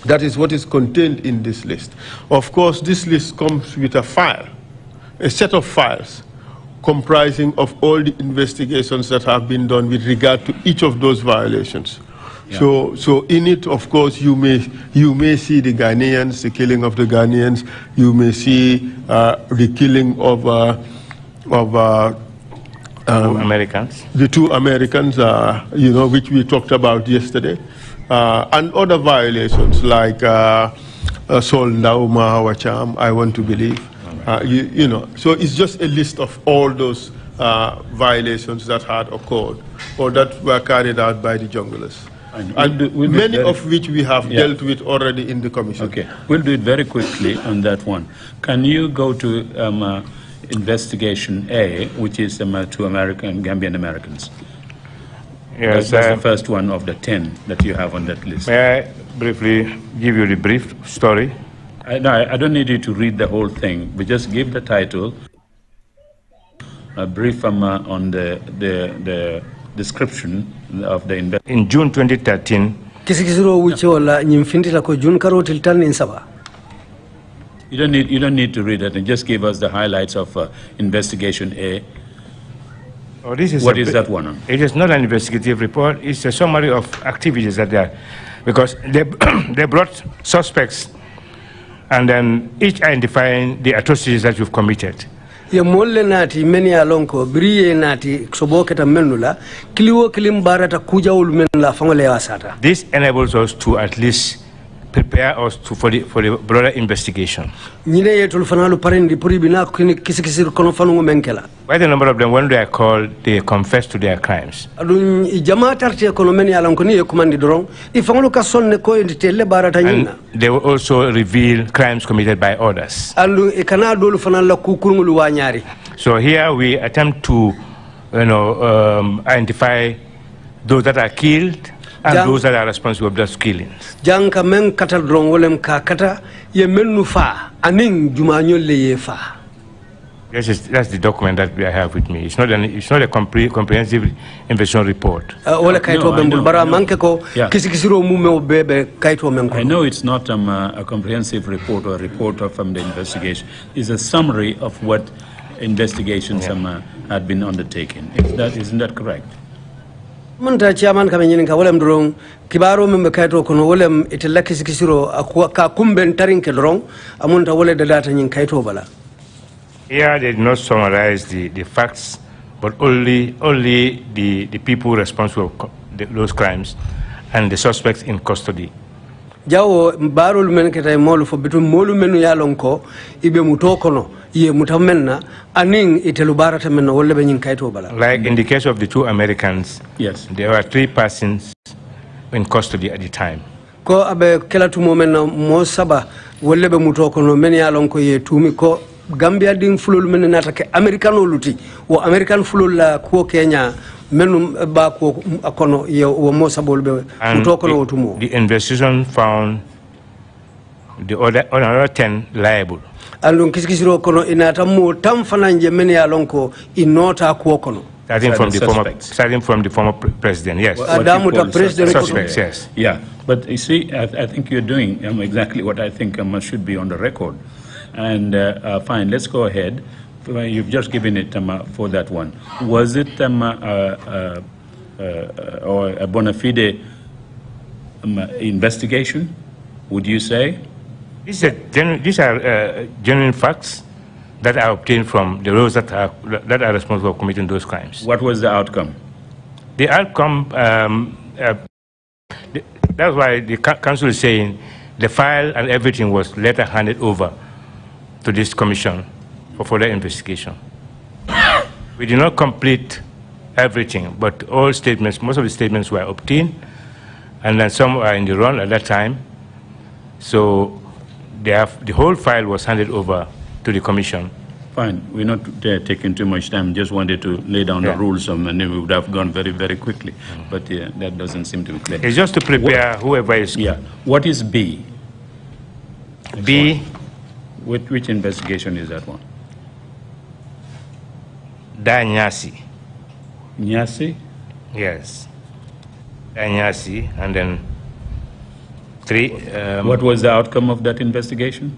That is what is contained in this list. Of course, this list comes with a file, a set of files comprising of all the investigations that have been done with regard to each of those violations. Yeah. So in it, of course, you may see the Ghanaians, the killing of the Ghanaians. You may see the killing of Americans. The 2 Americans, which we talked about yesterday. And other violations like Sol Ndauma Hawacham, I want to believe. So it's just a list of all those violations that had occurred or that were carried out by the junglers. And many of which we have dealt with already in the commission. Okay, we'll do it very quickly on that one. Can you go to investigation A, which is to Gambian Americans? Yes, that's the first one of the 10 that you have on that list. May I briefly give you the brief story? No, I don't need you to read the whole thing, but just give the title, a brief on the description of the investigation. In June 2013, you don't need to read it, and just give us the highlights of investigation A. Oh, this is what is that one? It is not an investigative report. It's a summary of activities that they are, because they brought suspects, and then each identifying the atrocities that you've committed. This enables us to at least prepare us for the broader investigation. Quite a number of them, when they are called, they confess to their crimes. And they will also reveal crimes committed by others. So here we attempt to, identify those that are killed and those that are responsible for those killings. Janka men kata drong wolem ka kata ye menu fa aning jumanyo le fa. That's the document that I have with me. It's not a comprehensive investigation report. I know it's not a comprehensive report or a report from the investigation. It's a summary of what investigations had been undertaken. Isn't that correct? Manta chairman kame nyini ka wolem drong kibaro membe kaito kono wolem itella kisikisiro ka kumben tarin ke drong amunta wole da data nyin kaito bala. Here they did not summarize the facts, but only the people responsible for those crimes and the suspects in custody. Jawo barul men ketay molu fo bitum molu menu yalonko ibe mutokono ye mutamenna aning itelu barata men wolle be nyin kayto bala. Like in the case of the 2 Americans, yes, there were 3 persons in custody at the time. Ko abe kelatu momena mo saba wolle be mutokono men yalonko ye tumi ko Gambia ding fulul men natake Americano luti wo American fulul la ko Kenya menum ba ko akono ye wo mo sabol be mutokono wotumo. The investigation found the other 10 liable. Alun kisikisiro kono inata mo tam fananje men yalonko inota ko kono. Starting from the former president, yes. Suspects, yes. Yeah, but you see, I think you're doing exactly what I think should be on the record. And fine, let's go ahead. You've just given it for that one. Was it or a bona fide investigation, would you say? These are genuine facts that are obtained from those that are responsible for committing those crimes. What was the outcome? The outcome, that's why the council is saying the file and everything was later handed over to this commission for further investigation. We did not complete everything, but all statements, most of the statements were obtained, and then some were in the run at that time. So the whole file was handed over to the commission. Fine, we're not taking too much time, just wanted to lay down the rules, and then we would have gone very, very quickly. But that doesn't seem to be clear. It's just to prepare whoever is... Yeah. What is B? B... Which investigation is that one? Nyasi. Nyasi? Yes. Nyasi, and then What was the outcome of that investigation?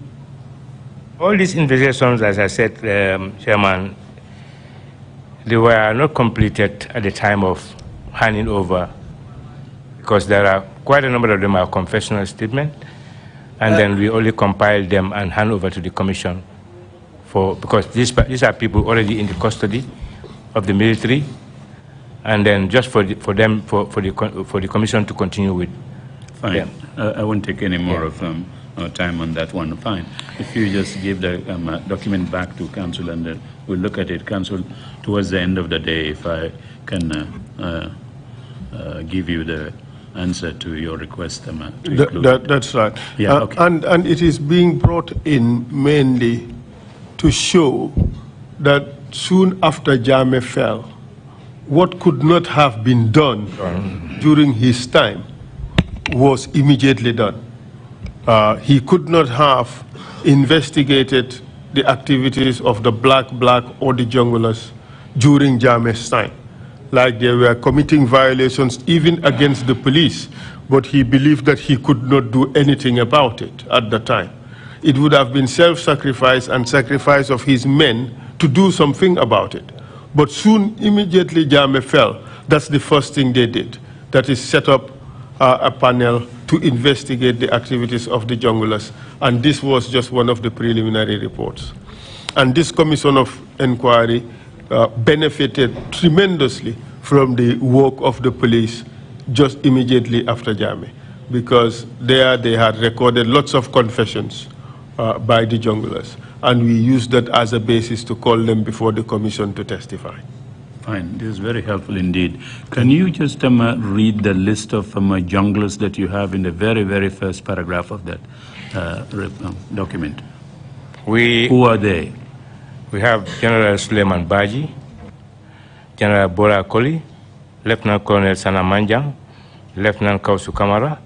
All these investigations, as I said, Chairman, they were not completed at the time of handing over, because there are quite a number of them are confessional statements, and then we only compile them and hand over to the commission because these are people already in the custody of the military, and then just for the commission to continue with. Fine. I won't take any more of time on that one. Fine. If you just give the document back to Council, and then we'll look at it. Council, towards the end of the day, if I can give you the answer to your request. That's right. Yeah, okay. And it is being brought in mainly to show that soon after Jammeh fell, what could not have been done during his time was immediately done. He could not have investigated the activities of the black or the junglers during Jammeh's time. Like they were committing violations even against the police, but he believed that he could not do anything about it at the time. It would have been self-sacrifice and sacrifice of his men to do something about it. But soon, immediately Jammeh fell, that's the first thing they did. That is set up a panel to investigate the activities of the junglers. And this was just one of the preliminary reports. And this commission of inquiry benefited tremendously from the work of the police just immediately after Jammeh, because there they had recorded lots of confessions by the junglers, and we used that as a basis to call them before the commission to testify. Fine, this is very helpful indeed. Can you just read the list of junglers that you have in the very, very first paragraph of that document? Who are they? We have General Suleiman Baji, General Bora Koli, Lieutenant Colonel Sana Manjang, Lieutenant Kausu Kamara,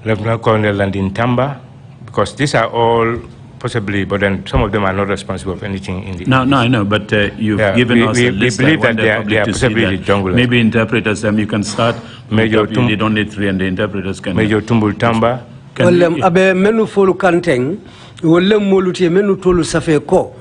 Lieutenant Colonel Landin Tamba, because these are all possibly, but then some of them are not responsible for anything in the... No, I know, but you've given us a list. We believe that they are possibly the junglers. Maybe interpreters, you can start. Major you don't need three, and the interpreters can... Major Tumbul Tamba. Abe menu folu kanteng, wole moluti menu tolu safe ko.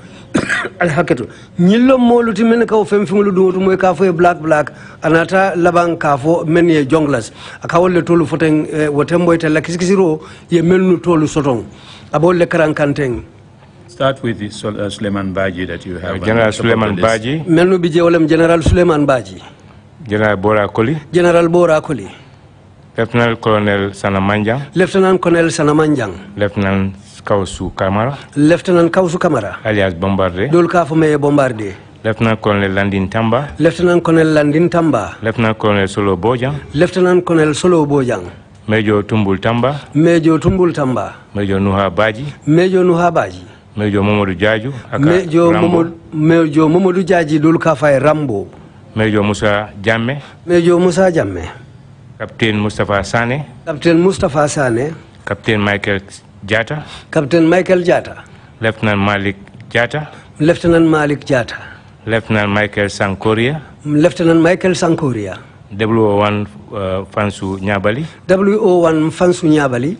Alhaketu nyillo moluti men ka fem fingulu do moy ka fo black anata laban ka fo men ye jonglers aka wolle tolu foten wotemboy tella kisikisiro ye melnu tolu sotong abolle karan kanteng. Start with the Suleiman Baji that you have. General Suleiman Baji. Melnu bije wolem General Suleiman Baji. General Bora Koli. General Bora Koli. Lieutenant Colonel Sanamanjang. Lieutenant Colonel Sanamanjang. Lieutenant Kausu Kamara. Lieutenant Kausu Kamara. Alias Bombardier. Dolka fo meye Bombardier. Lieutenant Colonel Landin Tamba. Lieutenant Colonel Landin Tamba. Lieutenant Colonel Solo Bojang. Lieutenant Colonel Solo Bojang. Major Tumbul Tamba. Major Tumbul Tamba. Major Nuha Baji. Major Nuha Baji. Major Momodu Jaju. Major Momodu Jaji Dolka fay Rambo. Major Musa Jammeh. Major Musa Jammeh. Captain Mustafa Sane. Captain Mustafa Sane. Captain Michael Jata. Captain Michael Jata. Lieutenant Malik Jata. Lieutenant Malik Jata. Lieutenant Michael Sankoria. Lieutenant Michael Sankoria. WO1 Fansu Nyabali. WO1 Fansu Nyabali.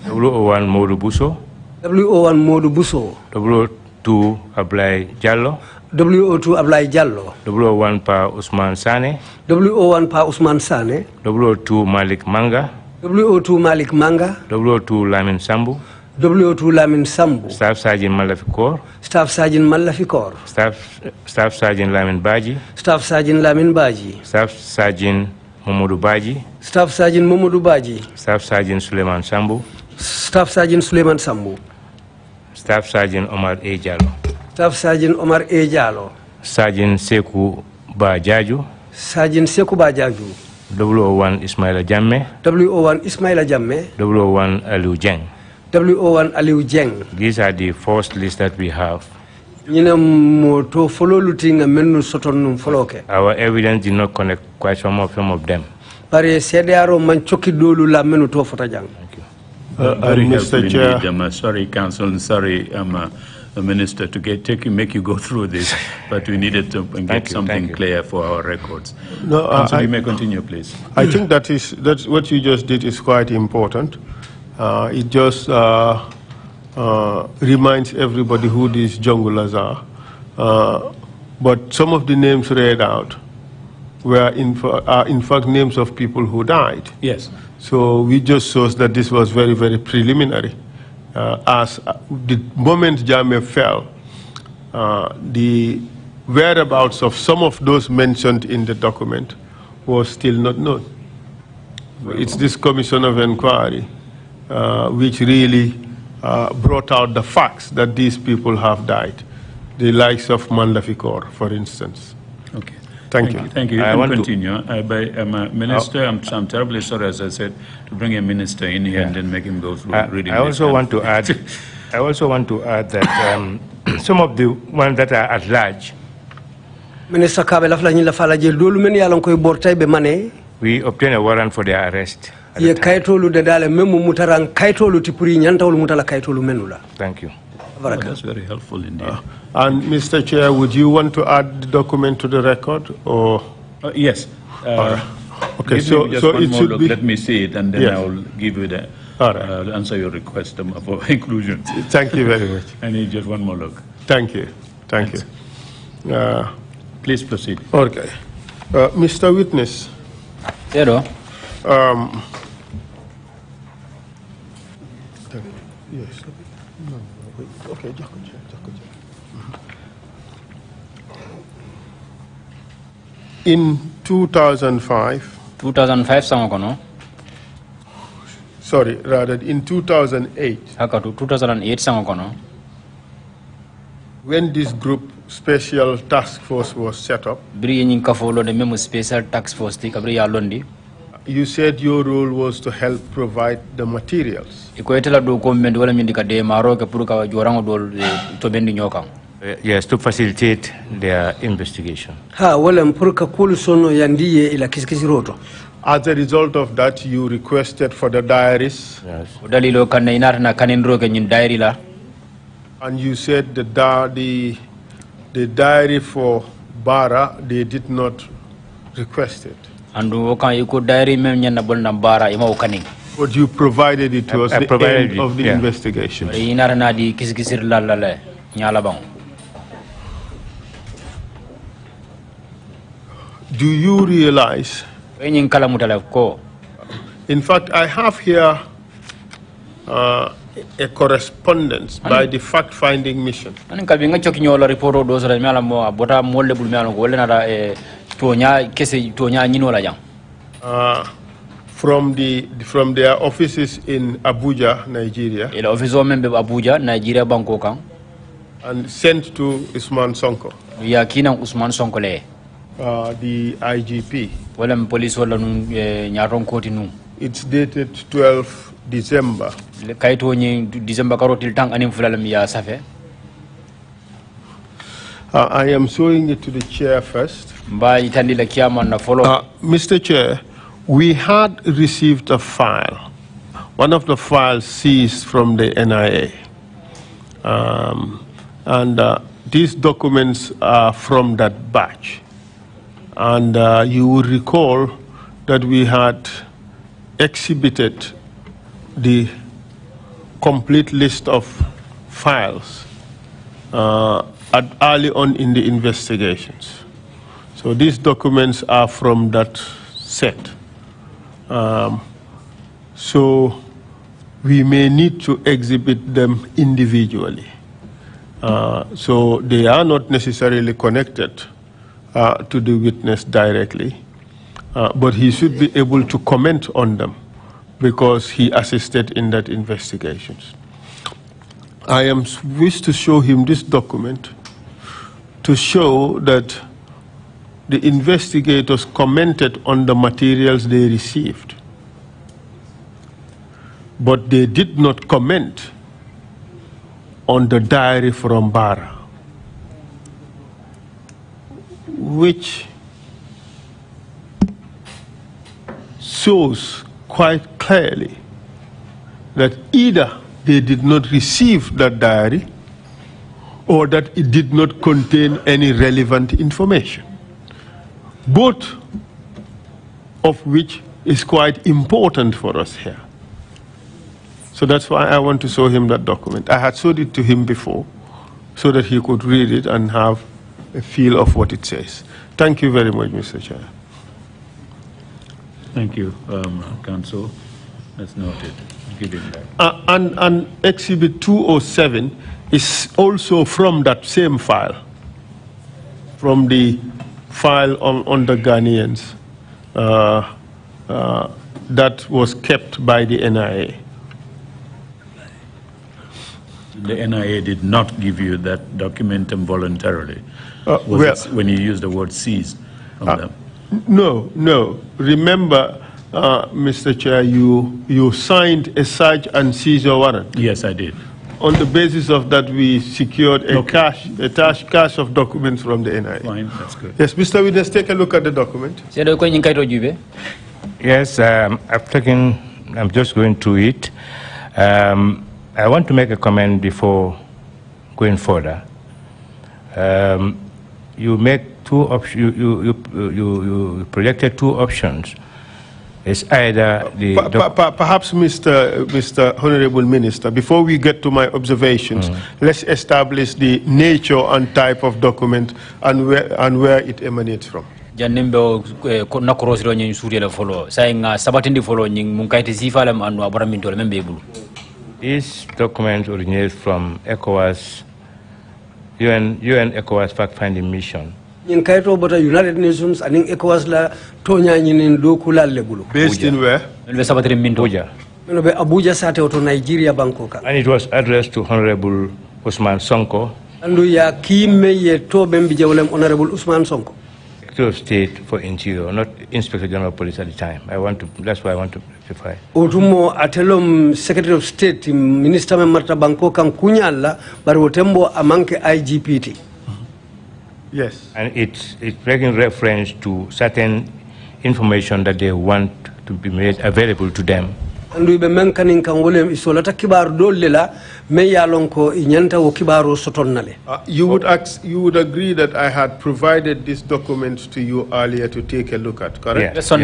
WO1 Modu Buso. WO1 Modu Buso. WO2 Ablai Jallo. WO2 Ablai Jallo. WO1 Pa Usman Sane. WO1 Pa Usman Sane. WO2 Malik Manga. WO2 Malik Manga. WO2 Lamin Sambu. WO2 Lamin Sambu. Staff Sergeant Malafikor. Staff Sergeant Malafikor. Staff Sergeant Lamin Baji. Staff Sergeant Lamin Baji. Staff Sergeant Momodu Baji. Staff Sergeant Momodu Baji. Staff Sergeant Suleiman Sambu. Staff Sergeant Suleiman Sambu. Staff Sergeant Omar A. Jallo. Staff Sergeant Omar A. Jallo. Sergeant Seku Bajaju. Sergeant Seku Bajaju. WO1 Ismaila Jammeh. WO1 Ismaila Jammeh. WO1 Aliu Jeng. WO1 Aliu Jeng. These are the first list that we have. Our evidence did not connect quite some of them. Thank you. Mr. Chair. Sorry, Council, sorry, Minister, to make you go through this, but we needed to get something clear for our records. No, Council, you may continue, please. I think that's what you just did is quite important. It just reminds everybody who these junglers are. But some of the names read out were in fact names of people who died. Yes. So we just saw that this was very, very preliminary. As the moment Jammeh fell, the whereabouts of some of those mentioned in the document was still not known. It's this commission of inquiry which really brought out the facts that these people have died. The likes of Mandafikor, for instance. Okay. Thank you. Thank you. I want want to continue. Minister, I'm terribly sorry, as I said, to bring a minister in here and then make him go through reading. I also want to add. I also want to add that some of the ones that are at large. Minister Kabe lafla nyila fala jel dolu men yalon koy bortay be mané. We obtain a warrant for their arrest. Ye kaytolu de dale memu mutaran kaytolu ti puri nyantawul mutala kaytolu menula. Thank you. Oh, that's very helpful indeed. And Mr. Chair, would you want to add the document to the record, or? Yes. Okay, so it should be. Let me see it, and then yes. I will give you the answer your request for inclusion. Thank you very much. I need just one more look. Thank you. Thank you. Please proceed. Okay, Mr. Witness. Hello. Yes. Okay. In 2005. 2005 sango kono. Sorry, rather in 2008. Hakatu 2008 sango kono. When this group special task force was set up. Bri nyin kafolo de memo special task force ti kabri ya londi. You said your role was to help provide the materials. Ikoetela do ko men wala nyindika de maro ke pour ka jorango dol to bendi nyokam. Yes, to facilitate their investigation. Ha wala pour ka kul sono yandiye ila kiskisiroto. As a result of that, you requested for the diaries. Yes. Dalilo kanna inata na kanindro ke nyin diary la. And you said the diary for Bara, they did not request it. Andu kan iko diary mem nyen na bol na Bara ima okani. But you provided it to us at the end of the investigation. Inata na di kiskisir la nyala bang. Do you realize? In fact, I have here a correspondence by the fact-finding mission. From their offices in Abuja, Nigeria. And sent to Usman Sonko. The IGP. It's dated 12 December. I am showing it to the chair first. Mr. Chair, we had received a file, one of the files seized from the NIA. These documents are from that batch. And you will recall that we had exhibited the complete list of files early on in the investigations. So these documents are from that set. So we may need to exhibit them individually. So they are not necessarily connected to the witness directly, but he should be able to comment on them because he assisted in that investigations. I wish to show him this document to show that the investigators commented on the materials they received, but they did not comment on the diary from Bara, which shows quite clearly that either they did not receive that diary or that it did not contain any relevant information, both of which is quite important for us here. So that's why I want to show him that document. I had showed it to him before so that he could read it and have a feel of what it says. Thank you very much, Mr. Chair. Thank you, Council. That's noted. Give him that. And Exhibit 207 is also from that same file, from the file on the Ghanaians that was kept by the NIA. The NIA did not give you that document voluntarily. When you use the word seized from them? No. Remember, Mr. Chair, you signed a search and seizure warrant. Yes, I did. On the basis of that, we secured a cache of documents from the NIA. Fine, that's good. Yes, Mr. Witness, take a look at the document. Yes, I'm just going through it. I want to make a comment before going further. You make two options. You projected two options. It's either the perhaps, Mr. Honorable Minister, before we get to my observations, let's establish the nature and type of document and where it emanates from. This document originates from ECOWAS, UN ECOWAS fact-finding mission. United Nations and ECOWAS la based in where? Abuja sate auto Nigeria Bangkok. And it was addressed to Honorable Usman Sonko. Andu ya kime ye to bembi jawlem Honorable Usman Sonko. Secretary of State for Interior, not Inspector General of Police at the time. That's why I want to rectify. Otumo atelom Secretary of State Minister Marta Bangkok kan kunyala bari wotembo amanke IGPT. Yes. And it's making reference to certain information that they want to be made available to them. Andu be menkanin kangolem isolata kibar dolela me yalonko inyanta wo kibaro sotonnale. You would agree that I had provided this document to you earlier to take a look at, correct? Yes. And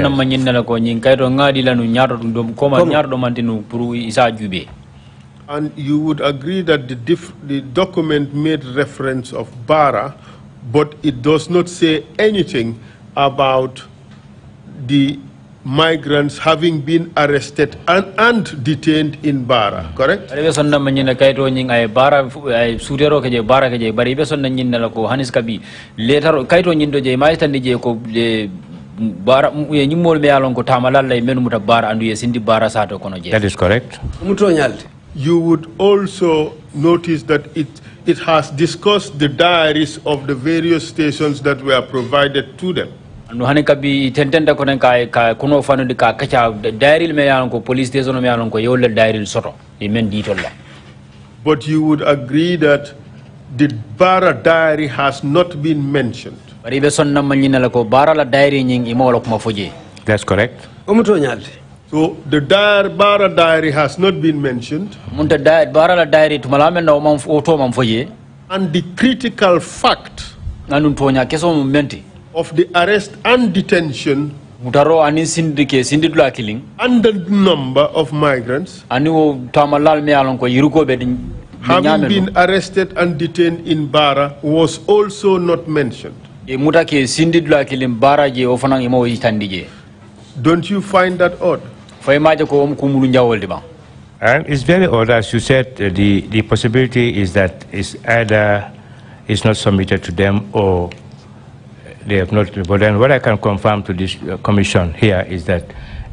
you would agree that the document made reference of Bara, but it does not say anything about the migrants having been arrested and detained in Bara, correct? That is correct. You would also notice that it has discussed the diaries of the various stations that were provided to them. But you would agree that the Bara diary has not been mentioned. That's correct. So the Bara diary has not been mentioned. And the critical fact of the arrest and detention and the number of migrants having been arrested and detained in Bara was also not mentioned. Don't you find that odd? It's very odd, as you said. The possibility is that it's not submitted to them or they have not. But then what I can confirm to this commission here is that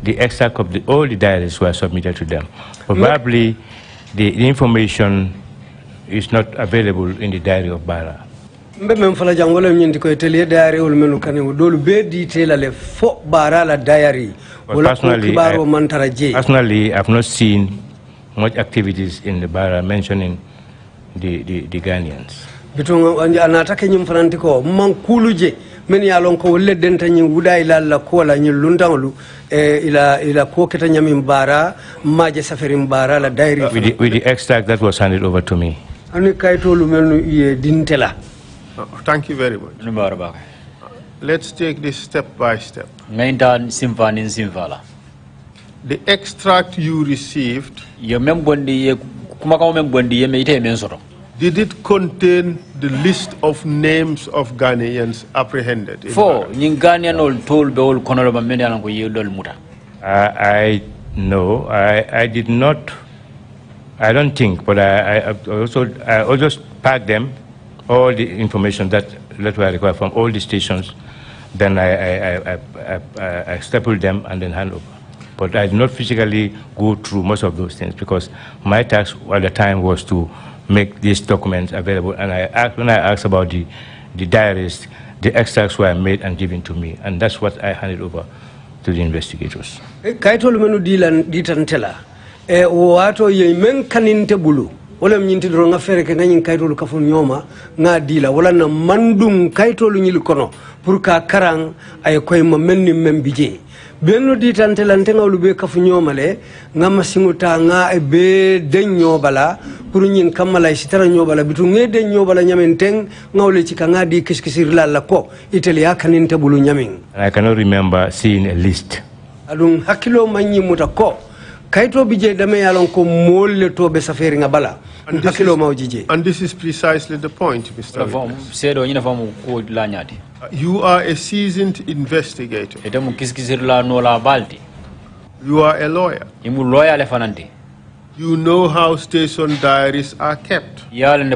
the extract of all the diaries were submitted to them. Probably the information is not available in the diary of Bara. Personally, I've not seen much activities in the Bara mentioning the Ghanaians. Many along ko le denta nyi wuda ila la ko la nyi lundanglu ila ko keta nyami mbara maje safari mbara la diary with the extract that was handed over to me. Ani kayto lu melnu ye dintela. Thank you very much. Let's take this step by step. the extract you received, did it contain the list of names of Ghanaians apprehended? I did not. I don't think, but I also packed them, all the information that were required from all the stations. Then I stapled them and then hand over. But I did not physically go through most of those things because my task at the time was to make these documents available. And when I asked about the diaries, the extracts were made and given to me, and that's what I handed over to the investigators. Kaitol menu ditantela wato ye men kaninte bulu wala nyinti do nga fere ke ngin kaitol kafun nyoma nga dila wala na mandum kaitol nyil kono pour ka karang ay koy ma melni membije benno ditantela ntengawlu be kafu nyoma le nga masinguta nga be denyo bala pour nyin kamala sitara nyobala bitu ngede nyobala nyamenteng ngawle ci ka nga di kiskisir la ko italia kaninte bulu nyamin. I cannot remember seeing a list. Adun hakilo manyi mutako kaito bije dame yalon ko molle to be safari ngabala hakilo mawjije. And this is precisely the point, Mr. You are a seasoned investigator. You are a lawyer. You know how station diaries are kept. It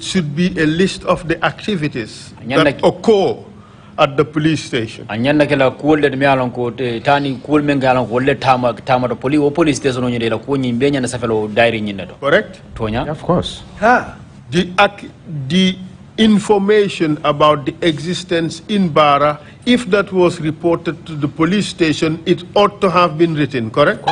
should be a list of the activities that occur at the police station. Correct? Of course. The information about the existence in Bara, if that was reported to the police station, it ought to have been written, correct?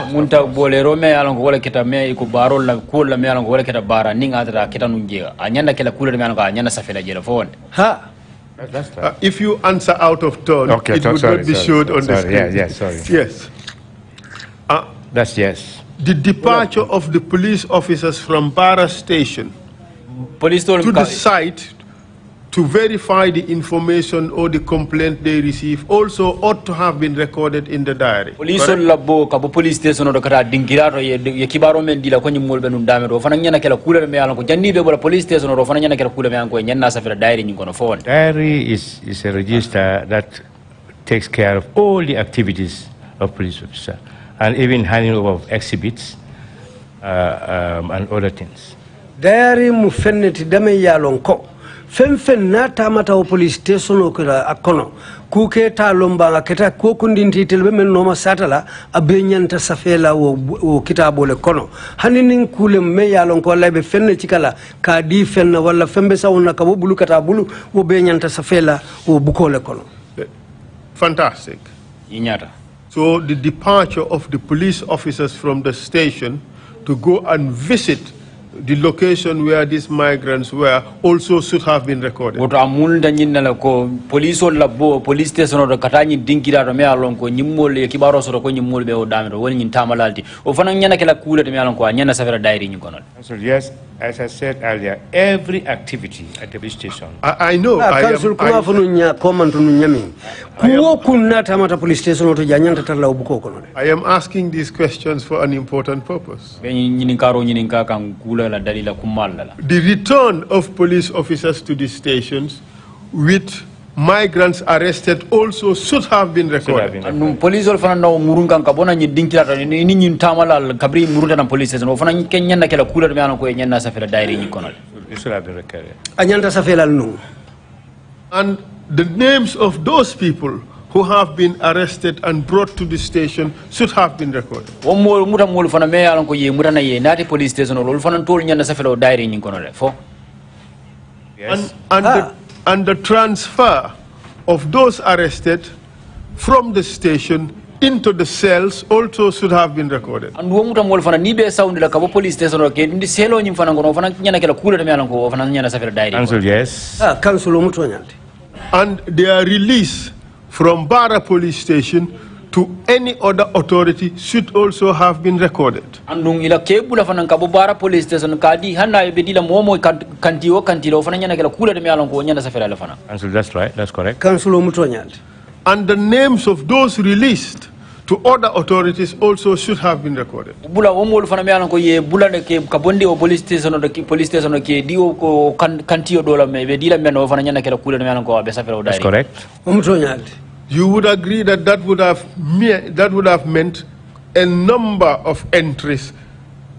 If you answer out of turn, okay, it would not be showed on the screen. Yes, sorry. Yes. That's yes. The departure of the police officers from Bara station to the site to verify the information or the complaint they receive also ought to have been recorded in the diary. Police labo kabo police station do kata dingirato ye kibaro men dila ko nyimol be num damero fana nyana kala couleur me yalan ko janni be bola police station do fana nyana kala couleur me ko nyanna safira diary nyi kono fon. Diary is a register that takes care of all the activities of police officer and even handing over of exhibits and other things. Diary mu fenneti dame yalon ko fen na tamata o police station o kala akono ku ke ta lomba keta ko kundinti telbe men no ma satala abe nyanta safela o kitabo le kono haninin kule me yalon ko lebe fenne cikala ka di fenna wala fembe sawna ka bo bulu kata bulu o be nyanta safela o buko le kono. Fantastic. Inyata. So the departure of the police officers from the station to go and visit the location where these migrants were also should have been recorded. Police police station do katani dinkira do me alon ko nyimmol e kibaro so ko nyimmol be o damiro woni nyin tamalalti o fana nyana kala kula de me alon ko nyana safara diary nyi kono. So yes, as I said earlier, every activity at the police station. I know. I am asking these questions for an important purpose. The return of police officers to the stations with migrants arrested also should have been recorded. Police ofana no murungan kabona nyi dinkira ni nyi tamala kabri muruta na police station ofana nyi kenya na kala kula me an ko nyanna safera diary nyi kono. It should have been recorded. Anyanta safela no. And the names of those people who have been arrested and brought to the station should have been recorded. Yes. And the transfer of those arrested from the station into the cells also should have been recorded. Council, yes. And their release from Bara police station to any other authority should also have been recorded. Yes. Council, that's right, that's correct. Council And the names of those released to other authorities also should have been recorded. Bula omol fana mealan ko ye bula de ke kabondi o police station ke diwo ko kantio dola me be dila men o fana nyana kala kula mealan ko be safero dai. That's correct. You would agree that that would have meant a number of entries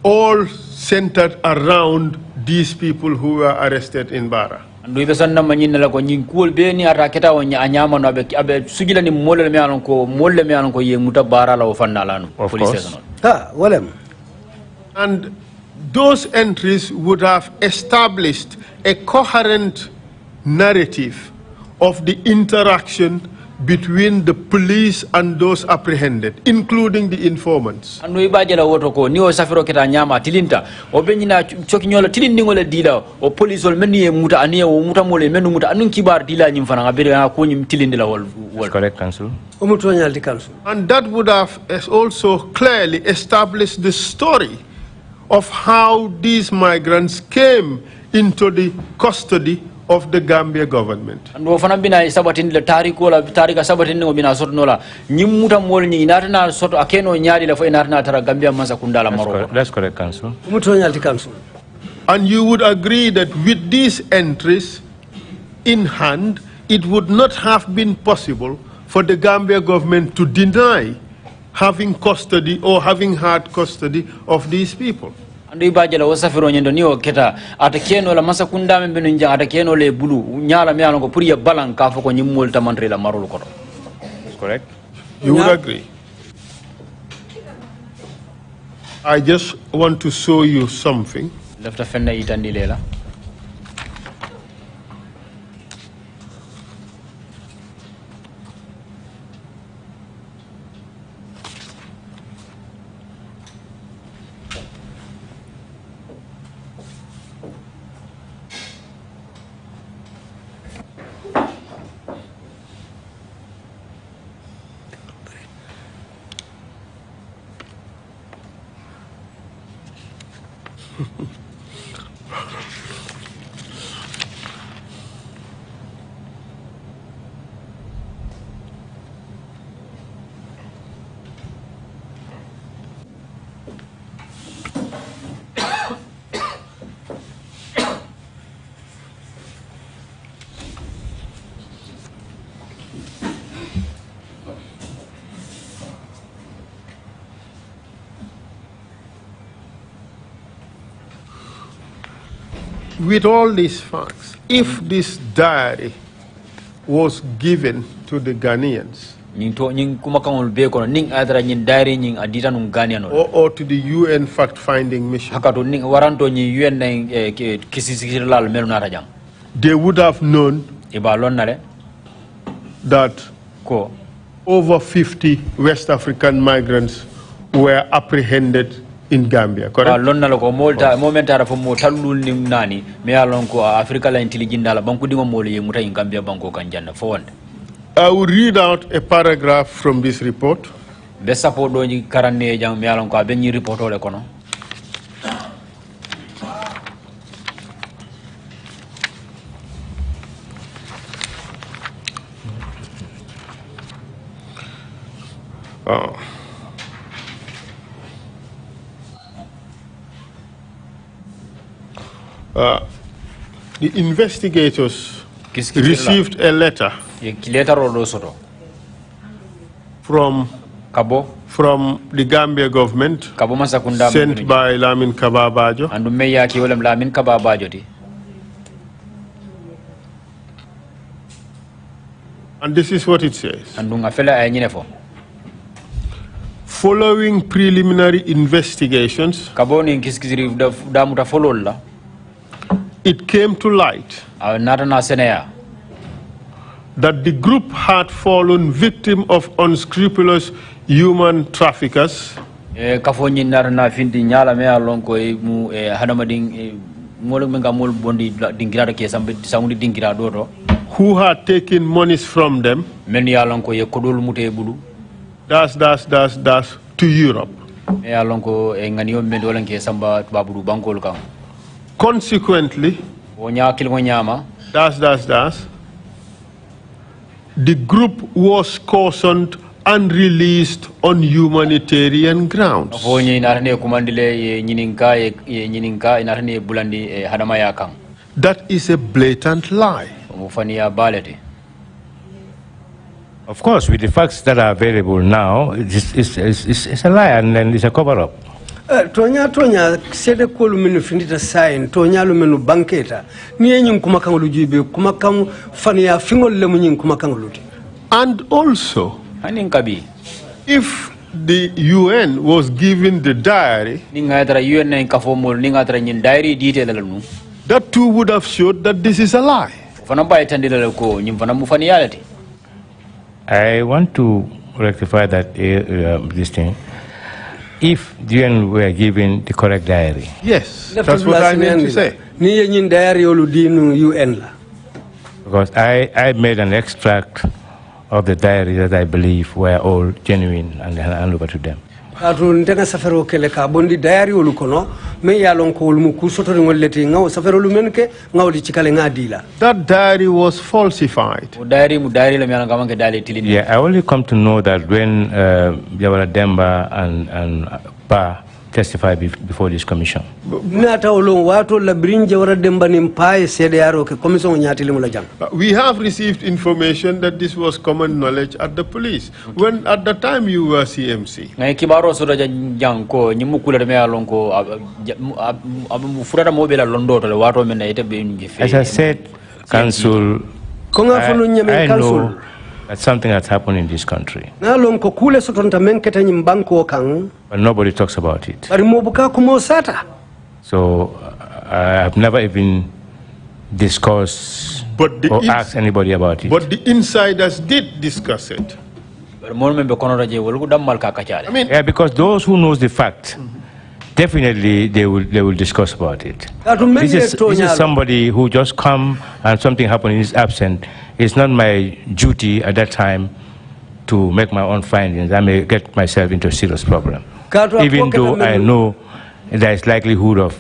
all centered around these people who were arrested in Bara. Andu ibe sanna manyin la ko nyin kuol be ni ata keta won anyama no abe sugila ni molle me alon ko ye muta Bara la o fanna lanu police station. Walem. And those entries would have established a coherent narrative of the interaction between the police and those apprehended, including the informants. Anu ibaje la woto ko ni o safiro keta nyama tilinta o benyina choki nyola tilin ngole dila o police ol menni muta ani o muta mole menu muta anun kibar dila nyim fana ngabere ko nyim tilindi la wol. Correct, counsel. And that would have also clearly established the story of how these migrants came into the custody of the Gambia government. And wofana bina sabatin le tariko la tarika sabatin ngo bina sorno la nyimuta mol nyi natana soto akeno nyaali la fo natana tara Gambia masa kundala Morocco. That's correct, counsel. And you would agree that with these entries in hand, it would not have been possible for the Gambia government to deny having custody or having had custody of these people. Andu ibaje la wasafiro nyendo niyo keta atakeno la masa kundame binu njang atakeno le bulu nyala meano ko puri ya balan ka fo ko nyimol tamandre la marulu koto. That's correct. You would agree. I just want to show you something. Lefta fenna itandi lela. With all these facts, if this diary was given to the Ghanaians or to the UN fact-finding mission, they would have known that over 50 West African migrants were apprehended in Gambia, correct? I will read out a paragraph from this report. The investigators received a letter from the Gambia government sent by Lamin Kababajo. And this is what it says. Following preliminary investigations, it came to light that the group had fallen victim of unscrupulous human traffickers who had taken monies from them to Europe. Consequently, the group was cautioned and released on humanitarian grounds. That is a blatant lie. Of course, with the facts that are available now, it's a lie and then it's a cover-up. Tonya sede kolu minu findita sign tonya lu minu banketa ni enyin kumakang lujibe kumakang fania fingol le munyin kumakang luti. And also, if the UN was given the diary, that too would have showed that this is a lie. I want to rectify that this thing. If the UN were given the correct diary. Yes, that's what I meant to say. Because I made an extract of the diary that I believe were all genuine and hand over to them. That diary was falsified. Yeah, I only come to know that when Jawara Demba and Pa testified before this commission. We have received information that this was common knowledge at the police. When at the time you were CMC. As I said, Council, I know that something has happened in this country. But nobody talks about it. So I have never even discussed or asked anybody about it. But the insiders did discuss it. I mean, yeah, because those who knows the fact, definitely they will discuss about it. This is somebody who just come and something happened in his absence. It's not my duty at that time to make my own findings. I may get myself into a serious problem, even though I know there is likelihood of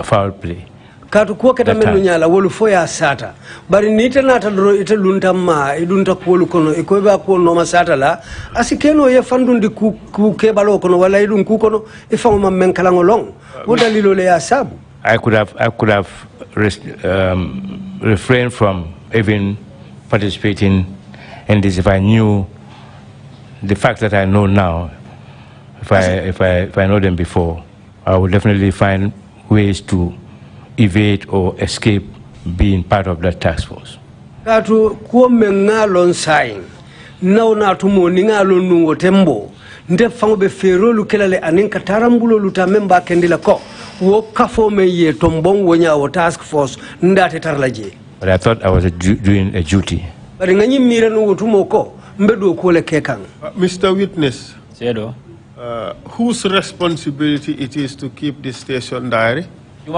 foul play. Katu kuwa keta menu nyala wolu foya sata bari nite nata dro ite lunta ma idunta kuolu kono ikoeba kuolu noma sata la asikeno ye fandundi ku kebalo kono wala idun ku kono ifango mammen kalango long woda lilo le asabu. I could have refrained from even participating in this if I knew the facts that I know now. If I know them before, I would definitely find ways to evade or escape being part of that task force. Katu kuo mengalon sign na tumo ningalon nungo tembo nde fango be ferolu kelale aninka tarambulo luta memba kendila ko wo kafo me ye tombong wonya wo task force ndate tarlaje. But I thought I was doing a duty. But ngani mire nungo tumo ko mbedo ko le kekan. Mr. Witness. Sedo. Whose responsibility it is to keep this station diary? Is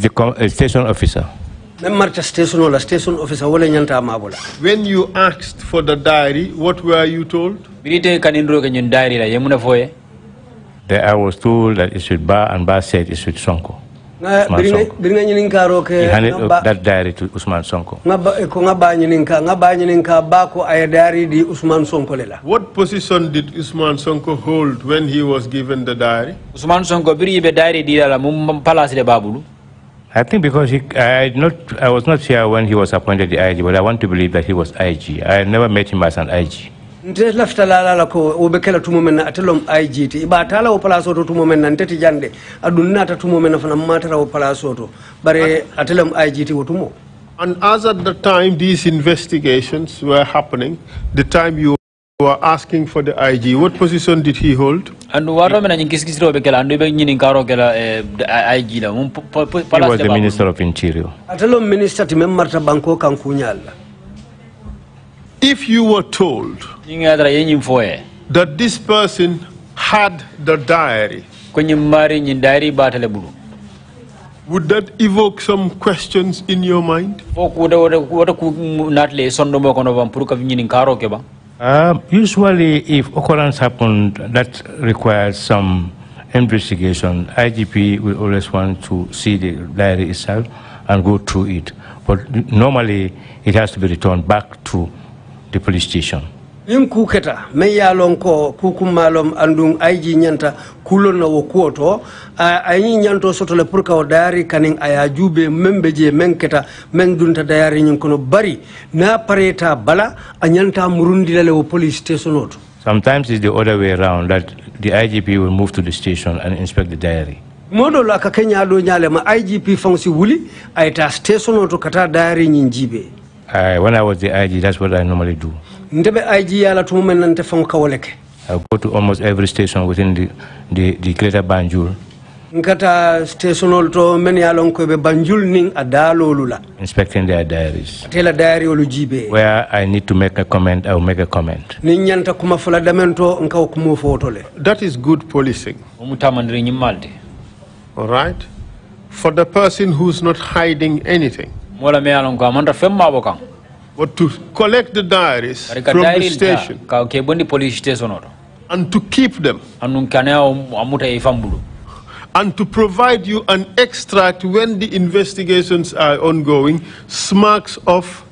the station officer. When you asked for the diary, what were you told? I was told that it should Ba, and Ba said it should Sonko. He handed that diary to Usman Sonko. What position did Usman Sonko hold when he was given the diary? Usman Sonko I think because I was not here when he was appointed the IG, but I want to believe that he was IG. I never met him as an IG. And as at the time these investigations were happening, the time you were asking for the IG, what position did he hold? He was the Minister of Interior. If you were told that this person had the diary, would that evoke some questions in your mind? Usually, if occurrence happened that requires some investigation, IGP will always want to see the diary itself and go through it. But normally, it has to be returned back to the police station. Nim kuketa me yalon ko kukumalom andung aiji nyanta kulon na wokuoto ayi nyanto soto le purka o dayari kaning aya jube membeje menketa men dunta dayari nyin kono bari na pareta bala anyanta murundi le wo police station oto. Sometimes it's the other way around, that the IGP will move to the station and inspect the diary. Modo la ka Kenya do nyale ma IGP fonksi wuli ayta station oto kata diary nyin jibe. When I was the IG, that's what I normally do. I go to almost every station within the greater Banjul. Nkata station to many along ko be Banjul ning adalo lula. Inspecting their diaries. Tela diary olu jibe. Where I need to make a comment, I will make a comment. Ninyanta kuma fula damento nka kumu fotole. That is good policing. All right? For the person who's not hiding anything. But to collect the diaries from the station and to keep them and to provide you an extract when the investigations are ongoing smacks of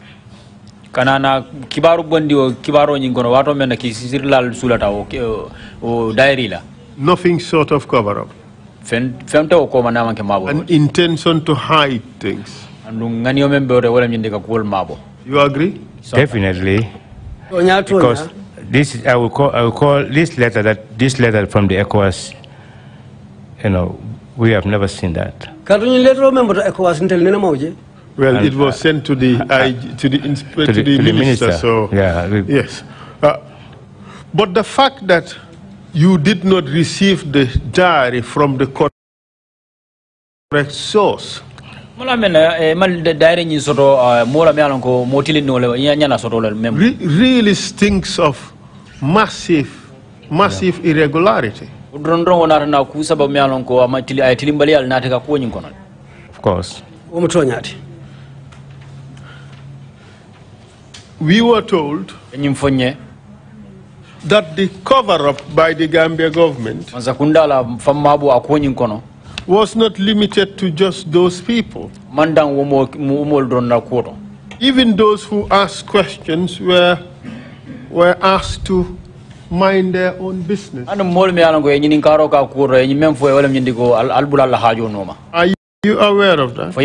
kanana kibaru bondi o kibaro nyingono wato men ki sirlal sulata o diary la nothing sort of cover up femte o ko manama ke mabo an intention to hide things. You agree? Definitely. Because this I will call this letter from the ECOWAS. You know, we have never seen that. Well, it was sent to the minister. So yeah, yes. But the fact that you did not receive the diary from the correct source. Really stinks of massive irregularity. Of course. We were told that the cover-up by the Gambia government was not limited to just those people. Even those who asked questions were asked to mind their own business. Are you aware of that?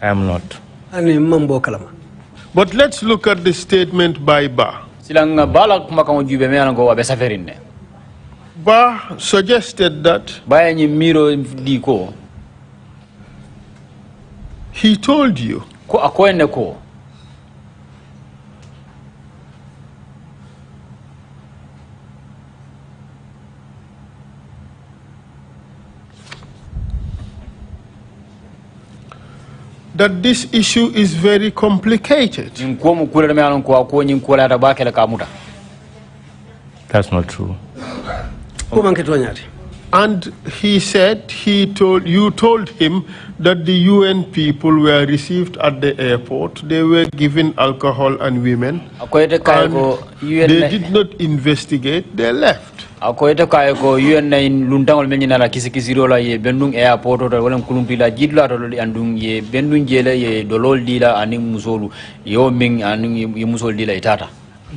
I am not. But let's look at the statement by Ba. Ba suggested that he told you that this issue is very complicated. That's not true. And he said you told him that the UN people were received at the airport. They were given alcohol and women. And they did not investigate. They left. So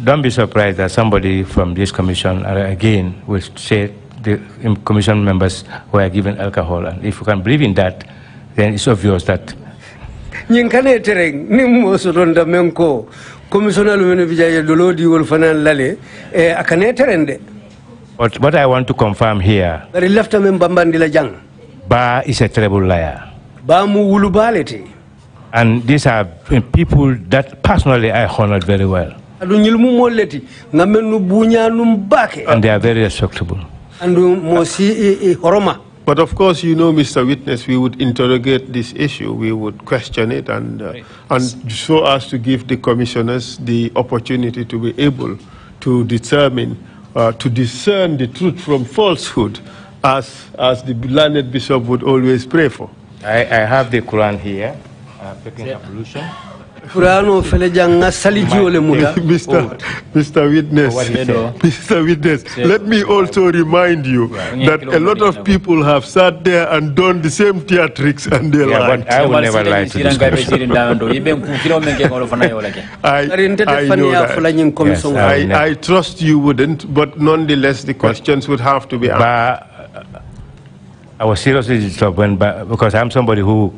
don't be surprised that somebody from this commission again will say the commission members were given alcohol, and if you can believe in that, then it's obvious that. But what I want to confirm here, Ba is a terrible liar. And these are people that personally I honored very well. And they are very respectable. But of course, you know, Mr. Witness, we would interrogate this issue. We would question it and so as to give the commissioners the opportunity to be able to determine, to discern the truth from falsehood, as the learned bishop would always pray for. I have the Quran here, taking ablution. Mr. Witness, Mr. Witness, let me also remind you that a lot of people have sat there and done the same theatrics and they lied. But I will never lie to this commission. I trust you wouldn't, but nonetheless the questions would have to be asked. I was seriously disturbed because I'm somebody who,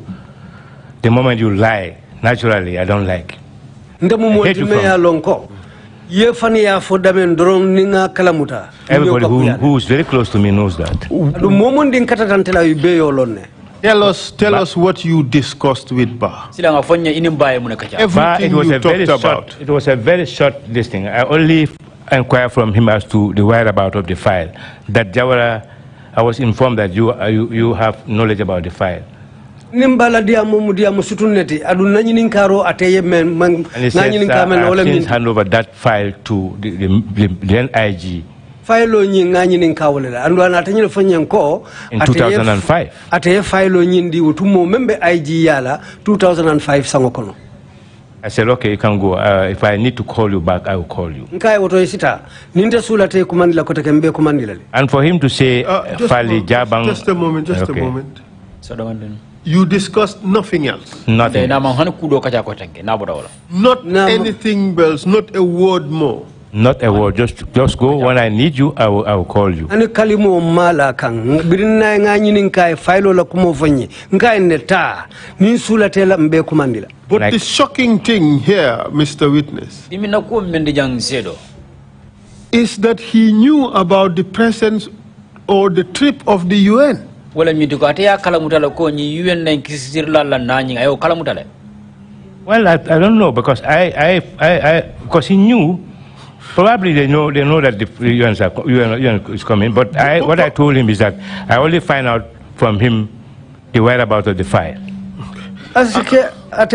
the moment you lie, naturally, I don't like. Everybody who is very close to me knows that. Tell us what you discussed with Ba. Everything it was a very short listing. I only inquired from him as to the whereabouts of the file. That Jawara, I was informed that you have knowledge about the file. And he says, I've since hand over that file to the then IG. In 2005. I said, okay, you can go. If I need to call you back, I will call you. And for him to say, Fali Jabang. Just a moment. You discussed nothing else. Nothing. Not anything else, not a word more. Not a word. Just go. When I need you, I will call you. But the shocking thing here, Mr. Witness, is that he knew about the presence or the trip of the UN. Well, I don't know, because because he knew. Probably they know that the UN is coming. But what I told him is that I only find out from him the whereabouts of the file. But let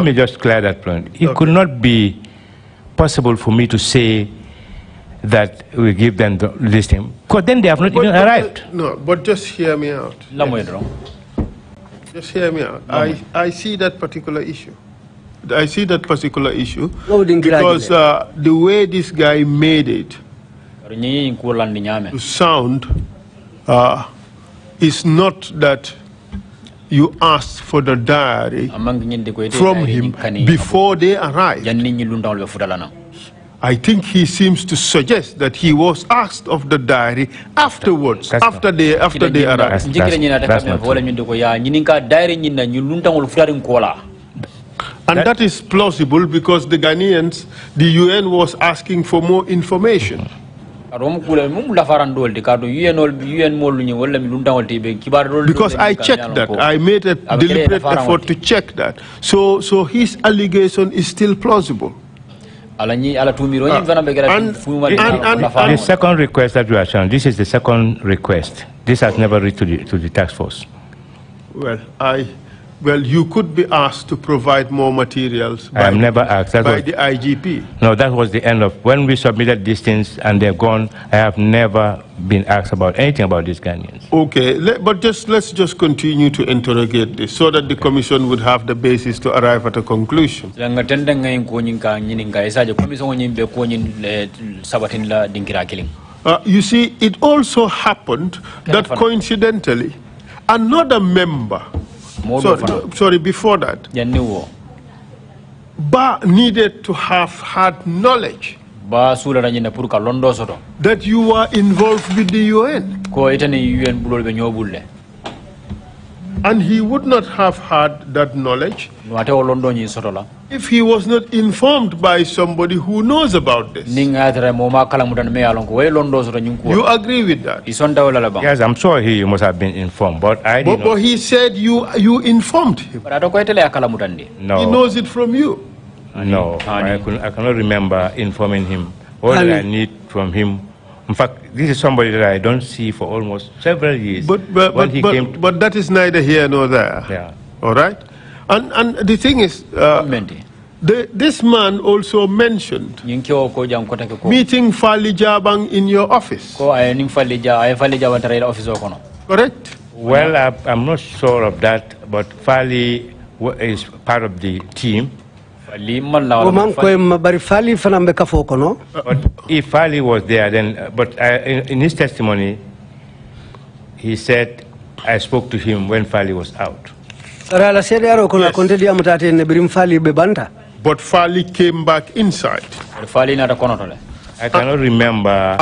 me just clear that point. It could not be possible for me to say that we give them the listing, because then they have not even arrived. No, but just hear me out. Just hear me out. I see that particular issue. Because the way this guy made it to sound is not that you asked for the diary from him before they arrived. I think he seems to suggest that he was asked of the diary afterwards, after they arrived. And that is plausible because the Ghanaians, the UN was asking for more information. Because I checked that. I made a deliberate effort to check that. So his allegation is still plausible. The second request that we are showing, this is the second request. This has never reached to the task force. Well, you could be asked to provide more materials by, the IGP. No, that was the end of when we submitted these things and they're gone. I have never been asked about anything about these Ghanaians. Okay, but let's just continue to interrogate this so that the commission would have the basis to arrive at a conclusion. You see, it also happened that coincidentally, another member. Sorry, before that, Ba needed to have had knowledge that you were involved with the UN. And he would not have had that knowledge if he was not informed by somebody who knows about this. You agree with that? Yes, I'm sure he must have been informed, but but he said you informed him. No. He knows it from you. No, I cannot remember informing him. All that I need from him. In fact, this is somebody that I don't see for almost several years. But that is neither here nor there. Yeah. All right? And the thing is, this man also mentioned meeting Fali Jabang in your office. Correct? Well, I'm not sure of that, but Fali is part of the team. But if Fali was there, then, but in his testimony, he said, I spoke to him when Fali was out. Yes. But Fali came back inside. I cannot remember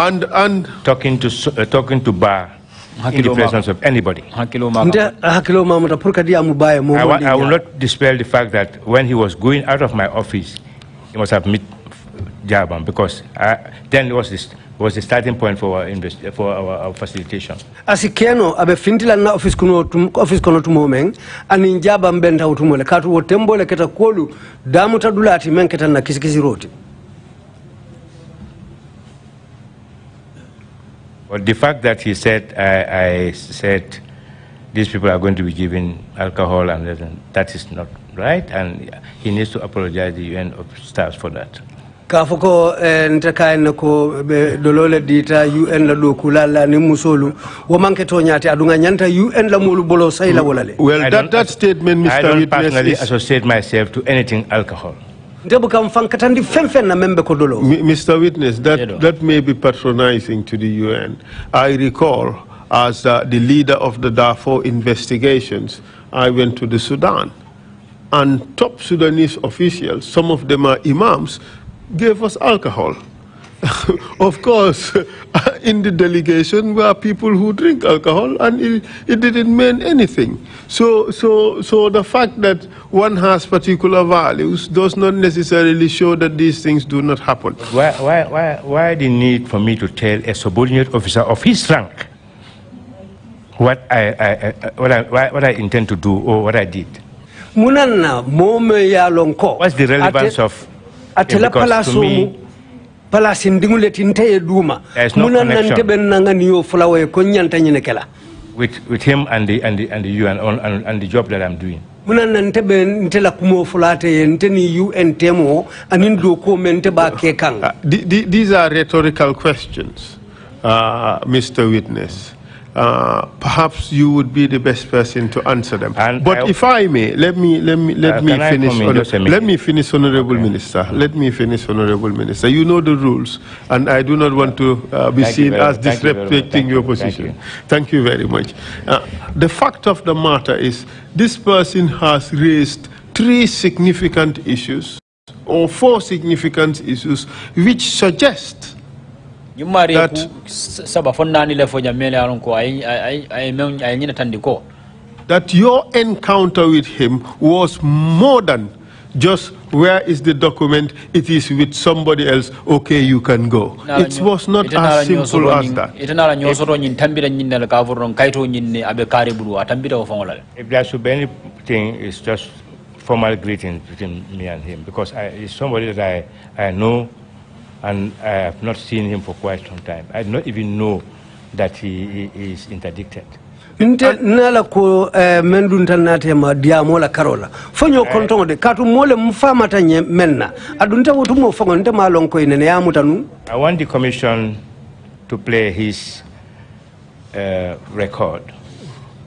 talking to Bar in the presence of anybody. I will not dispel the fact that when he was going out of my office, he must have met Jabam, because then it was the starting point for our facilitation. Asikiano abe fintila na office kono tumomeng ani Jabam benta utumole katu wotembole keta kolu damu tadulati men keta na kisikisi roti. But the fact that he said, I said, these people are going to be given alcohol, and that is not right, and he needs to apologize to the UN staff for that. Kafoko ntakaina ko dolole dita UN la dokula la ni musolu womanke to nyate adunga nyanta UN la mulu bolo sayla wolale. Well, that statement, Mr. I don't Witness, personally associate myself to anything alcohol. Mr. Witness, that may be patronizing to the UN. I recall, as the leader of the Darfur investigations, I went to the Sudan, and top Sudanese officials, some of them are imams, gave us alcohol. Of course, in the delegation were people who drink alcohol, and it didn't mean anything. So the fact that one has particular values does not necessarily show that these things do not happen. Why the need for me to tell a subordinate officer of his rank what I intend to do or what I did? What's the relevance of it? Because to me, there's no connection with him and the UN and the job that I'm doing. These are rhetorical questions, Mr. Witness. Perhaps you would be the best person to answer them. But if I may, let me finish, Honorable Minister. Let me finish, Honorable Minister. You know the rules, and I do not want to be seen as disrespecting your position. Thank you very much. The fact of the matter is, this person has raised 3 significant issues, or 4 significant issues, which suggest that your encounter with him was more than just where is the document, it is with somebody else, okay, you can go. It was not as simple as that. If there should be anything, it's just formal greetings between me and him, because he's somebody that I know, and I have not seen him for quite some time. I do not even know that he is interdicted. Nala ko menduntanatema diamola karola fonyo konton de katu mole mfama tanye menna adunta wotumo fongo ntema lonko inene ya mutanu. I want the commission to play his record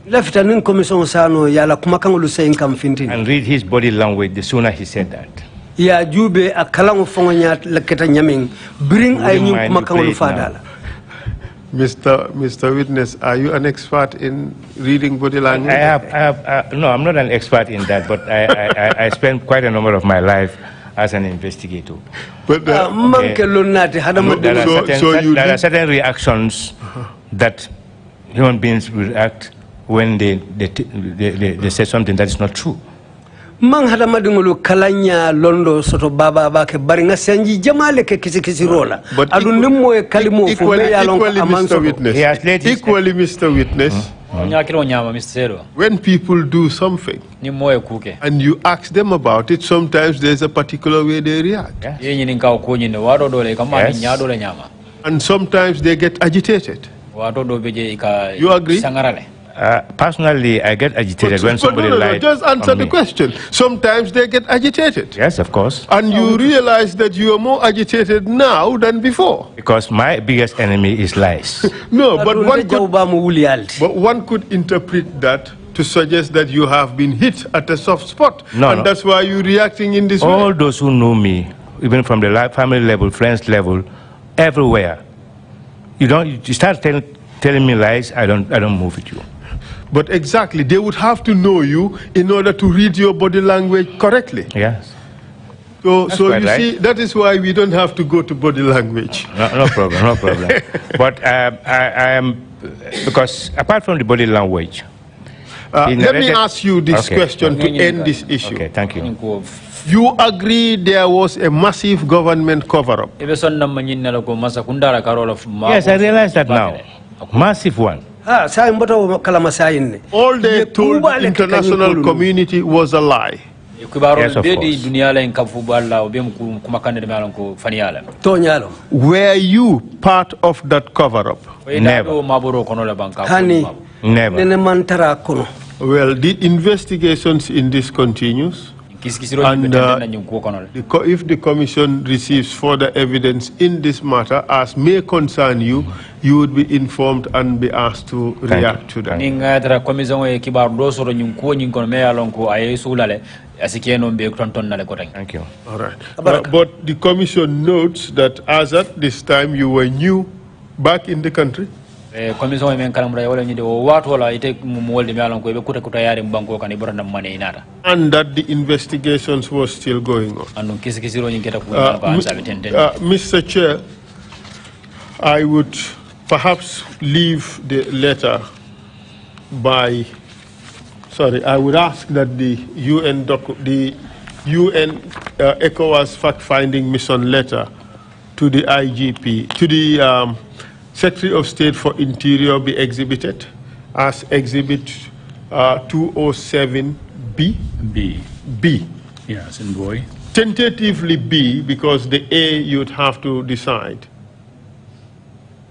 leftanin commission sano yala kumakangulu saying kam fintin and read his body language the sooner he said that. Ya jube akalangu fongo nyat laketa nyaming bring ay ñu kumakangulu fadala. Mr. Witness, are you an expert in reading body language? No, I'm not an expert in that, but I spent quite a number of my life as an investigator. But there are certain reactions that human beings react when they say something that is not true. Man hada madingulu kalanya londo soto baba bake baringa senji jamale ke kisi rola adunimo e kalimo fu me yalon amanso equally Mr. Witness when people do something and you ask them about it, sometimes there's a particular way they react. Yes. And sometimes they get agitated. You agree? Personally, I get agitated when somebody lies. Just answer the question. Sometimes they get agitated. Yes, of course. And you realize that you are more agitated now than before. Because my biggest enemy is lies. No, but one could interpret that to suggest that you have been hit at a soft spot. And that's why you're reacting in this way. All those who know me, even from the family level, friends level, everywhere, you start telling me lies, I don't move with you. But exactly, they would have to know you in order to read your body language correctly. Yes. So you see, that is why we don't have to go to body language. No problem, no problem. But I am, because apart from the body language, let me ask you this question to end this issue. Okay, thank you. You agree there was a massive government cover-up? Yes, I realize that now. Massive one. All they told the international community was a lie. Yes, of course. Were you part of that cover-up? Never. Never. Well, the investigations in this continues. And if the commission receives further evidence in this matter as may concern you, you would be informed and be asked to react to that. Thank you. All right. But the commission notes that as at this time you were new back in the country. And that the investigations were still going on. Mr. Chair, I would perhaps leave the letter by, I would ask that the UN ECOWAS fact-finding mission letter to the IGP, to the Secretary of State for Interior be exhibited as Exhibit 207B. B. Yes, and boy. Tentatively B, because the A you'd have to decide.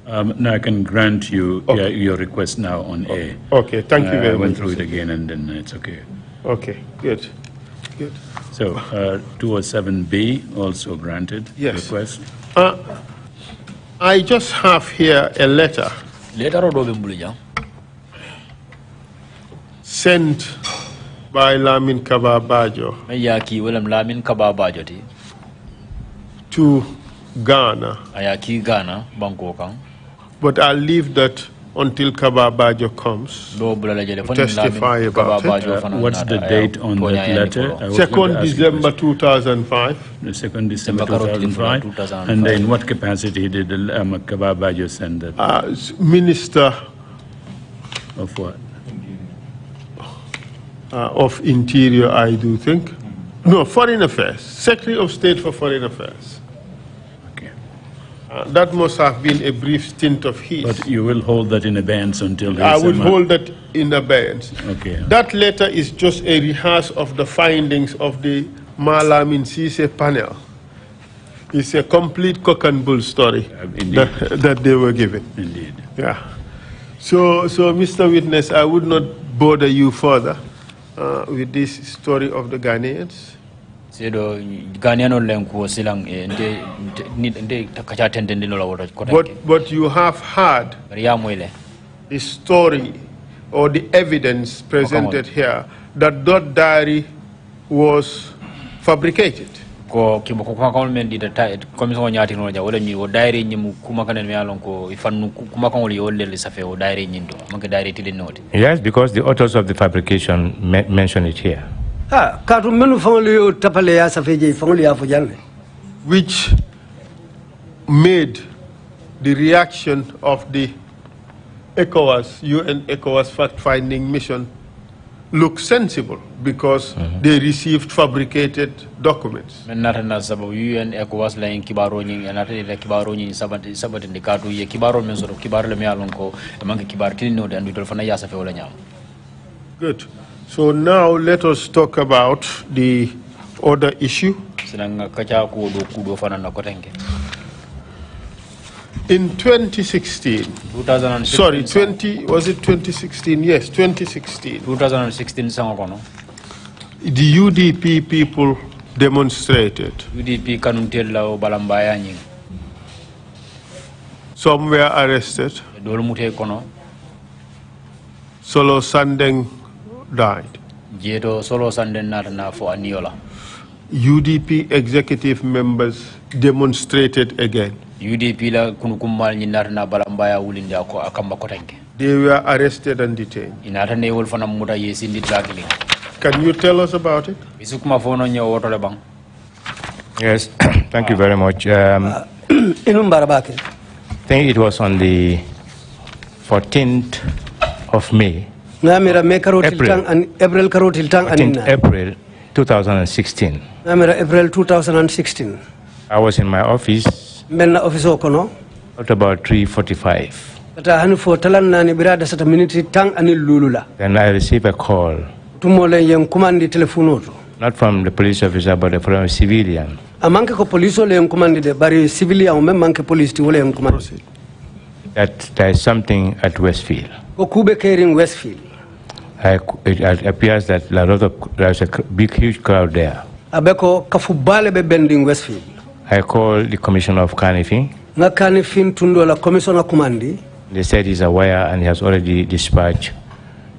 No, I can grant you your request now on A. Okay, thank you very much. I went through it again and then it's okay. Okay, good. Good. So 207B also granted request. I just have here a letter sent by Lamin Kababajo to Ghana. But I'll leave that until Kababajo comes to testify about it. What's the date on that letter? 2nd December 2005. The 2nd December 2005. And in what capacity did Kababajo send that? Minister of what? Of Interior, I do think. No, Foreign Affairs. Secretary of State for Foreign Affairs. That must have been a brief stint of his. But you will hold that in abeyance until the I will hold that in abeyance. Okay. That letter is just a rehearse of the findings of the Malamin Sise panel. It's a complete cock and bull story that they were given. Indeed. Yeah. So, Mr. Witness, I would not bother you further with this story of the Ghanaians. But you have heard the story or the evidence presented here that that diary was fabricated. Ko kimbo kuma kan men di da commission nyati no ja wala mi o daire nyim kuma kan me alon ko ifannu kuma kan wali wolle le safe o daire nyindo manke daire tilin noti. Yes, because the authors of the fabrication mention it here. Which made the reaction of the ECOWAS, UN ECOWAS fact-finding mission look sensible because they received fabricated documents. UN ECOWAS la kibaro nyi anata le kibaro nyi sabati ndikatu ye kibaro men soro kibaro le mi alon ko manke kibaro tilino de andu tol fana ya safe wala nyam. Good. So now let us talk about the other issue. In 2016. 2016. Sorry, was it 2016? Yes, 2016. 2016 sangokono. The UDP people demonstrated. UDP kanuntella o balambaya nying. Some were arrested. Dolmute kono. Solo Sandeng died. Jeto Solo Sandeng na for aniola. UDP executive members demonstrated again. UDP la kunukumal na balambaya wulinda ko akamba kotenke. They were arrested and detained. Inata ne wol fana muda yesindi dragli. Can you tell us about it? Isukuma fono nyo woto le bang. Yes, thank you very much. I think it was on the 14th of May. April 2016. April 2016. I was in my office at about 3:45. Then I received a call, not from the police officer, but from a civilian. That there is something at Westfield. It appears that there's a big, huge crowd there. I called the commissioner of Kanifing. They said he's aware and he has already dispatched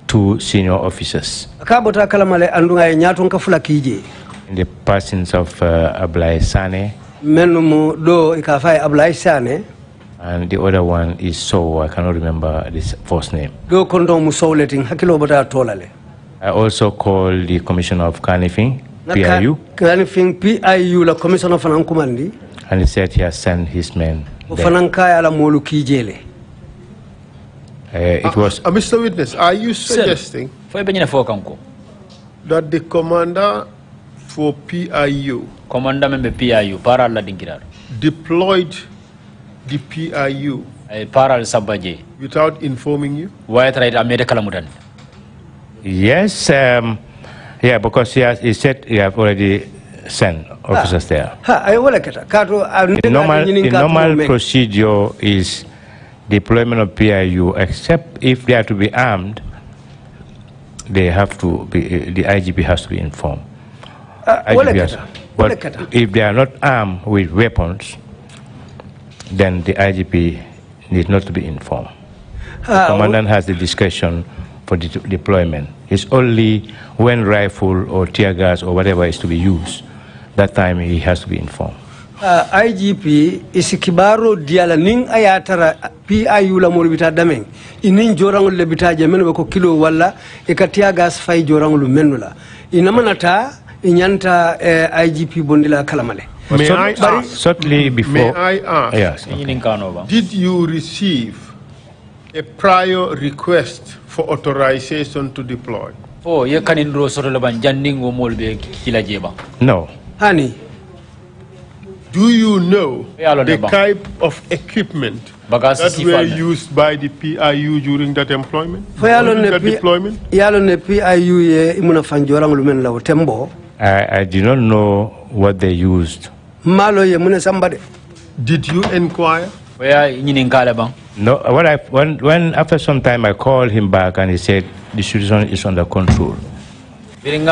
2 senior officers in the persons of Ablai Sane, and the other one is So. I cannot remember this first name. I also called the commissioner of Kanifing, PIU, and he said he has sent his men there. It was Mr. Witness, are you suggesting that the commander for PIU deployed the PIU without informing you? Yes, yeah, because he said he have already sent officers there. The normal procedure is deployment of PIU, except if they are to be armed, they have to be, the IGP has to be informed. But if they are not armed with weapons, then the IGP needs not to be informed. The commandant has the discretion for the deployment. It's only when rifle or tear gas or whatever is to be used, that time he has to be informed. IGP isikibaro diala ning ayatara PIU la morbita dameng inin jorangul le bitaje menu ko kilo wala ikatia gas fay jorangul menula inamanata inyanta IGP bondila kalamale. May I ask, certainly before, may I ask, yes, did you receive a prior request for authorization to deploy? Oh, ye kanindro soro laban janding wo molbe kila jeba. No. Honey, do you know the type of equipment that were used by the PIU during that employment? Deployment? I do not know what they used. Did you inquire? No. When after some time I called him back and he said the situation is under control. No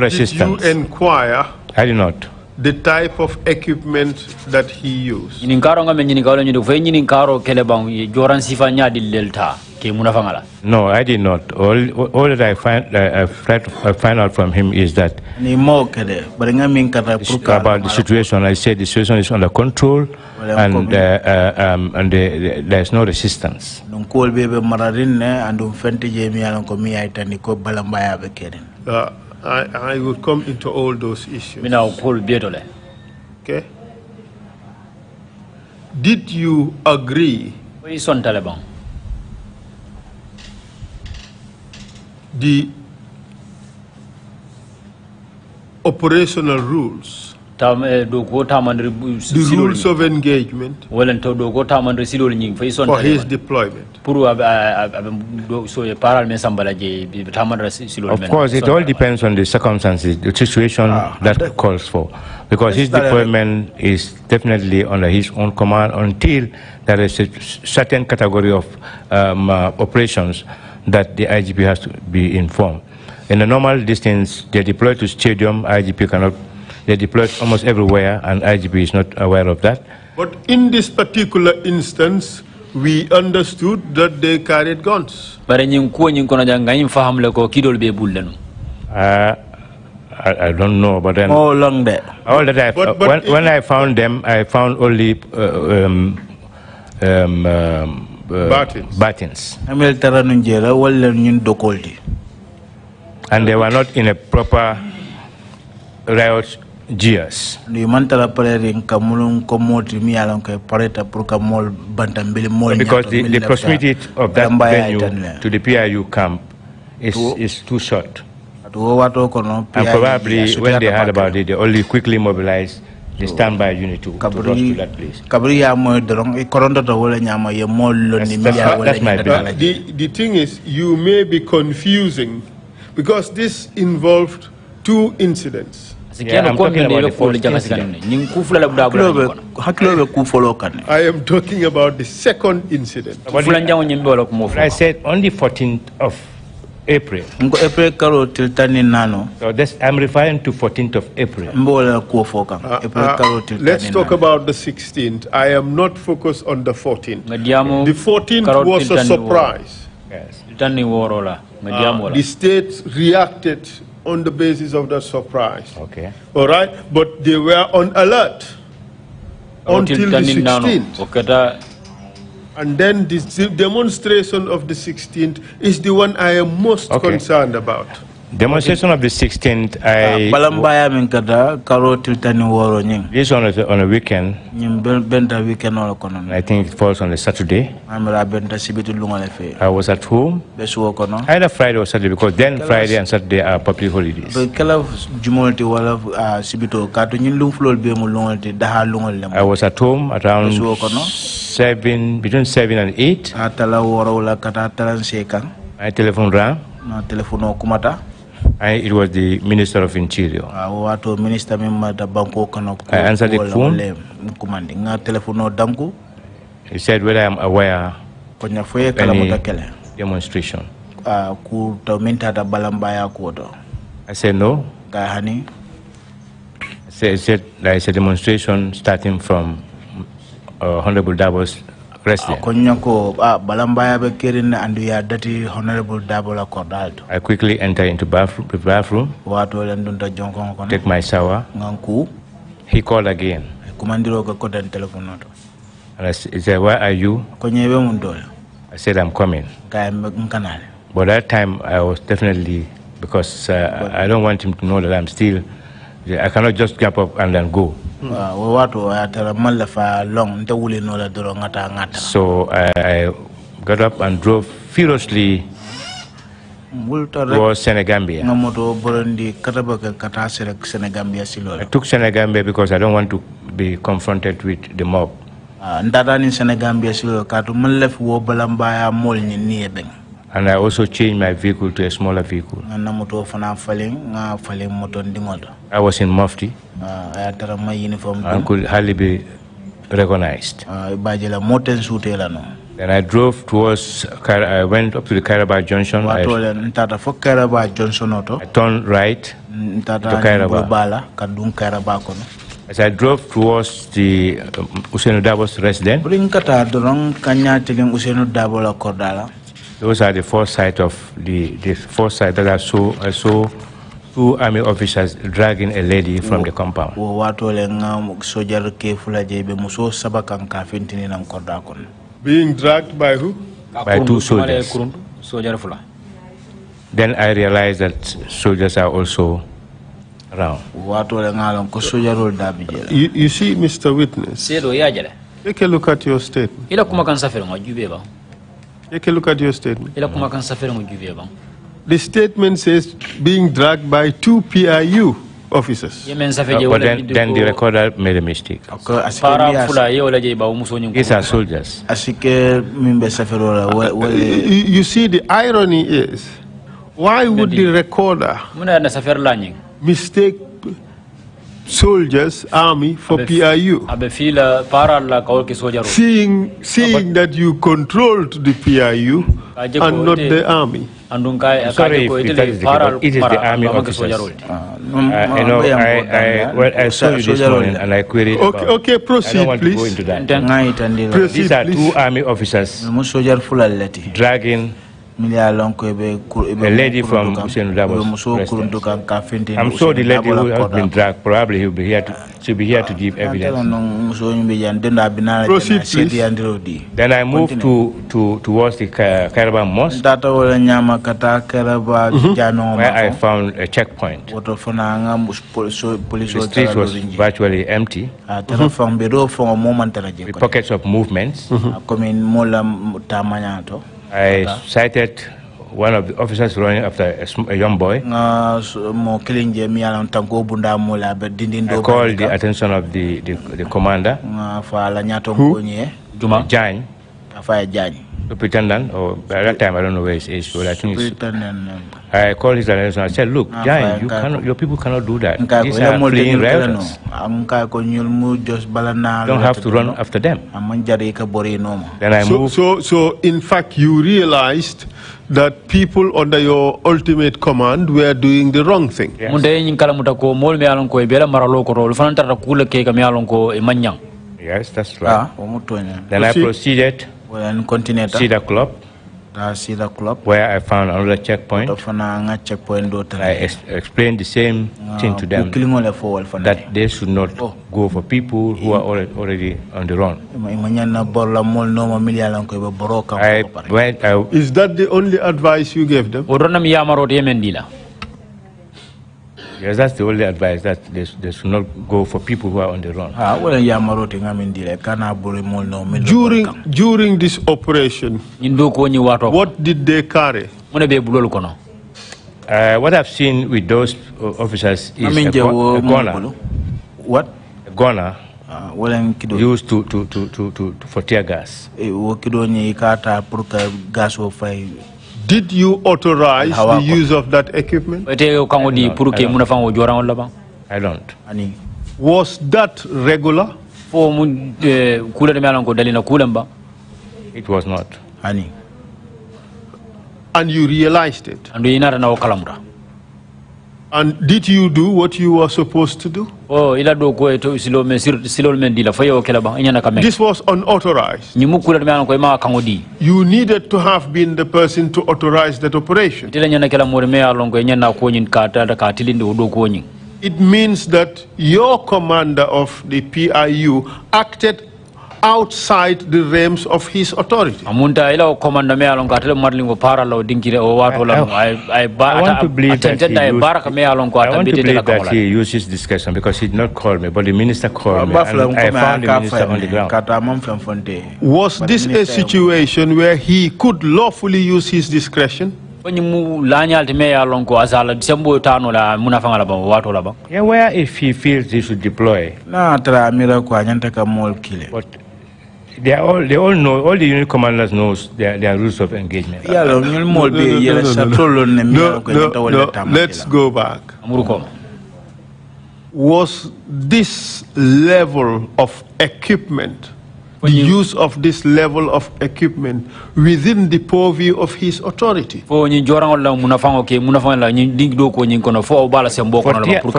resistance. Did you inquire? I did not. The type of equipment that he used. No, I did not. All that I find out from him is that about the situation. I said the situation is under control and there is no resistance. I will come into all those issues. Okay. Did you agree the operational rules the rules of engagement for his deployment. Of course, it all depends on the circumstances, the situation that calls for. Because his deployment is definitely under his own command until there is a certain category of operations that the IGP has to be informed. In a normal distance, they're deployed to stadium, IGP cannot. They're deployed almost everywhere, and IGP is not aware of that. But in this particular instance, we understood that they carried guns. I don't know, but then how long there? All that when I found them, I found only batons. And they were not in a proper riot gears. Because the proximity of that venue to the PIU camp is too short. And probably when they heard about it, they only quickly mobilized the standby unit to rush to that place. That's my belief. The thing is, you may be confusing because this involved two incidents. Yeah, I'm talking about the first incident. I am talking about the second incident. I said on the 14th of April. So I'm referring to 14th of April. Let's talk about the 16th. I am not focused on the 14th. The 14th was a surprise. Yes. The state reacted on the basis of that surprise. Okay. All right? But they were on alert until the 16th. And then this demonstration of the 16th is the one I am most concerned about. Demonstration of the 16th, this one is on a weekend. I think it falls on a Saturday. I was at home, either Friday or Saturday, because then Friday and Saturday are public holidays. I was at home around between 7 and 8. My telephone rang. It was the Minister of Interior. I answered the phone. He said whether I am aware of any demonstration. I said no. He said there is a demonstration starting from Honorable Dabo's residence. I quickly enter into the bathroom, take my shower. He called again. And he said, where are you? I said, I'm coming. But that time I was definitely, because I don't want him to know that I'm still, I cannot just jump up and then go. So I got up and drove furiously towards Senegambia. I took Senegambia because I don't want to be confronted with the mob. And I also changed my vehicle to a smaller vehicle. I was in mufti and could hardly be recognized. Then I drove towards, I went up to the Kairaba Junction. I turned right to Kairaba. As I drove towards the Usainu Dabo's residence, those are the foresight of the foresight that I saw two army officers dragging a lady from the compound. Being dragged by who? By two soldiers. Then I realized that soldiers are also around. You see, Mr. Witness, take a look at your statement. Take a look at your statement. The statement says being dragged by two PIU. officers. But then the recorder made a mistake. These are soldiers. You see, the irony is, why would the recorder mistake soldiers, army for PIU? Seeing that you controlled the PIU and not the army. Sorry if that is the case, it is the army officers. I saw you this morning and I queried about. Okay, proceed, I don't want please. to go into that. Proceed, These are please. 2 army officers dragging a lady from Hussein Dabo's residence. I'm sure the lady who has been dragged, probably she'll be here to give evidence. Proceed, please. Then I moved towards the Caravan Mosque, where I found a checkpoint. The street was virtually empty, with pockets of movements. I sighted one of the officers running after a young boy. I called the attention of the commander, Jan, Superintendent, or at that time I don't know where his age was. I think I called his attention. I said, "Look, Jan, your people cannot do that. These are fleeing rebels. Don't have to run after them." Then I moved. So in fact, you realized that people under your ultimate command were doing the wrong thing. Yes, yes, that's right. Then I proceeded to Cedar Club, where I found another checkpoint. I explained the same thing to them, that they should not go for people who are already on the run. Is that the only advice you gave them? Yes, that's the only advice, that they should not go for people who are on the run. During this operation, what did they carry? What I've seen with those officers is a gunner. What? A gunner used for tear gas. Did you authorize the use of that equipment? I don't. Was that regular? It was not. And you realized it? And did you do what you were supposed to do? This was unauthorized. You needed to have been the person to authorize that operation. It means that your commander of the PIU acted outside the realms of his authority. I want to believe that he used his discretion, because he did not call me, but the minister called me, and I found the minister on the ground. Was this a situation where he could lawfully use his discretion? Yeah, where if he feels he should deploy. But they all know, all the unit commanders knows their rules of engagement. No, let's go back. Was this level of equipment, the use of this level of equipment, within the purview of his authority? For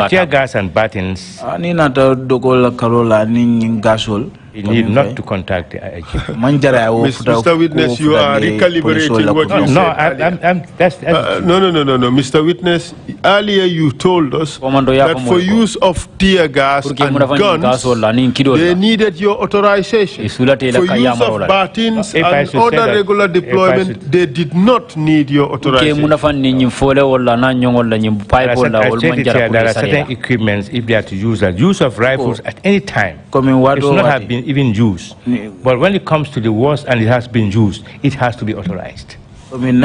tear gas and battens, you need not to contact the IG. Mr. Witness, you are recalibrating what you said. No. Mr. Witness, earlier you told us that for use of tear gas and guns, they needed your authorization. For use of battens and other regular deployment, they did not need your authorization. I said there are certain equipments, if they are to use that, use of rifles at any time, it should not have been even used. But when it comes to the wars and it has been used, it has to be authorized. And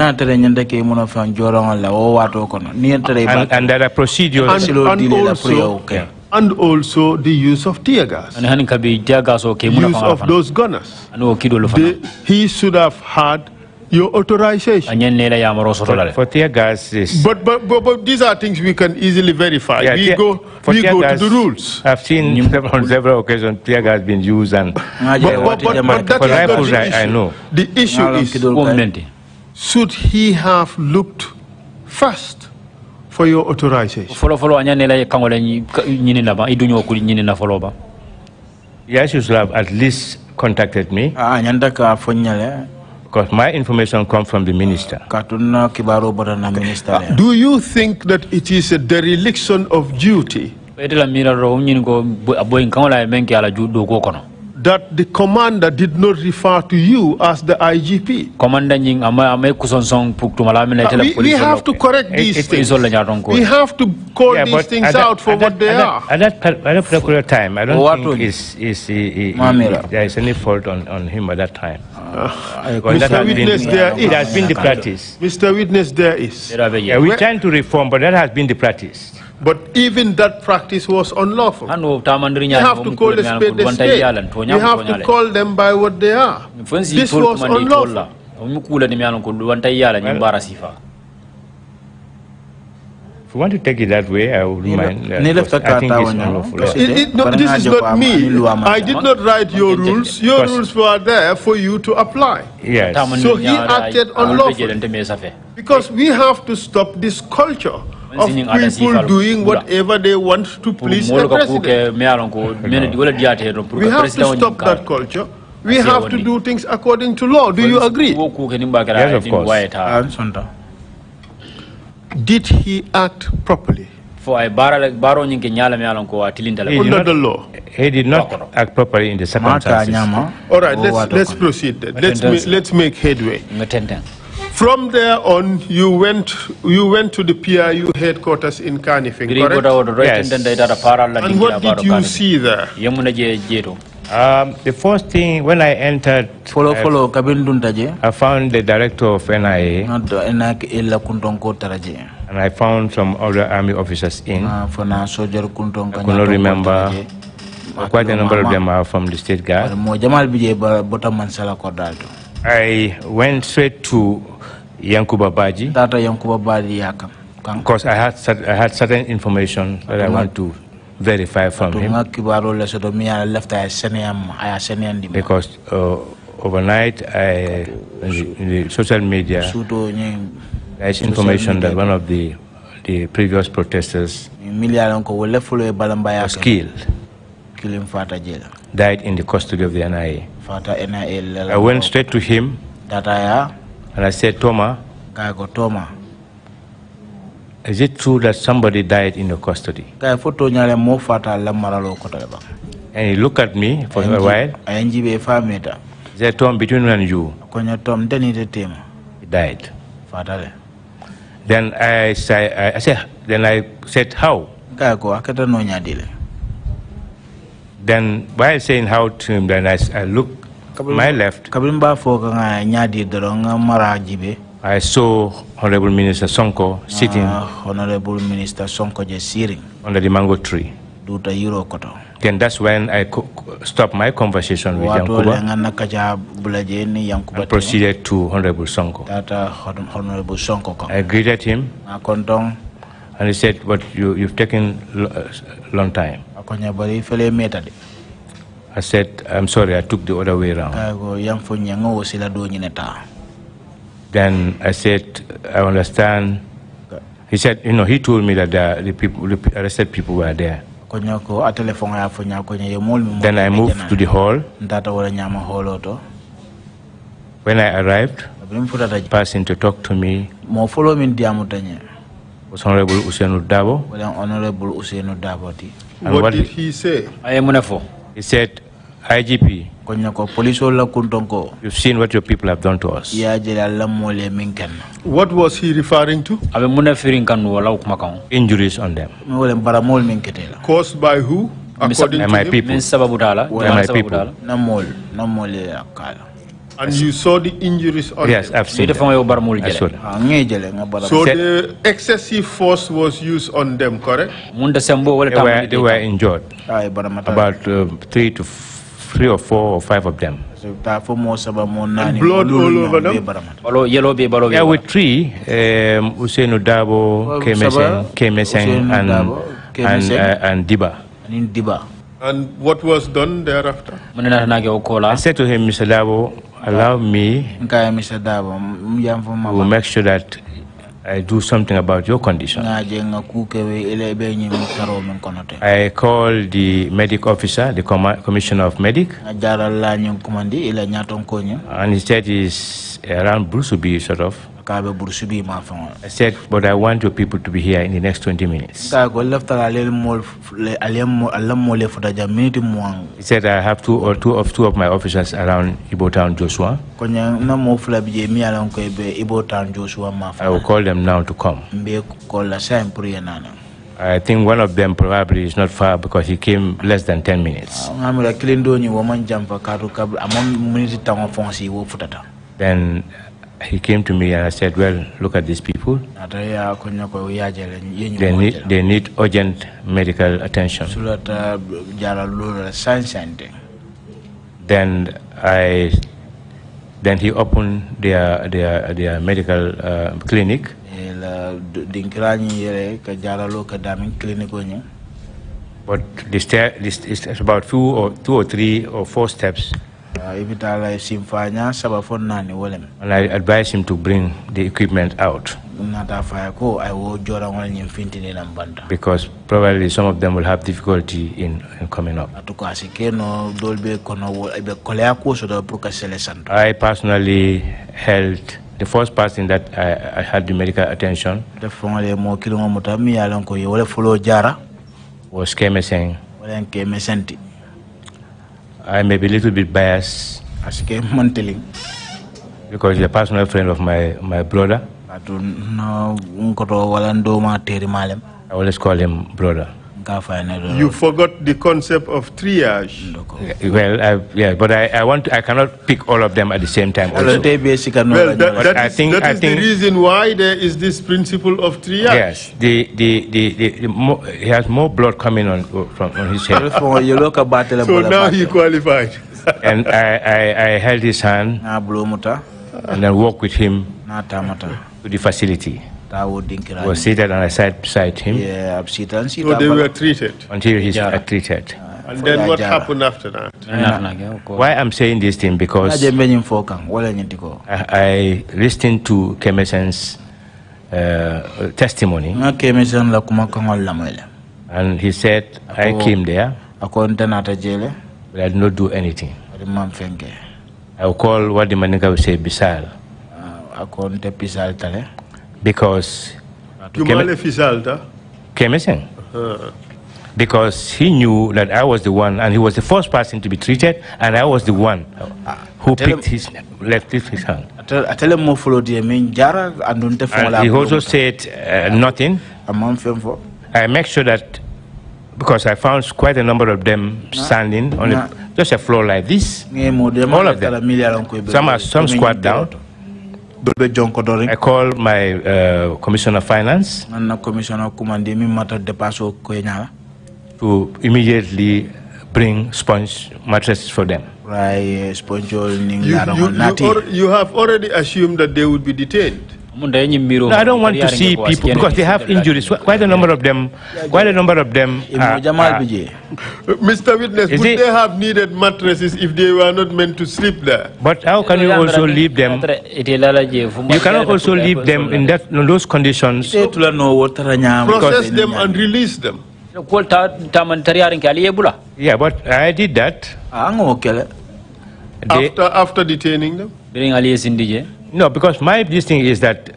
there are procedures. And also the use of tear gas. Use of those gunners. He should have had your authorization. For tear gas, but these are things we can easily verify. Yeah, we go to the rules. I've seen on several occasions tear gas being used, and but for rifles, I know. The issue is, should he have looked first for your authorization? Yes, you should have at least contacted me. Because my information comes from the minister. Do you think that it is a dereliction of duty that the commander did not refer to you as the IGP? We have to correct these things. We have to call these things out for what they are. At that particular time, I don't think there is any fault on him at that time. Mr. Witness, it has been the practice. Mr. Witness, there is. Yeah, we're trying to reform, but that has been the practice. But even that practice was unlawful. You have to call a spade a spade. You have to call them by what they are. This was unlawful. If you want to take it that way, I would mind. I think it's unlawful. This is not me. I did not write your rules. Your rules were there for you to apply. Yes. So he acted unlawfully. Because we have to stop this culture of people doing whatever they want to please the president. We have to stop that culture. We have to do things according to law. Do you agree? Yes, of course. Did he act properly? Under the law. He did not act properly in the circumstances. All right, let's proceed then. Let's make headway. From there on, you went to the PRU headquarters in Kanifing, correct? Yes. And what did you see there? The first thing, when I entered, I found the director of NIA, and I found some other army officers in. I could not remember. Quite a number of them are from the state guard. I went straight to Yankuba Baji because I had certain information that I want to verify from him. Because overnight, in the social media, there is information that one of the previous protesters was killed, died in the custody of the NIA. I went straight to him and I said, Toma, is it true that somebody died in your custody? And he looked at me for a while. He said, Tom, between me and you, he died. Then I said, how? Then while saying how to him, then I looked my left. I saw Honorable Minister Sonko sitting under the mango tree. Then that's when I stopped my conversation with Yankuba and proceeded to Honorable Sonko. I greeted him and he said, "But you've taken a long time." I said, "I'm sorry, I took the other way around." Then I said, "I understand." He said, he told me that the arrested people were there. Then I moved to the hall. When I arrived, the person to talk to me was Honorable Usenu Dabo. And what did he say? He said, IGP, you've seen what your people have done to us. What was he referring to? Injuries on them. Caused by who? According to my people. him? My people. And you saw the injuries on Yes, them? I've seen them. I saw them. So the excessive force was used on them, correct? They were injured. About 3 or 4 or 5 of them. And blood all over them? Yeah, with 3, Usainu Dabo, Kemeseng, and Diba. And what was done thereafter? I said to him, Mr. Dabo, allow me to make sure that I do something about your condition. I called the medic officer, the commissioner of medic, and he said he's around Brusubi, sort of. I said, but I want your people to be here in the next 20 minutes. He said, I have two of my officers around Ibo Town, Joshua. I will call them now to come. I think one of them probably is not far because he came less than 10 minutes. Then he came to me and I said, well, look at these people. They need urgent medical attention. Then he opened their medical clinic. But it's about 2 or 3 or 4 steps. And I advised him to bring the equipment out, because probably some of them will have difficulty in coming up. I personally held the first person that I had the medical attention was Kemeseng. I may be a little bit biased because he's a personal friend of my brother. I always call him brother. You forgot the concept of triage. Well, but I cannot pick all of them at the same time. Also. Well, that is the reason why there is this principle of triage. Yes, he has more blood coming on his head. So now he qualified. And I held his hand and then walked with him to the facility. I was seated and I sat beside him. So they were treated? Until he's treated. And then what happened after that? Why I'm saying this thing, because I listened to Kemeseng's testimony. And he said, I came there, but I did not do anything. I will call what the Maninga would say, Bisal. Because Kemeseng. Because he knew that I was the one, and he was the first person to be treated, and I was the one who left his hand. And he also said nothing. I make sure that, because I found quite a number of them standing on just a floor like this, all of them. Some squat down. I called my commissioner of finance to immediately bring sponge mattresses for them. You have already assumed that they would be detained. No, I don't want to see people because they have injuries. Quite a number of them. Mr. Witness, would they have needed mattresses if they were not meant to sleep there? But how can you also leave them? You cannot also leave them in those conditions. Process them and release them. Yeah, but I did that. After detaining them? No, because my thing is that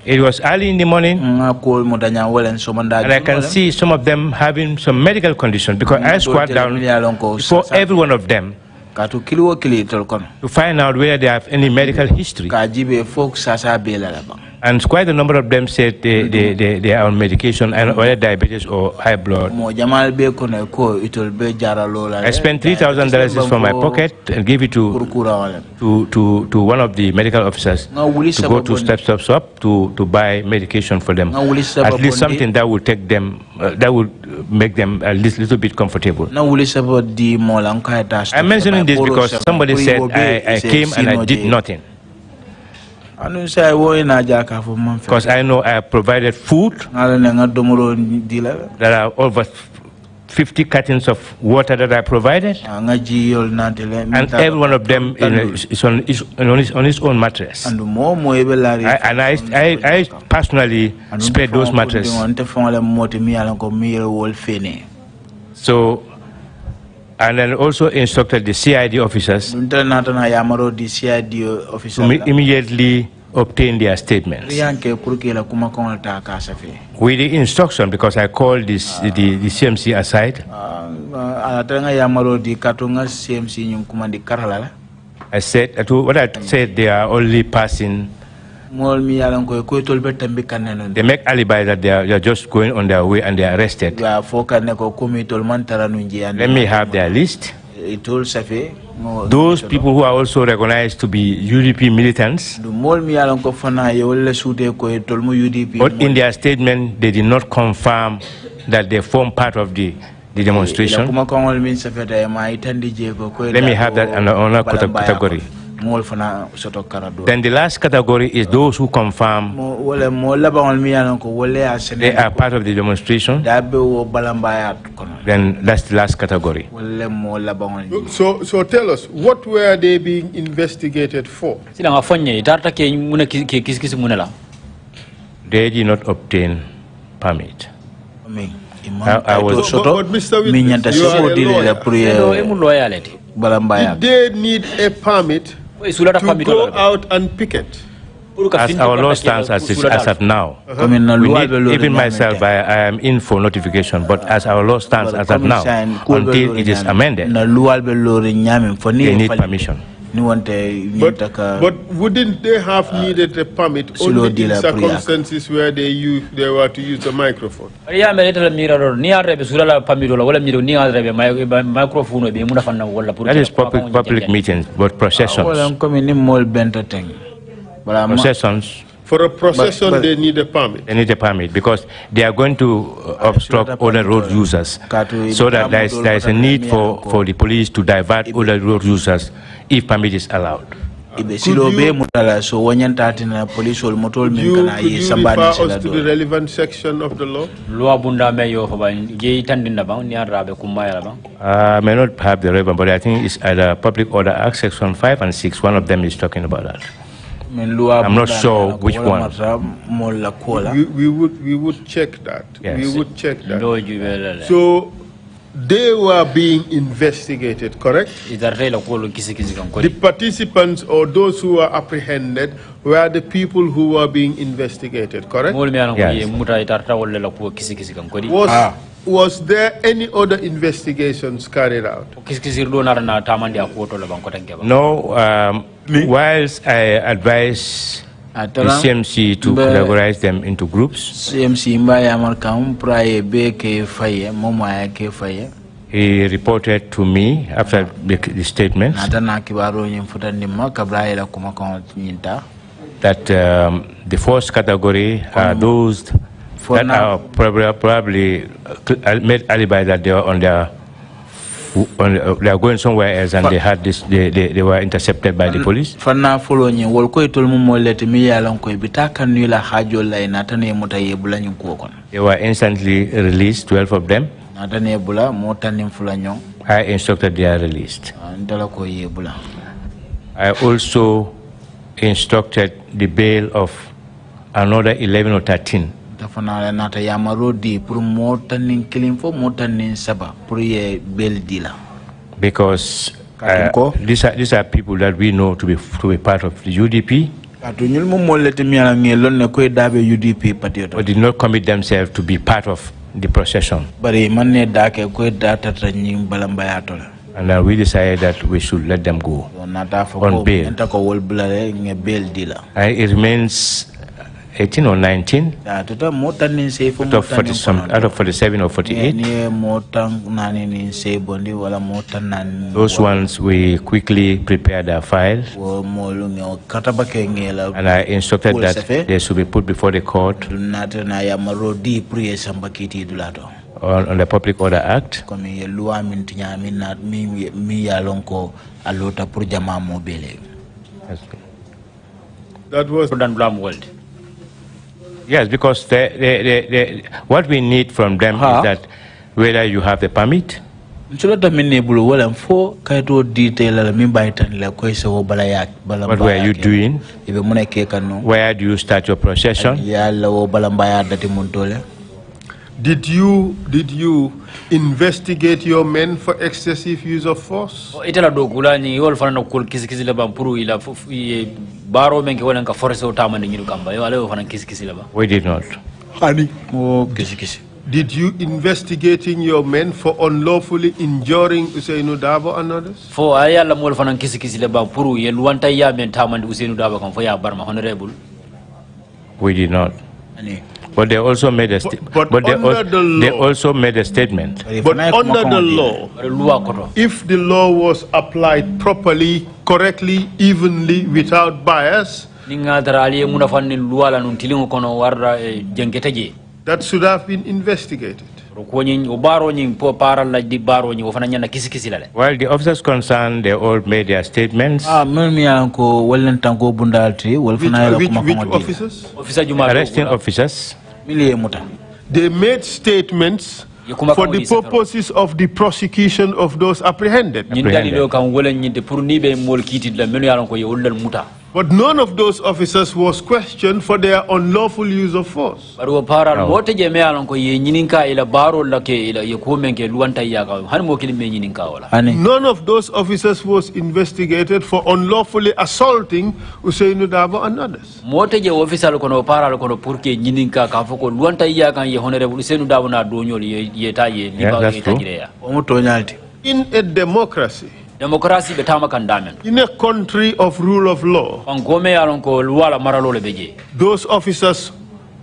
it was early in the morning, and I can see some of them having some medical conditions because I squat down for every one of them to find out whether they have any medical history. And quite a number of them said they are on medication and whether diabetes or high blood. I spent $3,000 from my pocket and gave it to one of the medical officers to go to stop to buy medication for them. At least something that would take them, that would make them a little bit comfortable. I'm mentioning this because somebody said I came and I did nothing. Because I know I have provided food. There are over 50 cartons of water that I provided. And every one of them is on his own mattress. And I personally spread those mattresses. So, and then also instructed the CID officers to immediately obtain their statements. With the instruction, because I called the CMC aside, I said, what I said, they are only passing. They make alibi that they are just going on their way and they are arrested. Let me have their list. Those people who are also recognized to be UDP militants, but in their statement they did not confirm that they form part of the demonstration. Let me have that another category. Then the last category is those who confirm they are part of the demonstration. Then that's the last category. So tell us, what were they being investigated for? They did not obtain permit. I was but Mr. Witness, did they need a permit to go out and picket? As our law stands as of now, even myself, I am in for notification, but as our law stands as of now, until it is amended, they need permission. But wouldn't they have needed a permit only in circumstances where they were to use a microphone? That is public meetings, but processions. For a procession, they need a permit. They need a permit because they are going to obstruct other road users. So that there is a need for the police to divert other road users if permit is allowed. Could you refer us to the relevant section of the law? I may not have the relevant, but I think it's either Public Order Act Section 5 and 6. One of them is talking about that. I'm not sure which one. We would check that. Yes. We would check that. So they were being investigated, correct? The participants or those who were apprehended were the people who were being investigated, correct? Yes. Was there any other investigations carried out? No. Whilst I advise the CMC to categorize them into groups, he reported to me after the statement that the first category are those that are probably made alibi that they are on their they are going somewhere else and they had this. They were intercepted by the police. They were instantly released, 12 of them. I instructed they are released. I also instructed the bail of another 11 or 13. Because these are people that we know to be part of the UDP, but did not commit themselves to be part of the procession. And we decided that we should let them go on bail. And it remains 18 or 19 out of 47 or 48. Those ones we quickly prepared our files, and I instructed that they should be put before the court on the Public Order Act. That was world. Yes, because what we need from them is that whether you have the permit, what were you doing, where do you start your procession, Did you investigate your men for excessive use of force? We did not. Did you investigating your men for unlawfully injuring Usainu Dabo and others? We did not. But they also made a they also made a statement. But under the law, if the law was applied properly, correctly, evenly, without bias, that should have been investigated. Well, the officers concerned, they all made their statements. Which officers? Arresting officers. They made statements for the purposes of the prosecution of those apprehended. But none of those officers was questioned for their unlawful use of force. No. None of those officers was investigated for unlawfully assaulting Usainu Dabo and others. Yeah, that's true. In a democracy, Democracy betama kandamen. in a country of rule of law, those officers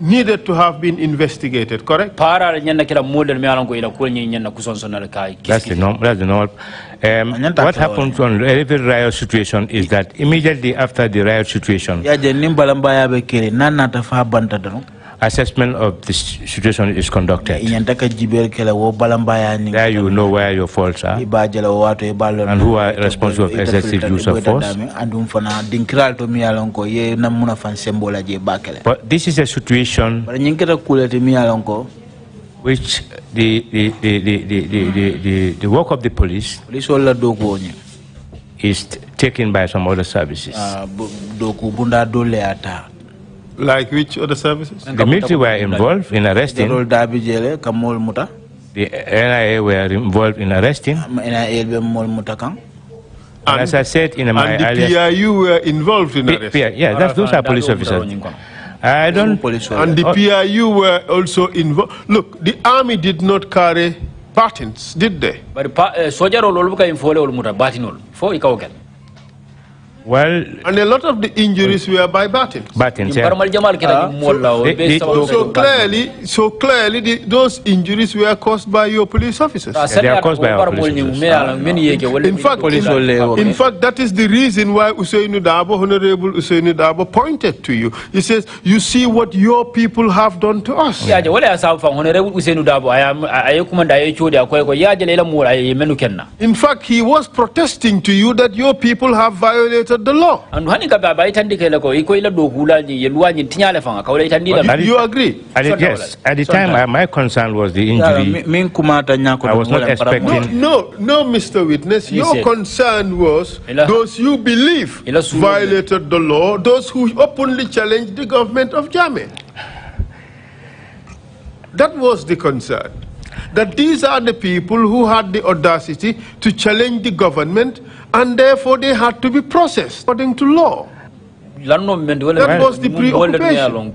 needed to have been investigated, correct? That's the norm. That's the norm. What happens on every riot situation is that immediately after the riot situation, assessment of the situation is conducted. There you know where your faults are and who are responsible for excessive use of force. But this is a situation which the work of the police is taken by some other services. Like which other services? The military were involved in arresting. The NIA were involved in arresting. And as I said in my earlier... And the PIU were involved in arresting. Yeah, those are police officers. I don't... And the PIU were also involved. Look, the army did not carry batons, did they? Well, and a lot of the injuries were by batons. Batons, yeah. So clearly, those injuries were caused by your police officers. They are caused by our police officers. In fact, that is the reason why Usainu Dabo, Honorable Usainu Dabo, pointed to you. He says, "You see what your people have done to us." In fact, he was protesting to you that your people have violated the law. You agree? Yes. At the time, my concern was the injury. I was not expecting... No, Mr. Witness. Your concern was those you believe violated the law, those who openly challenged the government of Jammeh. That was the concern. That these are the people who had the audacity to challenge the government, and therefore they had to be processed according to law. That was the preoccupation.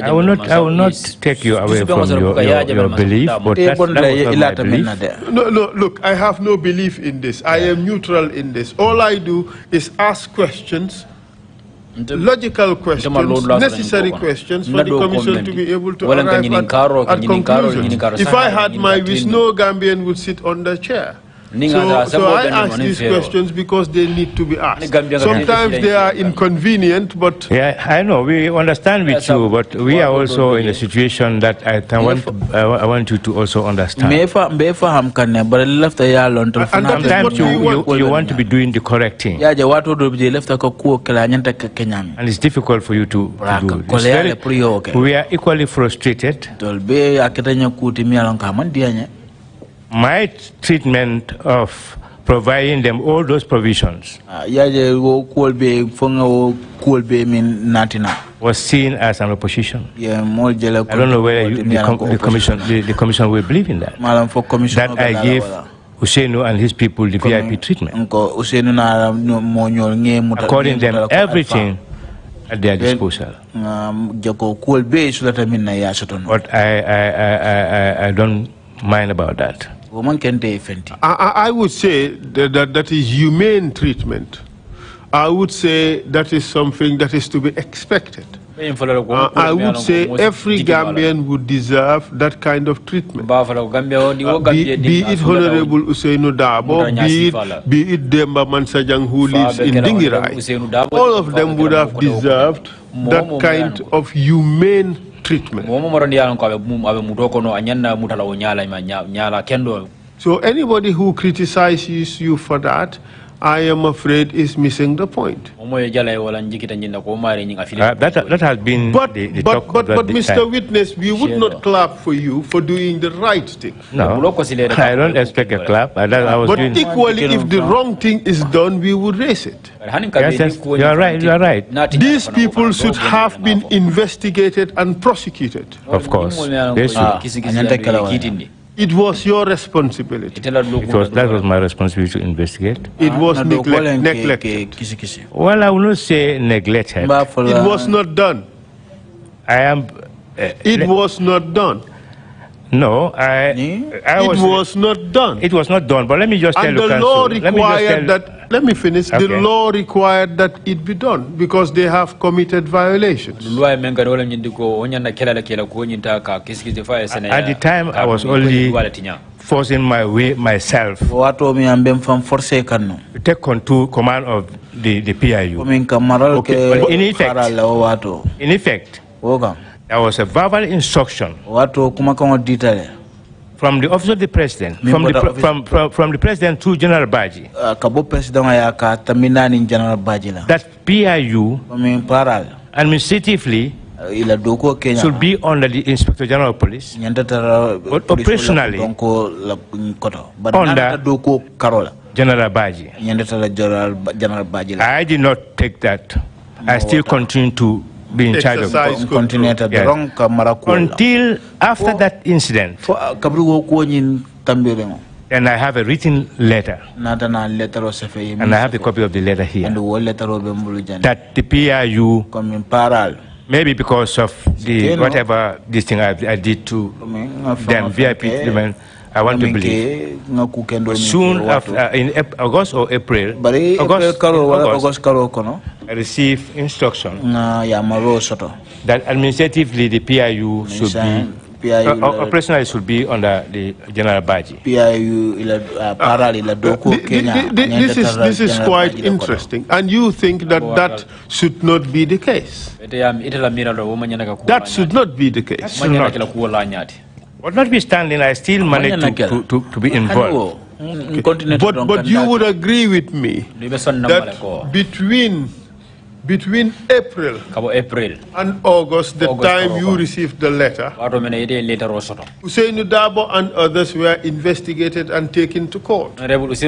I will not take you away from your belief, but that was my belief. No, look, I have no belief in this. I am neutral in this. All I do is ask questions logical questions, necessary questions for the Commission to be able to arrive at conclusions. If I had my wish, no Gambian would sit on the chair. So I ask these questions because they need to be asked. Sometimes they are inconvenient, but... Yeah, I know, we understand with you, but we are also in a situation that I want you to also understand. And sometimes you want to be doing the correct thing. And it's difficult for you to do it. We are equally frustrated. My treatment of providing them all those provisions was seen as an opposition. I don't know whether the commission will believe in that. That I gave Usainu and his people the VIP treatment, according to them everything at their disposal. But I don't mind about that. I would say that is humane treatment. I would say that is something that is to be expected. I would say every Gambian would deserve that kind of treatment. Be it Honorable Usainu Dabo, be it Demba Mansajang who lives in Dingirai. All of them would have deserved that kind of humane treatment. So anybody who criticizes you for that, I am afraid is missing the point. That has been the talk but Mr. Witness, we would not clap for you for doing the right thing. No, I don't expect a clap. But equally, if the wrong thing is done, we would raise it. Yes, you are right. You are right. These people should have been investigated and prosecuted. Of course, they should. It was your responsibility. That was my responsibility to investigate. It was neglected. Well, I will not say neglected. It was not done. It was not done. No, it was not done. It was not done. But let me just tell you, the law required that. Let me finish. Okay. The law required that it be done because they have committed violations. At the time, I was only forcing my way myself to take command of the PIU. Okay. But in effect, there was a verbal instruction from the office of the president, from the president to General Baji, that PIU administratively should be under the Inspector General of Police, but operationally under General Baji. I did not take that. I still continue to be in charge of until after that incident. And I have a written letter, and I have a copy of the letter here, that the PIU, maybe because of the whatever this thing I did to them, VIP treatment, I want to believe. Soon after, in August or April, August, I received instruction that administratively the PIU should be, operationally should be under the General Baji. This is quite interesting, and you think that that should not be the case. That should not be the case. But notwithstanding, I still managed to be involved. Okay. But you would agree with me that between April and August, the time you received the letter, Usainu Dabo and others were investigated and taken to court. Yes,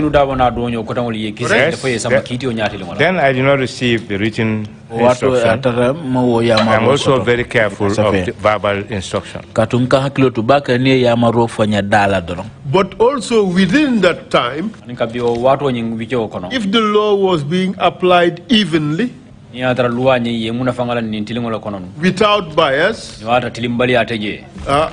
then I did not receive the written instruction. I'm also very careful of the verbal instruction. But also within that time, if the law was being applied evenly, without bias,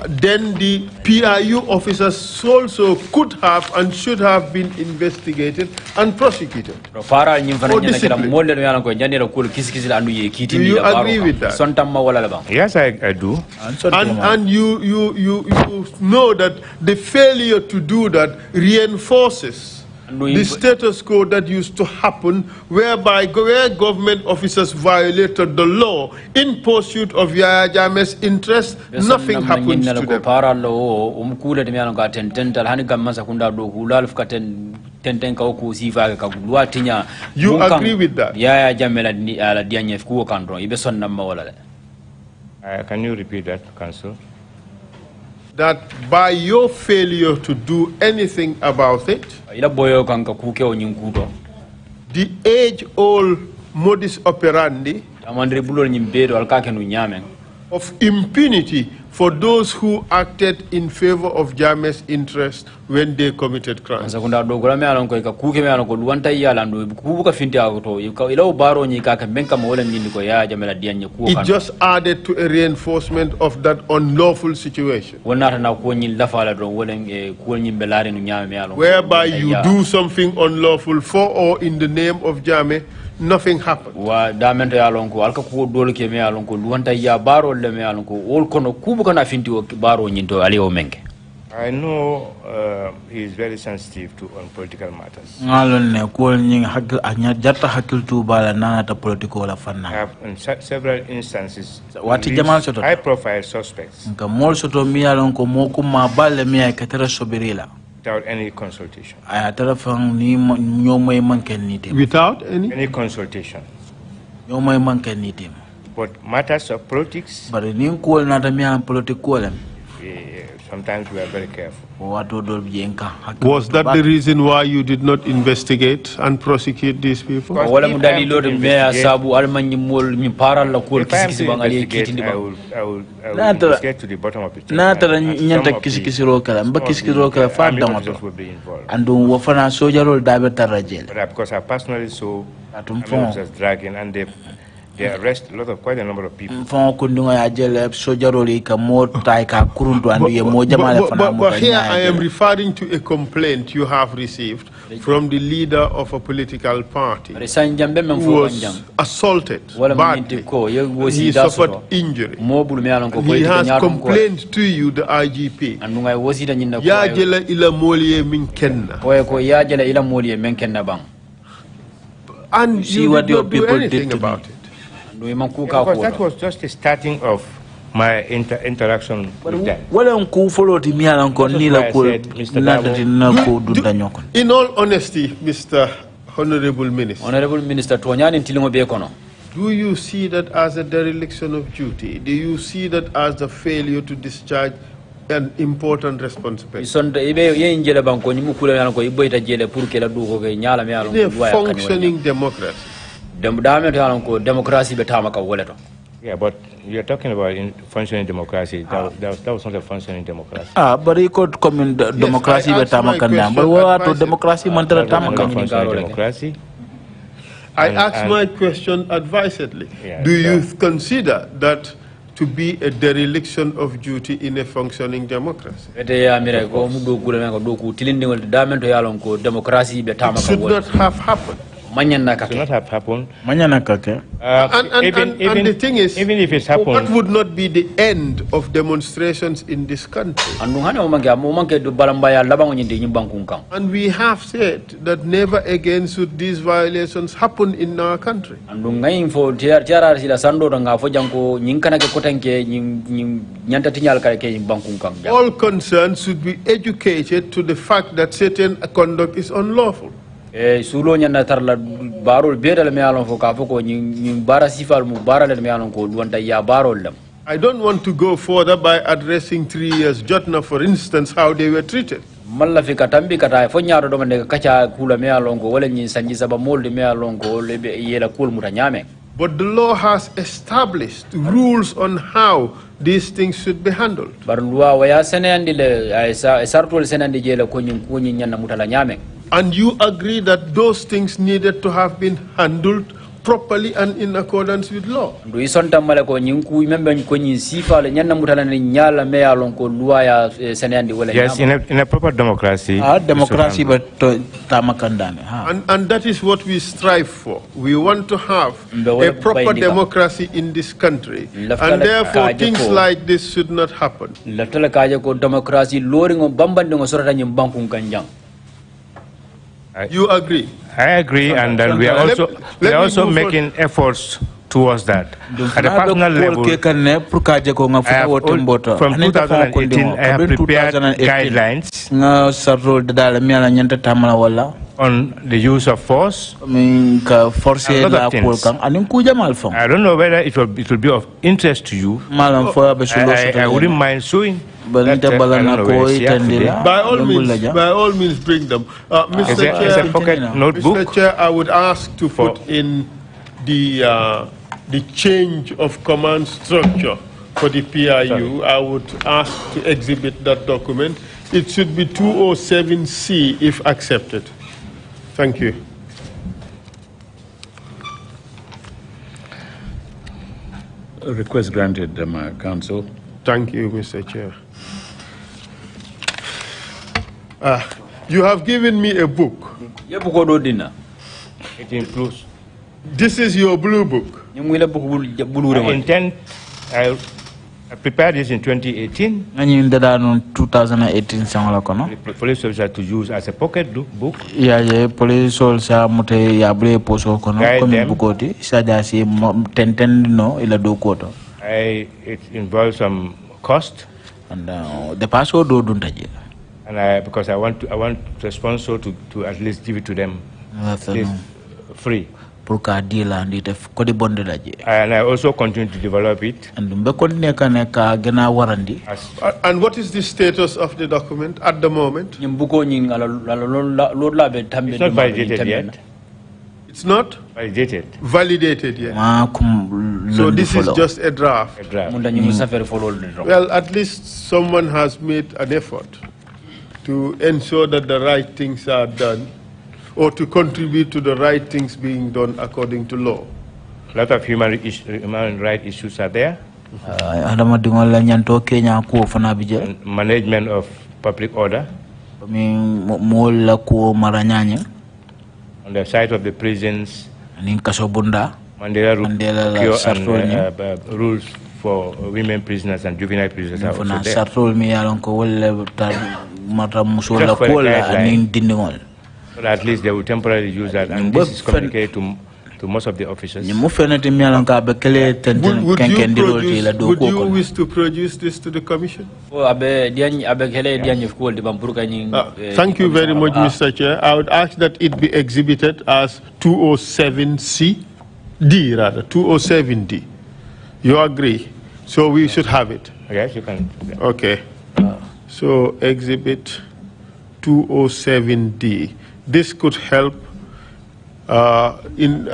then the PIU officers also could have and should have been investigated and prosecuted. For discipline. Do you agree with that? Yes, I do. And you know that the failure to do that reinforces the status quo that used to happen, where government officers violated the law in pursuit of Yaya Jammeh's interest, nothing happens to them. You agree with that? Can you repeat that, Council? That by your failure to do anything about it, the age-old modus operandi of impunity for those who acted in favor of Jammeh's interest when they committed crimes. It just added to a reinforcement of that unlawful situation, whereby you do something unlawful for or in the name of Jammeh, nothing happened. I know he is very sensitive to on political matters. I have in several instances high-profile suspects without any consultation. Without any consultation. But matters of politics, sometimes we are very careful. Was that the reason why you did not investigate and prosecute these people? If I am to investigate, I will get to the bottom of it. Will be involved. But because I personally saw just dragging, and they arrest quite a number of people. But here I am referring to a complaint you have received from the leader of a political party who was assaulted badly. He suffered injury. He has complained to you, the IGP. And you did not do anything about it. Because that was just the starting of my interaction with them. In all honesty, Mr. Honorable Minister, do you see that as a dereliction of duty? Do you see that as the failure to discharge an important responsibility? In a functioning democracy. Yeah, but you're talking about functioning democracy. That was not a functioning democracy. But he could come in democracy. Yes, I asked my question advisedly. Yeah, do you consider that to be a dereliction of duty in a functioning democracy? It should not have happened. Should not have happened. And the thing is, even if it's happened, what would not be the end of demonstrations in this country? And we have said that never again should these violations happen in our country. All concerned should be educated to the fact that certain conduct is unlawful. I don't want to go further by addressing 3 years Jotna, for instance, how they were treated. But the law has established rules on how these things should be handled. And you agree that those things needed to have been handled properly and in accordance with law. Do isonta mala ko nyinku membe ko nyi sifa le nyanna mutala ni nyala me alon ko loi ya senandi wala. Yes, in a proper democracy. Democracy but tamakandane. And that is what we strive for. We want to have a proper democracy in this country, and therefore things like this should not happen. Latala kaje ko democracy loringo bambande ngo sorata nyim banku kanjang. You agree? I agree, and we are also making efforts towards that. At a personal level, from 2018, I have prepared guidelines on the use of force. I don't know whether it will be of interest to you. I wouldn't mind suing. By all means, bring them. Mr. Chair, I would ask to put in the change of command structure for the PIU. I would ask to exhibit that document. It should be 207C if accepted. Thank you. Request granted, Council. Thank you, Mr. Chair. You have given me a book. It includes. This is your blue book. I prepared this in 2018. 2018 The police officer to use as a pocket book. Yeah, police officer mute ya bre poso kono komi bukoti sadasi no ila do koto. It involves some cost. And the password do duntaje. And because I want the sponsor to at least give it to them free. And I also continue to develop it. And what is the status of the document at the moment? It's not validated yet. It's not validated yet. So this is just a draft. Well, at least someone has made an effort to ensure that the right things are done, or to contribute to the right things being done according to law. A lot of human rights issues are there. Management of public order. On the side of the prisons. Mandela rules for women prisoners and juvenile prisoners are also there. So at least they will temporarily use that, and this is communicated to most of the officers. Would you wish to produce this to the Commission? Thank you very much, Mr. Chair. I would ask that it be exhibited as 207D. You agree? So we should have it. Yes, you can. Okay. So exhibit 207D. This could help in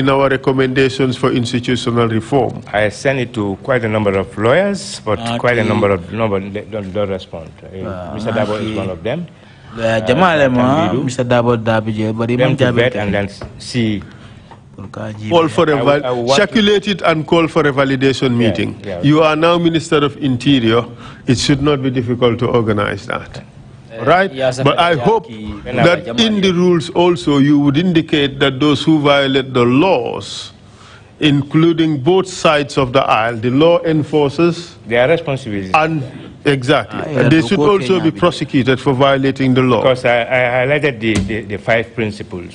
our recommendations for institutional reform. I sent it to quite a number of lawyers, but quite a number of don't respond. Mr. Dabo is one of them. Mr. Dabo them to vet and then see. Call for circulate it and call for a validation meeting. Yeah. You are now Minister of Interior. It should not be difficult to organize that. Right? But I hope that in the rules also you would indicate that those who violate the laws, including both sides of the aisle, the law enforcers, their responsibility, and exactly, they should also be prosecuted for violating the law. Because I highlighted the 5 principles.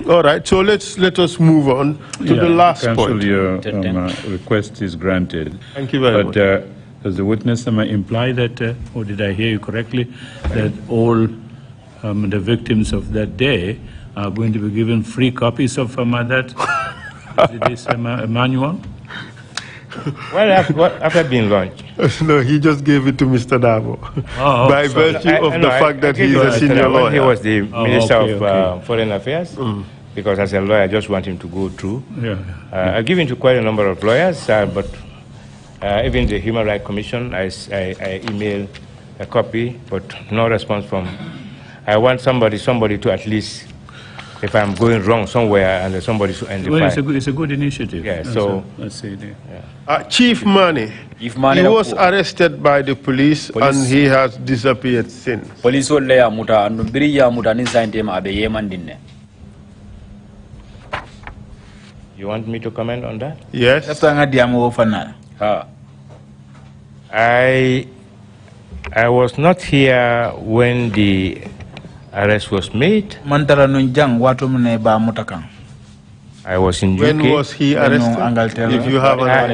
All right, so let us move on to the last point. Your request is granted. Thank you very much. Does the witness imply that, or did I hear you correctly, that all the victims of that day are going to be given free copies of this manual? Well, after being launched. No, he just gave it to Mr. Dabo. By virtue of the fact that he is a senior lawyer. He was the Minister of Foreign Affairs. Because as a lawyer, I just want him to go through. I've given to quite a number of lawyers, but even the Human Rights Commission, I emailed a copy, but no response from. I want somebody to at least if I'm going wrong somewhere and somebody should end the Well, file. it's a good initiative. Yeah, so let's see. Chief Mane, he was arrested by the police and he has disappeared since. Police will lay a muta and Bria muta inside him abe yeman dinne. You want me to comment on that? Yes. I was not here when the arrest was made. I was in UK. When was he arrested? If you have an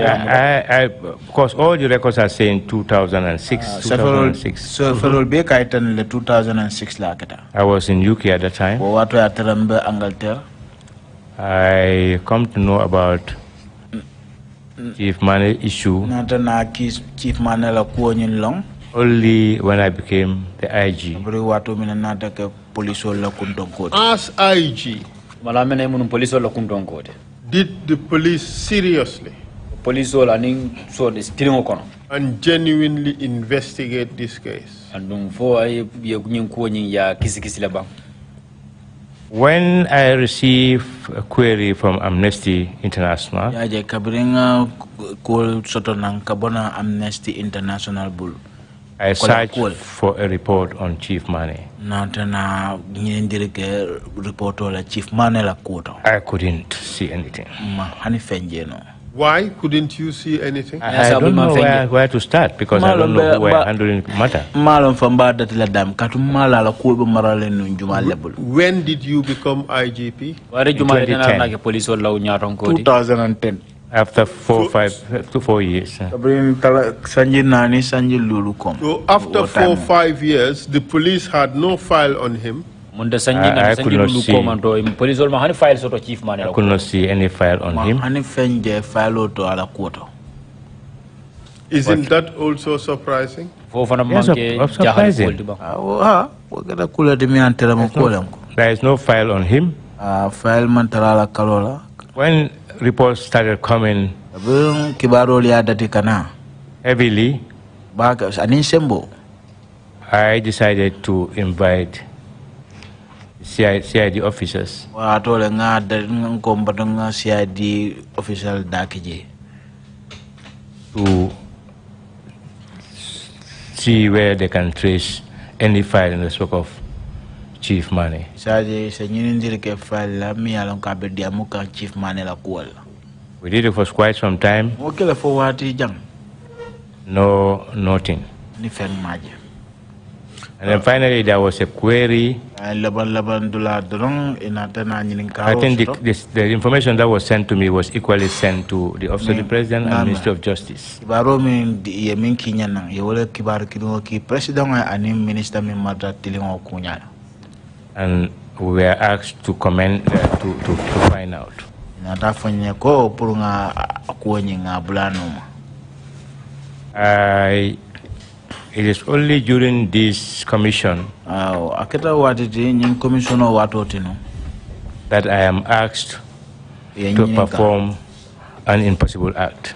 of course, all the records are saying 2006. 2006. 2006 I was in UK at the time. I come to know about Chief Mane issue only when I became the IG. As IG, did the police seriously and genuinely investigate this case? When I received a query from Amnesty International, I searched for a report on Chief Mane. I couldn't see anything. Why couldn't you see anything? I don't know where to start because I don't know who are handling the matter. When did you become IGP? In 2010. After 4 years. So after 4 or 5 years, the police had no file on him. I could not see any file on him. Isn't that also surprising? Yes, surprising. There is no file on him. When reports started coming heavily, I decided to invite CID officers to see where they can trace any file in the scope of Chief Mane. We did it for quite some time. No, nothing. And then finally there was a query. I think the information that was sent to me was equally sent to the Office of the President and Ministry of Justice. And we were asked to comment, to find out. It is only during this commission that I am asked to perform an impossible act.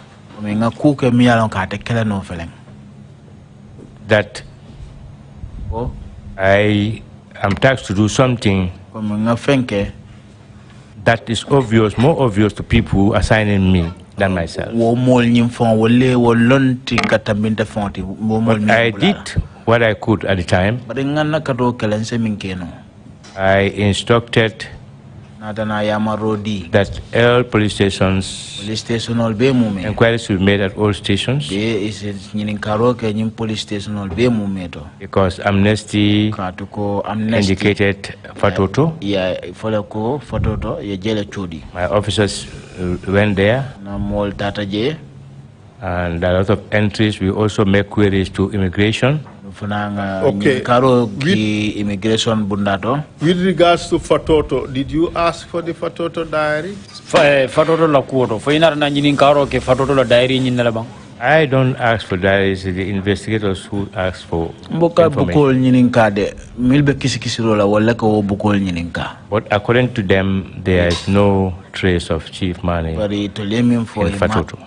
That I am tasked to do something that is obvious, more obvious to people assigning me than myself. But I did what I could at the time. I instructed that all police stations, inquiries will be made at all stations, because Amnesty indicated Fatoto. My officers went there, and a lot of entries. We also make queries to immigration. Okay. With regards to Fatoto, did you ask for the Fatoto diary? I don't ask for diaries. The investigators who ask for information. But according to them, there is no trace of Chief Mane in Fatoto.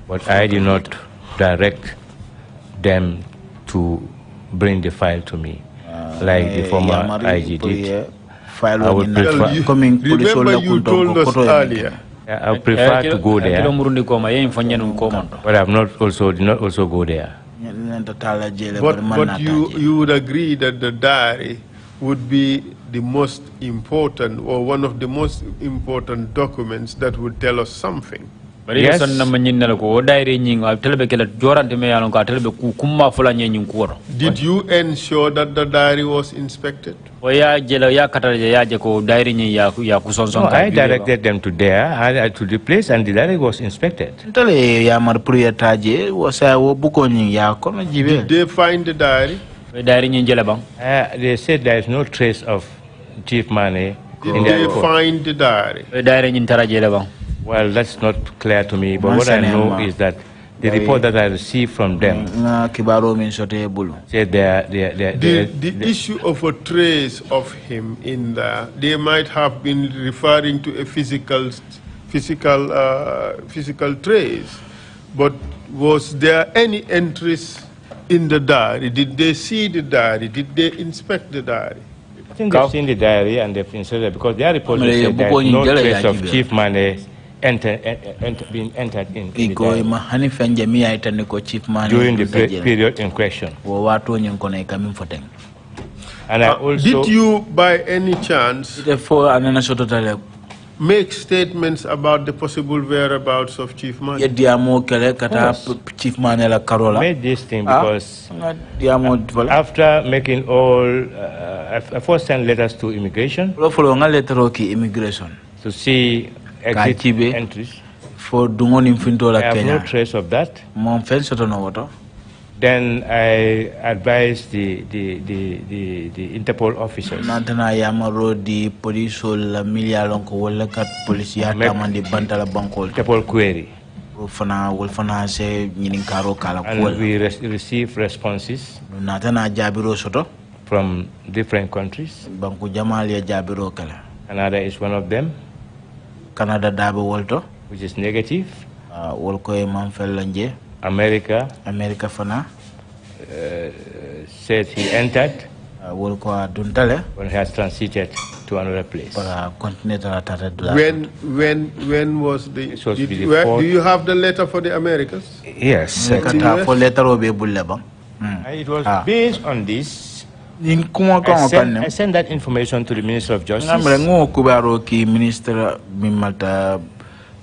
But I did not direct them to bring the file to me, like the former IG did. I would prefer. Remember you told us earlier. I would prefer to go there, but did not also go there. But you would agree that the diary would be the most important or one of the most important documents that would tell us something. Yes. Did you ensure that the diary was inspected? No, I directed them to there, to the place, and the diary was inspected. Did they find the diary? They said there is no trace of Chief Mane. Did they find the diary? Well, that's not clear to me, but what I know is that the report that I received from them said the issue of a trace of him in there, they might have been referring to a physical trace, but was there any entries in the diary? Did they see the diary? Did they inspect the diary? I think they've seen the diary and they've inspected because their report said there is no trace of Chief Mane being entered in the diary during the period in question. And I also... Did you, by any chance, make statements about the possible whereabouts of Chief Mane? I made this thing because after making all... I first sent letters to immigration to see exit entries. I have no trace of that. Then I advised the Interpol officers. Interpol query. And we received responses from different countries. Canada is one of them, which is negative. America said he entered when he has transited to another place. When was the... do you have the letter for the Americans? Yes. It was based on this. I sent that information to the Minister of Justice.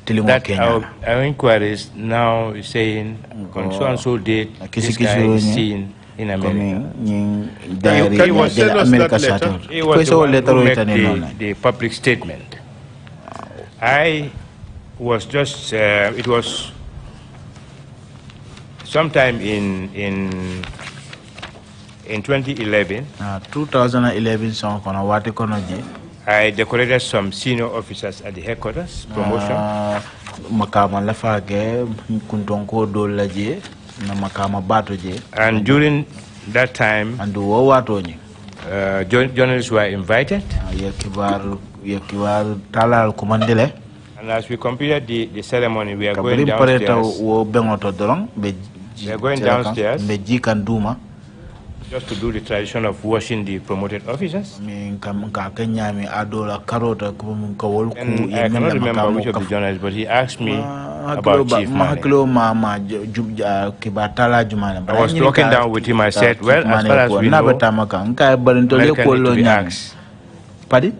That our inquiries now is saying on so and so date this guy is seen in America. He was the one who made the public statement. I was just it was sometime in 2011. 2011 I decorated some senior officers at the headquarters, promotion. And during that time, journalists were invited. And as we completed the ceremony, we are going downstairs. Just to do the tradition of washing the promoted officers. And I cannot remember which of the journalists, but he asked me about Chief Mane. I was talking down with him. I said, well, as far as we know, American need to be asked. Pardon?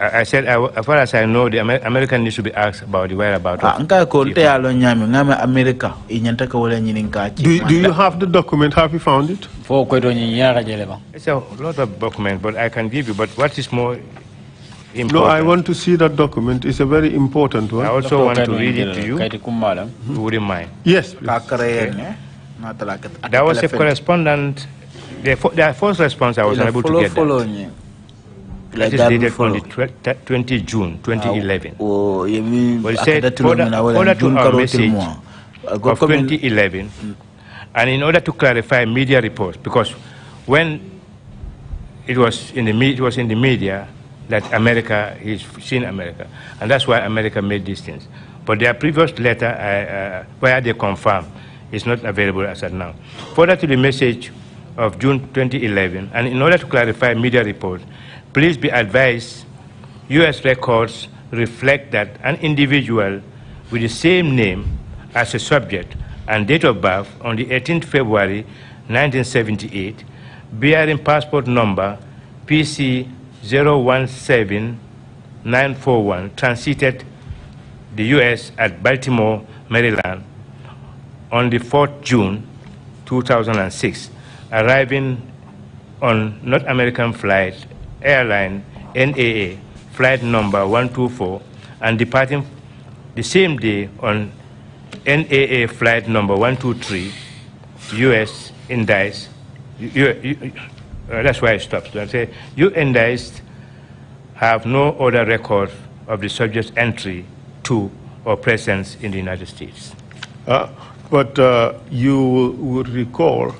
I said, as far as I know, the American needs to be asked about the whereabouts of Do you have the document? Have you found it? It's a lot of documents, but I can give you. But what is more important? No, I want to see that document. It's a very important one. I also want to read it to you. You wouldn't mind? Yes, please. Okay. There was a correspondent. The first response, I was unable to get that. It is dated on the 20 June 2011. But it said, further to our message of 2011, and in order to clarify media reports, because when it was in the media that America is seen America, and that's why America made these things. But their previous letter, where they confirm, is not available as of now. Further to the message of June 2011, and in order to clarify media reports, please be advised U.S. records reflect that an individual with the same name as a subject and date of birth on the 18th February 1978, bearing passport number PC 017941, transited the U.S. at Baltimore, Maryland on the 4th June 2006, arriving on North American flight airline NAA flight number 124 and departing the same day on NAA flight number 123, U.S. indices. That's why I stopped. So I say, you indices have no other record of the subject's entry to or presence in the United States. But you would recall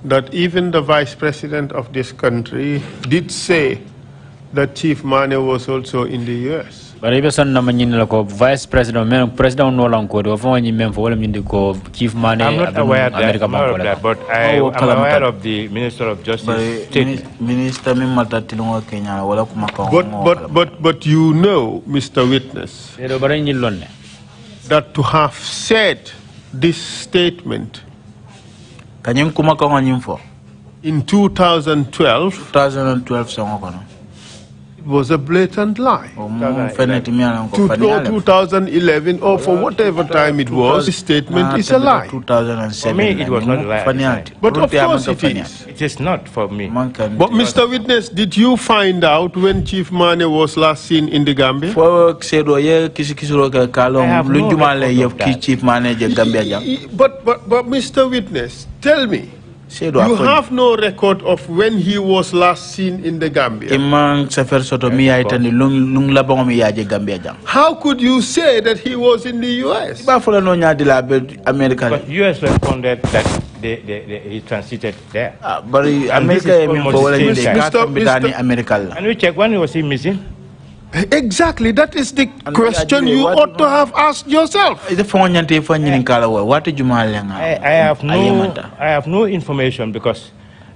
that even the vice president of this country did say that Chief Mane was also in the U.S. But if son na manyin ko vice president, president no lang ko do fo nyi fo wala mindi ko Chief Mane. I'm not aware of that, but I'm aware of the Minister of Justice. Minister Kenya wala But you know, Mr. Witness, that to have said this statement in 2012 was a blatant lie. 2011 or for whatever time it was, this statement is a lie. For me, it was not a lie. But of course it is. It is not for me. But Mr. Witness, did you find out when Chief Mane was last seen in the Gambia? I have no But Mr. Witness, tell me, you have no record of when he was last seen in the Gambia. How could you say that he was in the U.S.? But U.S. responded that he transited there. Can we check when was he missing? Exactly, that is the question you ought to have asked yourself. I have no information, because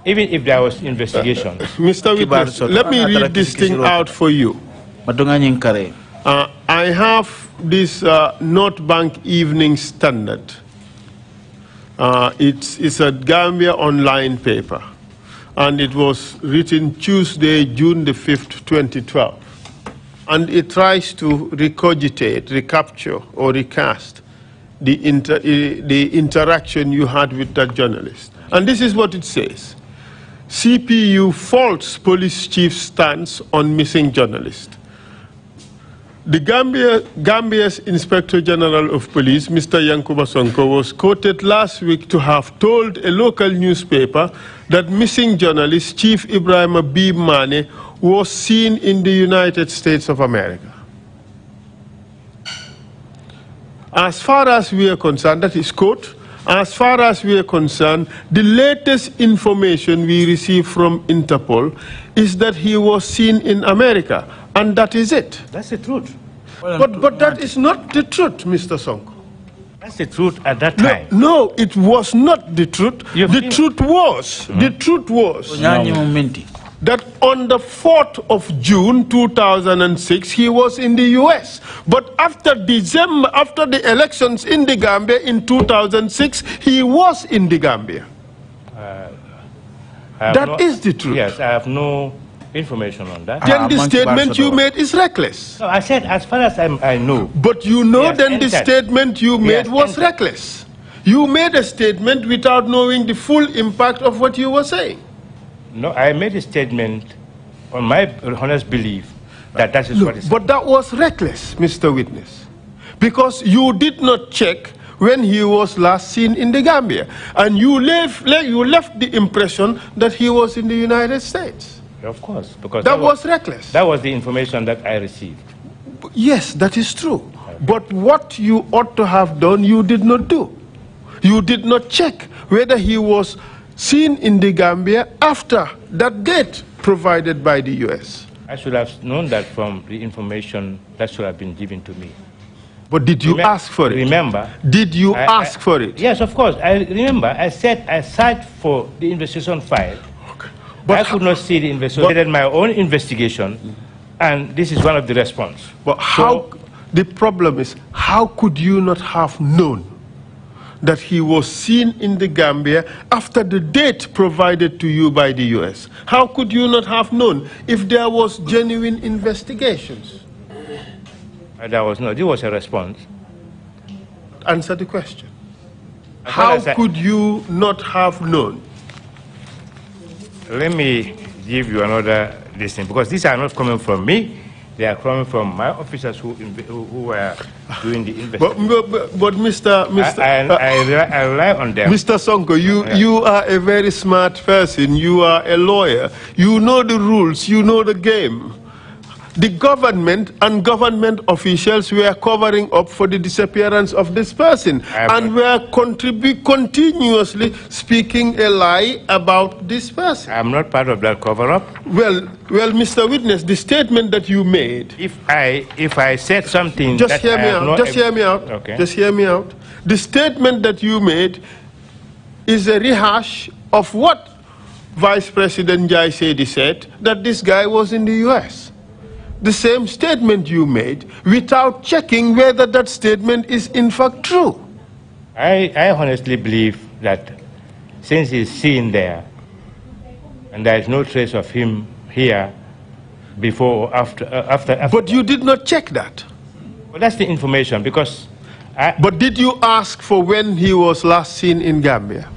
even if there was investigation. Mr. Witness, let me read this thing out for you. I have this North Bank Evening Standard. It's a Gambia online paper, and it was written Tuesday, June the 5th, 2012. And it tries to recognitate, recapture, or recast the interaction you had with that journalist. And this is what it says. CPU faults police chief's stance on missing journalist. The Gambia's Inspector General of Police, Mr. Yankuba Sonko, was quoted last week to have told a local newspaper that missing journalist Chief Ibrahim B. Mane was seen in the United States of America. As far as we are concerned, that is quote, as far as we are concerned, the latest information we received from Interpol is that he was seen in America, and that is it. That's the truth. But that is not the truth, Mr. Sonko. That's the truth at that time. No, it was not the truth. The truth was that on the 4th of June 2006, he was in the U.S. But after the elections in the Gambia in 2006, he was in the Gambia. That is the truth. Yes, I have no information on that. Then the statement you made is reckless. No, I said as far as I know. But you know then the statement you made was reckless. You made a statement without knowing the full impact of what you were saying. No, I made a statement on my honest belief that that is what is. But that was reckless, Mr. Witness, because you did not check when he was last seen in the Gambia, and you left the impression that he was in the United States. Of course, because that was reckless. That was the information that I received. Yes, that is true. But what you ought to have done, you did not do. You did not check whether he was seen in the Gambia after that date provided by the U.S. I should have known that from the information that should have been given to me. But did you ask for it? Remember? Did you ask for it? Yes, of course. I remember. I said I searched for the investigation file. Okay. But I could not see the investigation. I did my own investigation, And this is one of the response. But the problem is, how could you not have known that he was seen in the Gambia after the date provided to you by the US? How could you not have known if there was genuine investigations? There was no, there was a response. Answer the question. How could you not have known? Let me give you another listing, because these are not coming from me. They are coming from my officers who were doing the investigation. But Mr. I rely on them. Mr. Sonko, you are a very smart person. You are a lawyer. You know the rules. You know the game. The government and government officials were covering up for the disappearance of this person and were continuously speaking a lie about this person. I'm not part of that cover-up. Well, Mr. Witness, the statement that you made. If I said something, just hear me out. Just hear me out. Okay. Just hear me out. The statement that you made is a rehash of what Vice President Jai Sedi said, that this guy was in the U.S. The same statement you made without checking whether that statement is in fact true. I honestly believe that since he's seen there and there is no trace of him here before or after. But you did not check that. Well, that's the information, because But did you ask for when he was last seen in Gambia?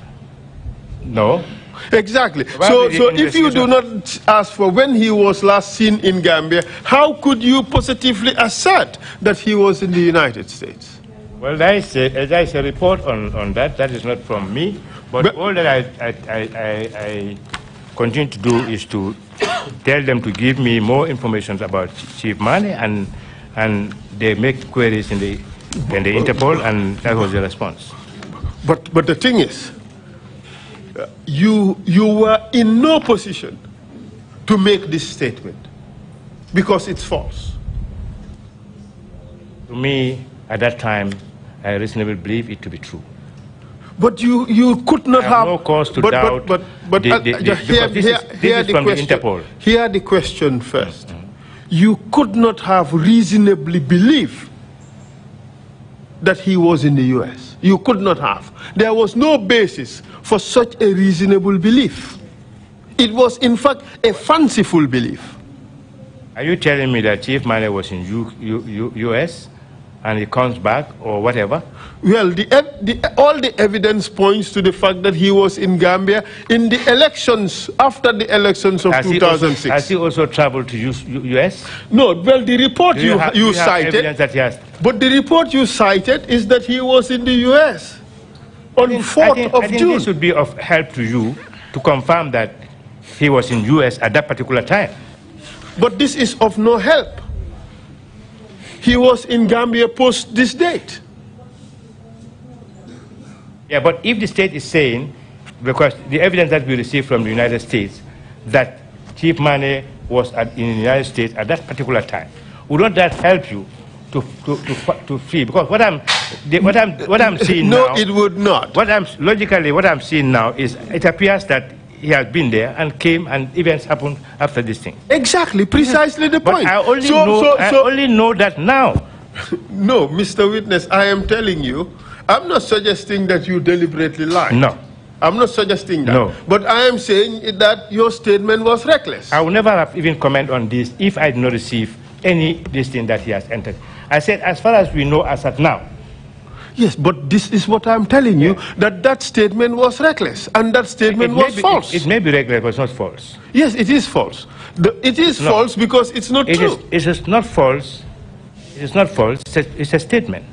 No. Exactly. So if you do not ask for when he was last seen in Gambia, how could you positively assert that he was in the United States? Well, there is a report on that. That is not from me. But all that I continue to do is to tell them to give me more information about Chief Mane, and they make queries in the Interpol, and that was the response. But the thing is, you were in no position to make this statement because it's false. To me, at that time, I reasonably believe it to be true. But you could not have no cause to doubt. Hear the question first. You could not have reasonably believed that he was in the U.S. You could not have. There was no basis for such a reasonable belief. It was, in fact, a fanciful belief. Are you telling me that Chief Mane was in U.S. and he comes back or whatever? Well, all the evidence points to the fact that he was in Gambia in the elections, after the elections of 2006. Has he also traveled to U.S.? No, well, the report you cited, evidence that he has? But the report you cited is that he was in the U.S. on 4th of June. I think this would be of help to you to confirm that he was in U.S. at that particular time. But this is of no help. He was in Gambia post this date. Yeah, but if the state is saying, because the evidence that we received from the United States, that Chief Mane was in the United States at that particular time, wouldn't that help you to flee? Because what I'm seeing now. No, it would not. Logically, what I'm seeing now is it appears that he has been there and came, and events happened after this thing. Exactly, precisely the point. But I only know that now. No, Mr. Witness, I am telling you, I'm not suggesting that you deliberately lied. No. I'm not suggesting that. No. But I am saying that your statement was reckless. I would never have even comment on this if I did not receive any listing that he has entered. I said, as far as we know as at now. Yes, but this is what I'm telling you, that statement was reckless, and that statement was false. It may be reckless, but it's not false. Yes, it is false. It is false because it's not true. It is not false. It is not false. It's a statement.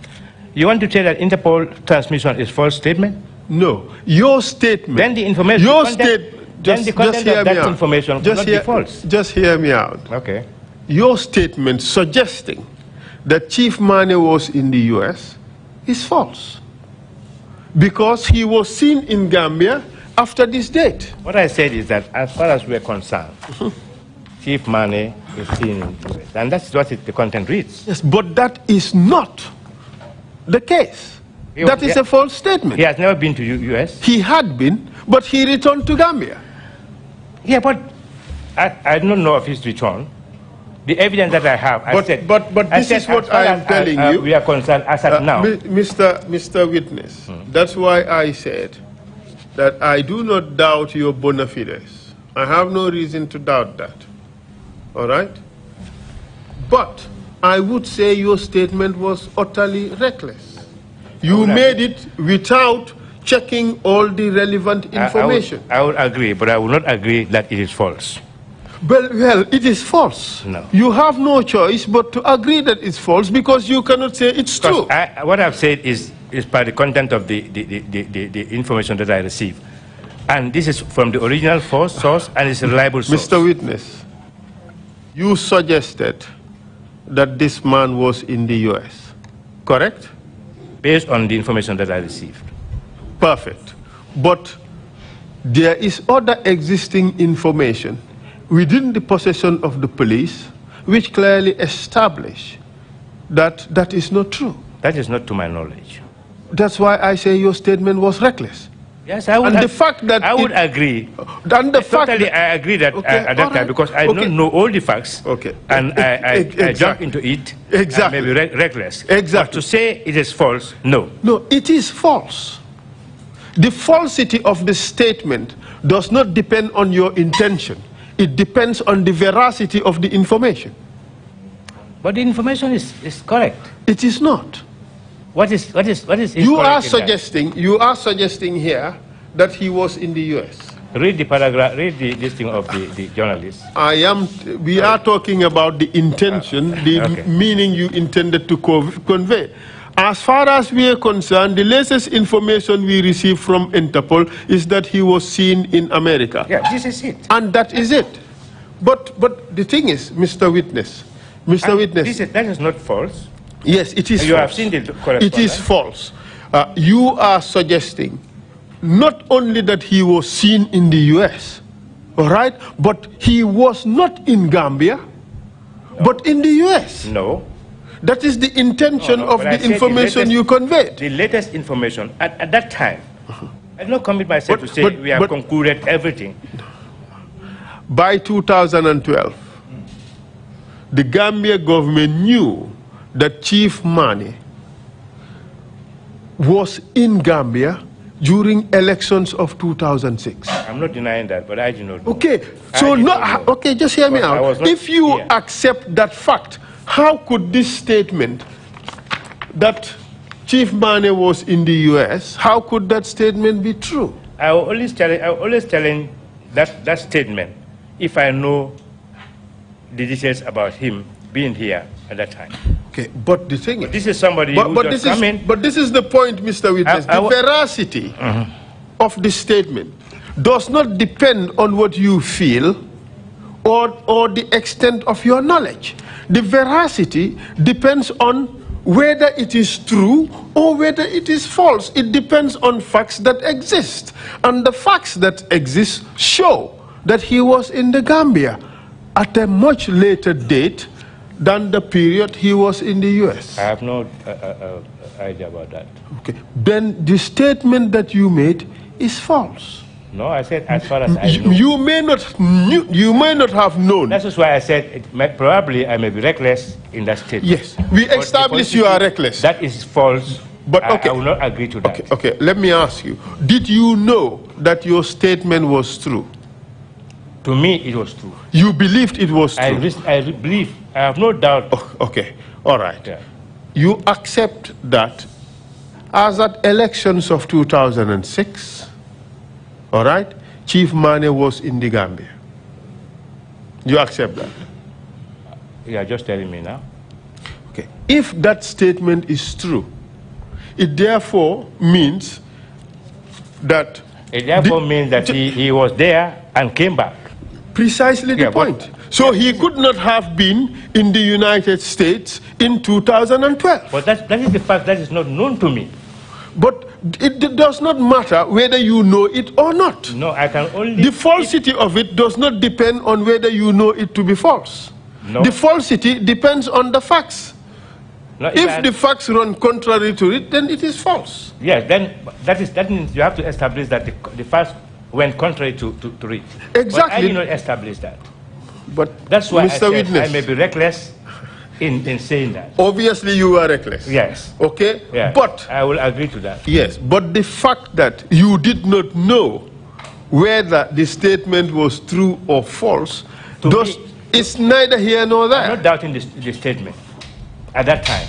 You want to say that Interpol transmission is false statement? No. Your statement. Then the information. Then the content of that information cannot be false. Just hear me out. Okay. Your statement suggesting that Chief Mane was in the U.S. is false, because he was seen in Gambia after this date. What I said is that as far as we're concerned, Chief Mane is seen in the U.S. And that's what the content reads. Yes, but that is not the case. That is a false statement. He has never been to U.S.? He had been, but he returned to Gambia. Yeah, but I don't know of his return. The evidence that I have, but this is what I am telling you. We are concerned as at now. Mr. Witness, that's why I said that I do not doubt your bona fides. I have no reason to doubt that. All right? But I would say your statement was utterly reckless. You made it without checking all the relevant information. I would agree, but I would not agree that it is false. Well, it is false. No. You have no choice but to agree that it's false because you cannot say it's true. What I've said is by the content of the information that I received. And this is from the original source and it's a reliable source. Mr. Witness, you suggested that this man was in the U.S., correct? Based on the information that I received. Perfect. But there is other existing information within the possession of the police which clearly establish that that is not true. That is not to my knowledge. That's why I say your statement was reckless. Yes, I would. And the fact that I would agree. And the fact totally, I agree that at that time because I don't know all the facts. Okay. And I jump into it. Exactly. Maybe reckless. Exactly. But to say it is false, no. No, it is false. The falsity of the statement does not depend on your intention. It depends on the veracity of the information. But the information is correct. It is not. What is you are suggesting here that he was in the U.S. Read the paragraph, read the listing of the journalists. We are talking about the intention, the meaning you intended to convey. As far as we are concerned, the latest information we received from Interpol is that he was seen in America. Yeah, this is it. And that is it. But the thing is, Mr. Witness, that is not false. Yes, it is you false. Have seen the correspondence. It is false. You are suggesting not only that he was seen in the U.S., all right, but he was not in Gambia, but in the U.S. No. That is the intention of the information you conveyed. The latest information, at that time, I do not commit myself to say we have concluded everything. By 2012, the Gambia government knew that Chief Mane was in Gambia during elections of 2006. I'm not denying that, but I do not know. Okay, so okay, just hear me out. If you accept that fact, how could this statement that Chief Mane was in the U.S., how could that statement be true? I will always telling that statement if I know the details about him being here at that time. Okay, but the thing is... This is somebody who just come in. But this is the point, Mr. Witness. The veracity of the statement does not depend on what you feel or the extent of your knowledge. The veracity depends on whether it is true or whether it is false. It depends on facts that exist. And the facts that exist show that he was in the Gambia at a much later date than the period he was in the U.S. I have no idea about that. Okay. Then the statement that you made is false. No, I said as far as I know. You may not have known. That's just why I said probably I may be reckless in that statement. Yes, we established you are reckless. That is false. But okay, I will not agree to that. Okay, let me ask you. Did you know that your statement was true? To me, it was true. You believed it was true? I believe. I have no doubt. Oh, okay, all right. Yeah. You accept that as at elections of 2006, all right, Chief Mane was in the Gambia. You accept that? You are just telling me now. Okay. If that statement is true, it therefore means that... It therefore means that he was there and came back. Precisely the point. So he could not have been in the United States in 2012. But that is the fact that is not known to me. But it does not matter whether you know it or not. No, I can only... The falsity of it does not depend on whether you know it to be false. No. The falsity depends on the facts. No, if the facts run contrary to it, then it is false. Yes, then that means you have to establish that the facts went contrary to it. Exactly. But I did not establish that. But that's why Mr. Witness, I may be reckless in saying that. Obviously, you are reckless. Yes. Okay? Yeah. But I will agree to that. Yes, but the fact that you did not know whether the statement was true or false is neither here nor there. I'm not doubting the statement at that time.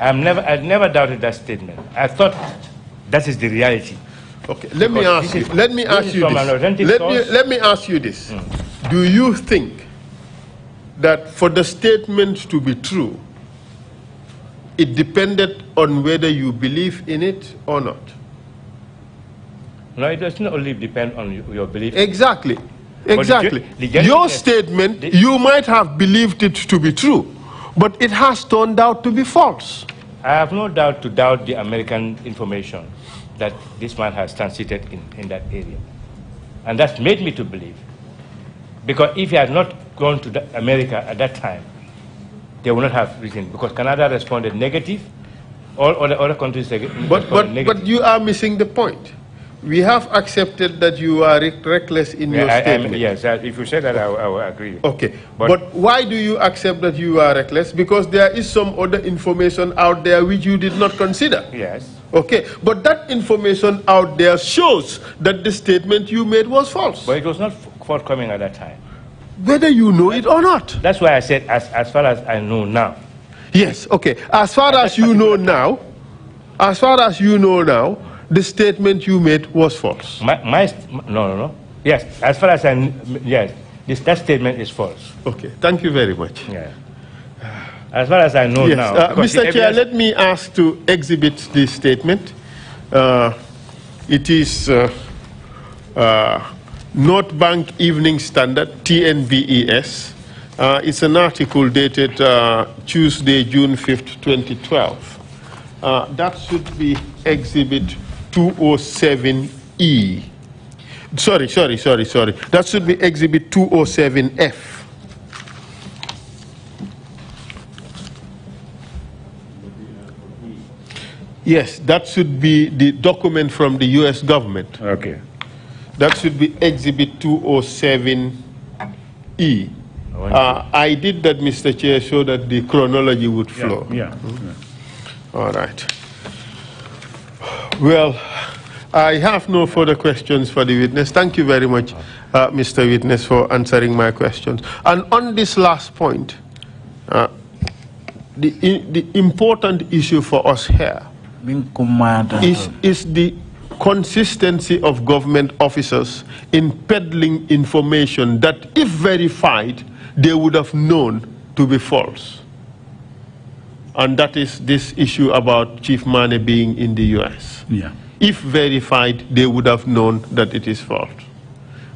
I never doubted that statement. I thought that is the reality. Okay, let me ask you this. Do you think that for the statement to be true, it depended on whether you believe in it or not? No, it does not only depend on your belief. Exactly. Exactly. Your statement, you might have believed it to be true, but it has turned out to be false. I have no doubt to doubt the American information that this man has transited in that area. And that's made me to believe. Because if he had not gone to America at that time, they would not have written, because Canada responded negative, all other countries responded negative. But you are missing the point. We have accepted that you are reckless in your statement. Yes, if you say that, I will agree. Okay, but why do you accept that you are reckless? Because there is some other information out there which you did not consider. Yes. Okay, but that information out there shows that the statement you made was false. But it was not forthcoming at that time. Whether you know it or not. That's why I said, as far as I know now. Yes, okay. As far as you know now, the statement you made was false. No. Yes, as far as that statement is false. Okay, thank you very much. Yeah. As far as I know now. Mr. Chair, let me ask to exhibit this statement. It is North Bank Evening Standard, TNBES. It's an article dated Tuesday, June 5th, 2012. That should be exhibit 207E. Sorry. That should be exhibit 207F. Yes, that should be the document from the U.S. government. Okay. That should be exhibit 207E. I did that, Mr. Chair, so that the chronology would flow. Yeah. All right. Well, I have no further questions for the witness. Thank you very much, Mr. Witness, for answering my questions. And on this last point, the important issue for us here is the consistency of government officers in peddling information that, if verified, they would have known to be false. And that is this issue about Chief Mane being in the U.S. Yeah. If verified, they would have known that it is false.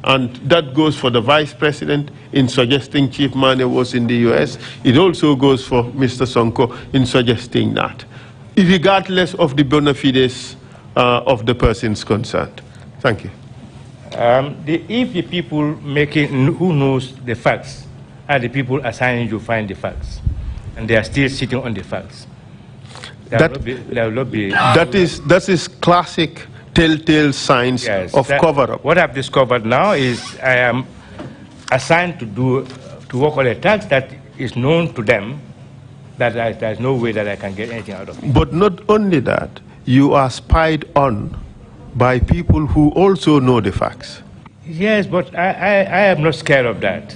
And that goes for the Vice President in suggesting Chief Mane was in the U.S. It also goes for Mr. Sonko in suggesting that, regardless of the bona fides of the persons concerned. Thank you. If the people who knows the facts are the people assigning you find the facts, and they are still sitting on the facts, that is classic telltale signs of cover-up. What I've discovered now is I am assigned to work on a task that is known to them, that there's no way that I can get anything out of it. But not only that, you are spied on by people who also know the facts. Yes, but I am not scared of that.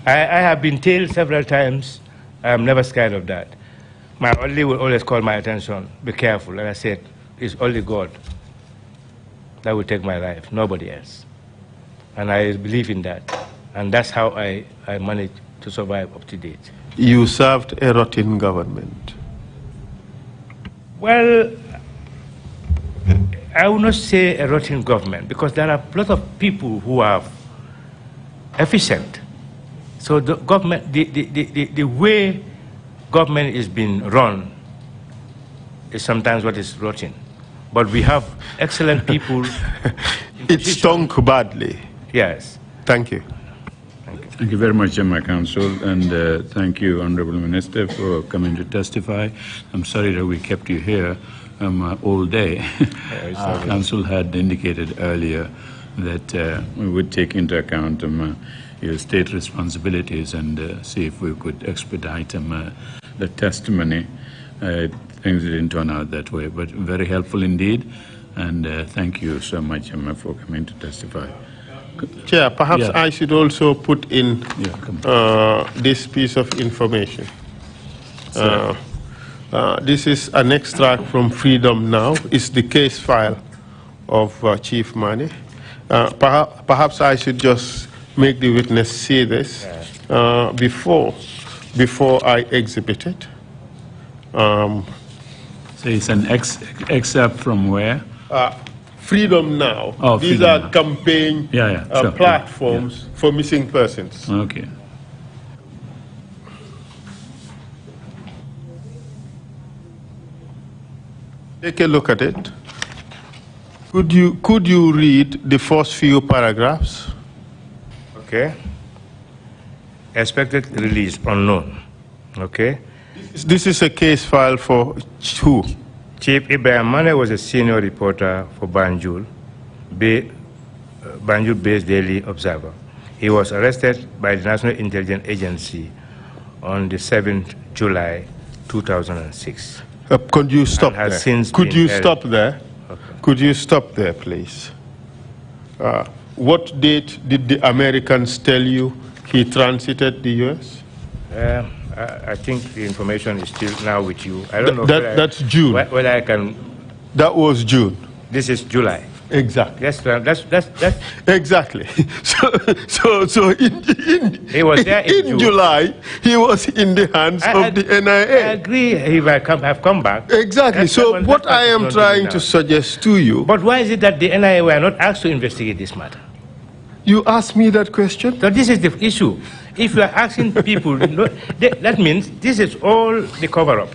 I have been told several times, I am never scared of that. My only will always call my attention, be careful. And I said, it's only God that will take my life, nobody else. And I believe in that. And that's how I managed to survive up to date. You served a rotten government. Well, I would not say a rotten government, because there are a lot of people who are efficient. So the government, the way government is being run is sometimes what is rotten. But we have excellent people. It stunk badly. Yes. Thank you. Thank you very much, my counsel, and thank you, Honorable Minister, for coming to testify. I'm sorry that we kept you here all day. Counsel had indicated earlier that we would take into account your state responsibilities and see if we could expedite the testimony. Things didn't turn out that way, but very helpful indeed. And thank you so much, for coming to testify. Chair, perhaps I should also put in this piece of information. This is an extract from Freedom Now. It's the case file of Chief Mane. Perhaps I should just make the witness see this before I exhibit it. So it's an excerpt from where? Freedom Now. Oh, These Freedom are Now. campaign sure. platforms for missing persons. Okay. Take a look at it. Could you read the first few paragraphs? Okay. Expected release unknown. Okay. This is a case file for who? Chief Ibrahim Mane was a senior reporter for Banjul-based Daily Observer. He was arrested by the National Intelligence Agency on the 7th July 2006. Could you stop there? Could you stop there? Okay. Could you stop there, please? What date did the Americans tell you he transited the U.S.? I think the information is still now with you. I don't know. That's June. Whether I can. That was June. This is July. Exactly. That's exactly. So he was there in July. He was in the hands of the NIA. I agree. If I have come back. Exactly. So what I am trying to suggest to you. But why is it that the NIA were not asked to investigate this matter? You asked me that question. So this is the issue. If you are asking people, that means this is all the cover-up.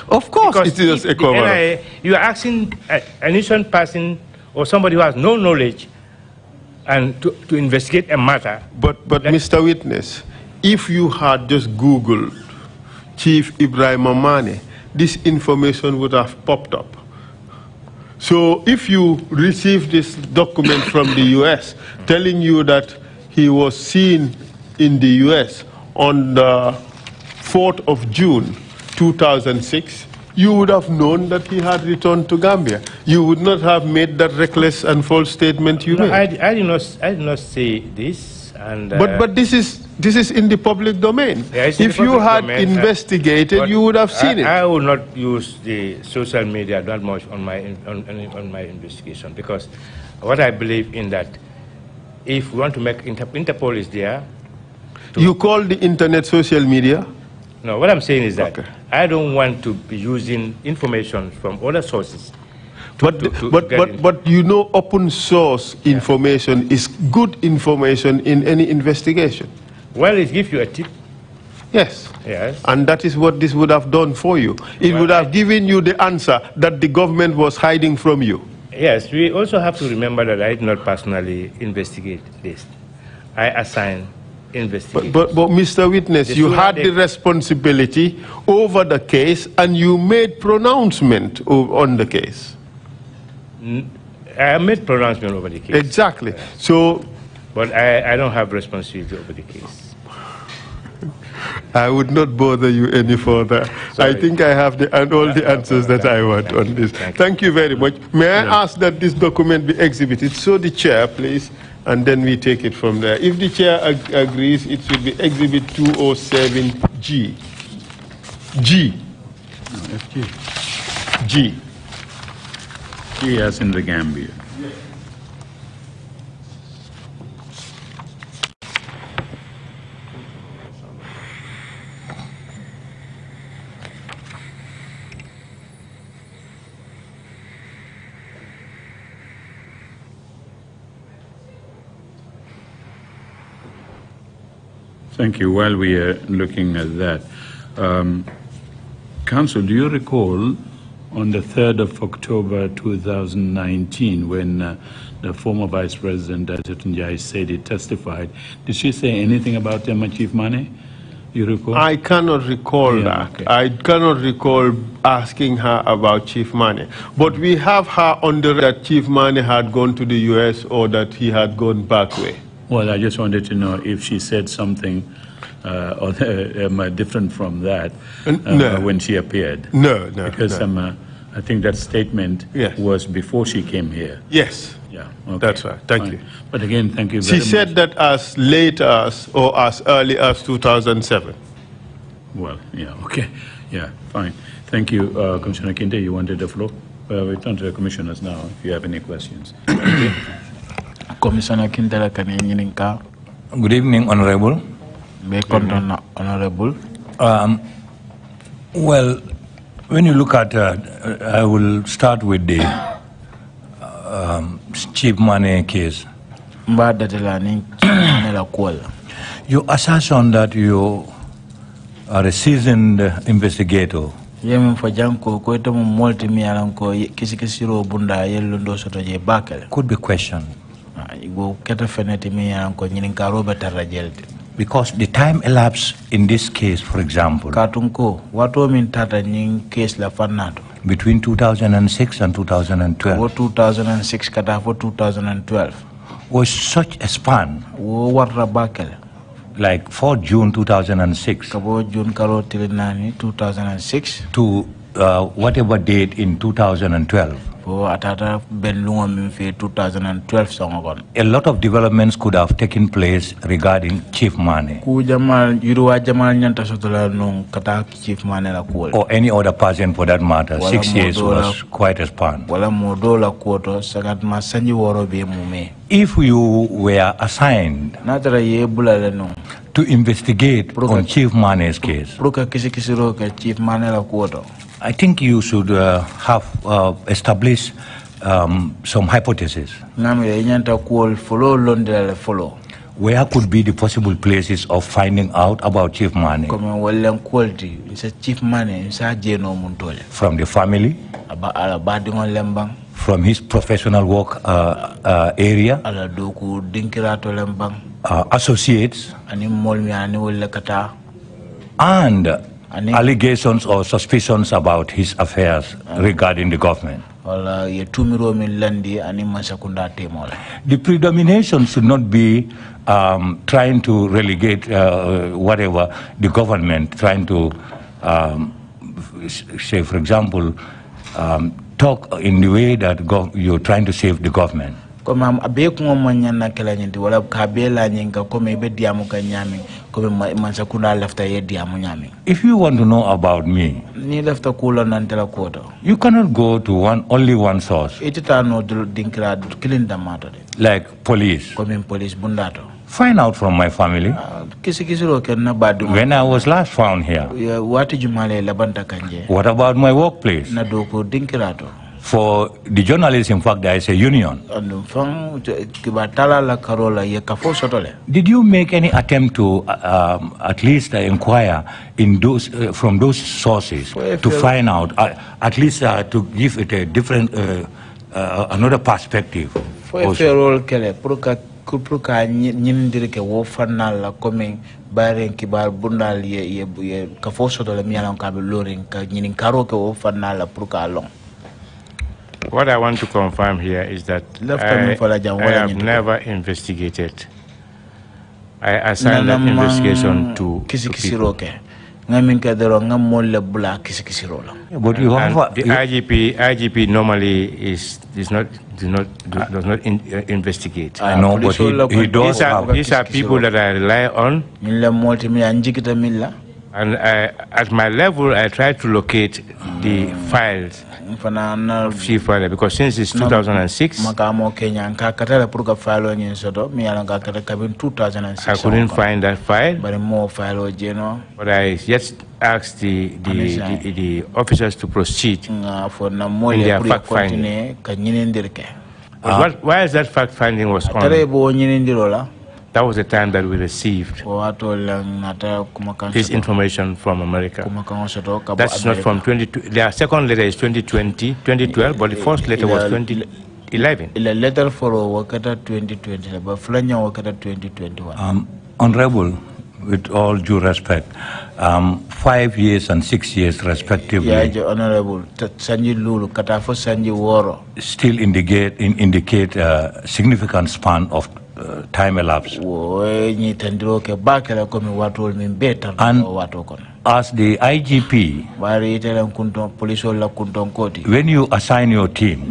Of course, it is a cover-up. You are asking an innocent person or somebody who has no knowledge and to investigate a matter. But Mr. Witness, if you had just Googled Chief Ibrahim Mane, this information would have popped up. So if you receive this document from the U.S. telling you that he was seen in the U.S. on the 4th of June 2006, you would have known that he had returned to Gambia. You would not have made that reckless and false statement you made. I did not say this. And, but this is in the public domain. If you had investigated, you would have seen it. I will not use the social media that much on my investigation, because what I believe in that, if we want to make Interpol is there. You call the internet social media? No, what I'm saying is that I don't want to be using information from other sources. But you know, open source information is good information in any investigation. Well, it gives you a tip. Yes. Yes. And that is what this would have done for you. It would have given you the answer that the government was hiding from you. Yes, we also have to remember that I did not personally investigate this. I assigned investigation. But Mr. Witness, you had the responsibility over the case and you made pronouncement on the case. I made pronouncement over the case. Exactly. So, but I don't have responsibility over the case. I would not bother you any further. Sorry. I think I have all the answers that I want on this. Thank you very much. May I ask that this document be exhibited? So the chair, please, and then we take it from there. If the chair agrees, it should be Exhibit 207G. G. No, FG. G. G as in the Gambia. Thank you. While we are looking at that, Council, do you recall on the 3rd of October 2019 when the former Vice President Ajetunjai said he testified, did she say anything about Chief Mane? You recall? I cannot recall that. Okay. I cannot recall asking her about Chief Mane. But we have her on the that Chief Mane had gone to the U.S. or that he had gone back way. Well, I just wanted to know if she said something different from that when she appeared. No. Because I think that statement was before she came here. Yes. Yeah, okay. That's right. Thank you. But again, thank you very much. She said that as late as or as early as 2007. Well, yeah, okay. Yeah, fine. Thank you, Commissioner Kinte. You wanted the floor? We turn to the commissioners now if you have any questions. Commissioner Kinte, good evening, Honorable. Honorable. Well, when you look at, I will start with the chief money case. Your assertion that you are a seasoned investigator. Could be questioned. Because the time elapsed in this case, for example, between 2006 and 2012, was such a span, like 4 June 2006 to whatever date in 2012. A lot of developments could have taken place regarding Chief Mane or any other person for that matter. 6 years was quite a span. If you were assigned to investigate on Chief Mane's case, I think you should have established some hypotheses. Where could be the possible places of finding out about Chief Mane? From the family? From his professional work area? Associates? And allegations or suspicions about his affairs regarding the government. The predomination should not be trying to relegate whatever the government, trying to say, for example, talk in the way that you're trying to save the government. If you want to know about me, you cannot go to only one source, like police. Find out from my family. When I was last found here, what about my workplace? For the journalists, in fact, there is a union. Did you make any attempt to at least inquire in those from those sources to find out, at least to give it a different, another perspective? What I want to confirm here is that I have never investigated. I assigned that investigation to people. But you have the IGP normally does not investigate. I know, but he does. These are people that I rely on. And at my level, I try to locate the files of Chief Mane, because since it's 2006, I couldn't find that file. But I just asked the officers to proceed in their fact-finding. But why is that fact-finding was on? That was the time that we received this information from America. That's not from 20. Their second letter is 2012, but the first letter was 2011. The letter for Wakata 2020, but Flanya Wakata 2021. Honorable, with all due respect, 5 years and 6 years respectively. Yeah, Honorable, Sanji Lulu, Katafo Sanji Woro. Still indicate a significant span of time elapsed. And as the IGP, when you assign your team,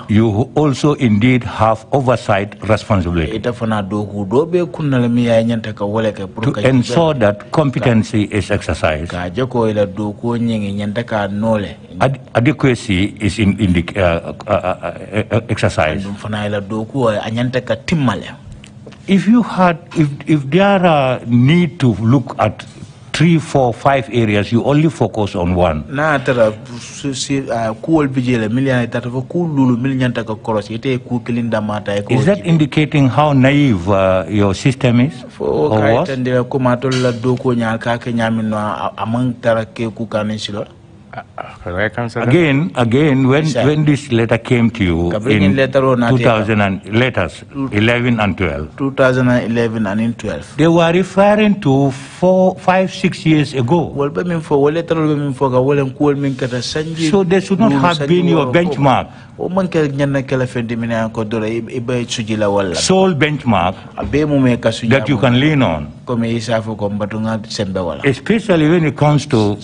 you also indeed have oversight responsibility to ensure that competency is exercised, adequacy is exercised. If there are need to look at 3, 4, 5 areas, you only focus on one. Is that indicating how naive your system is? Or was? Again, when this letter came to you in 2011 and 12, they were referring to 4, 5, 6 years ago. So they should not have been your benchmark. Sole benchmark that you can lean on, especially when it comes to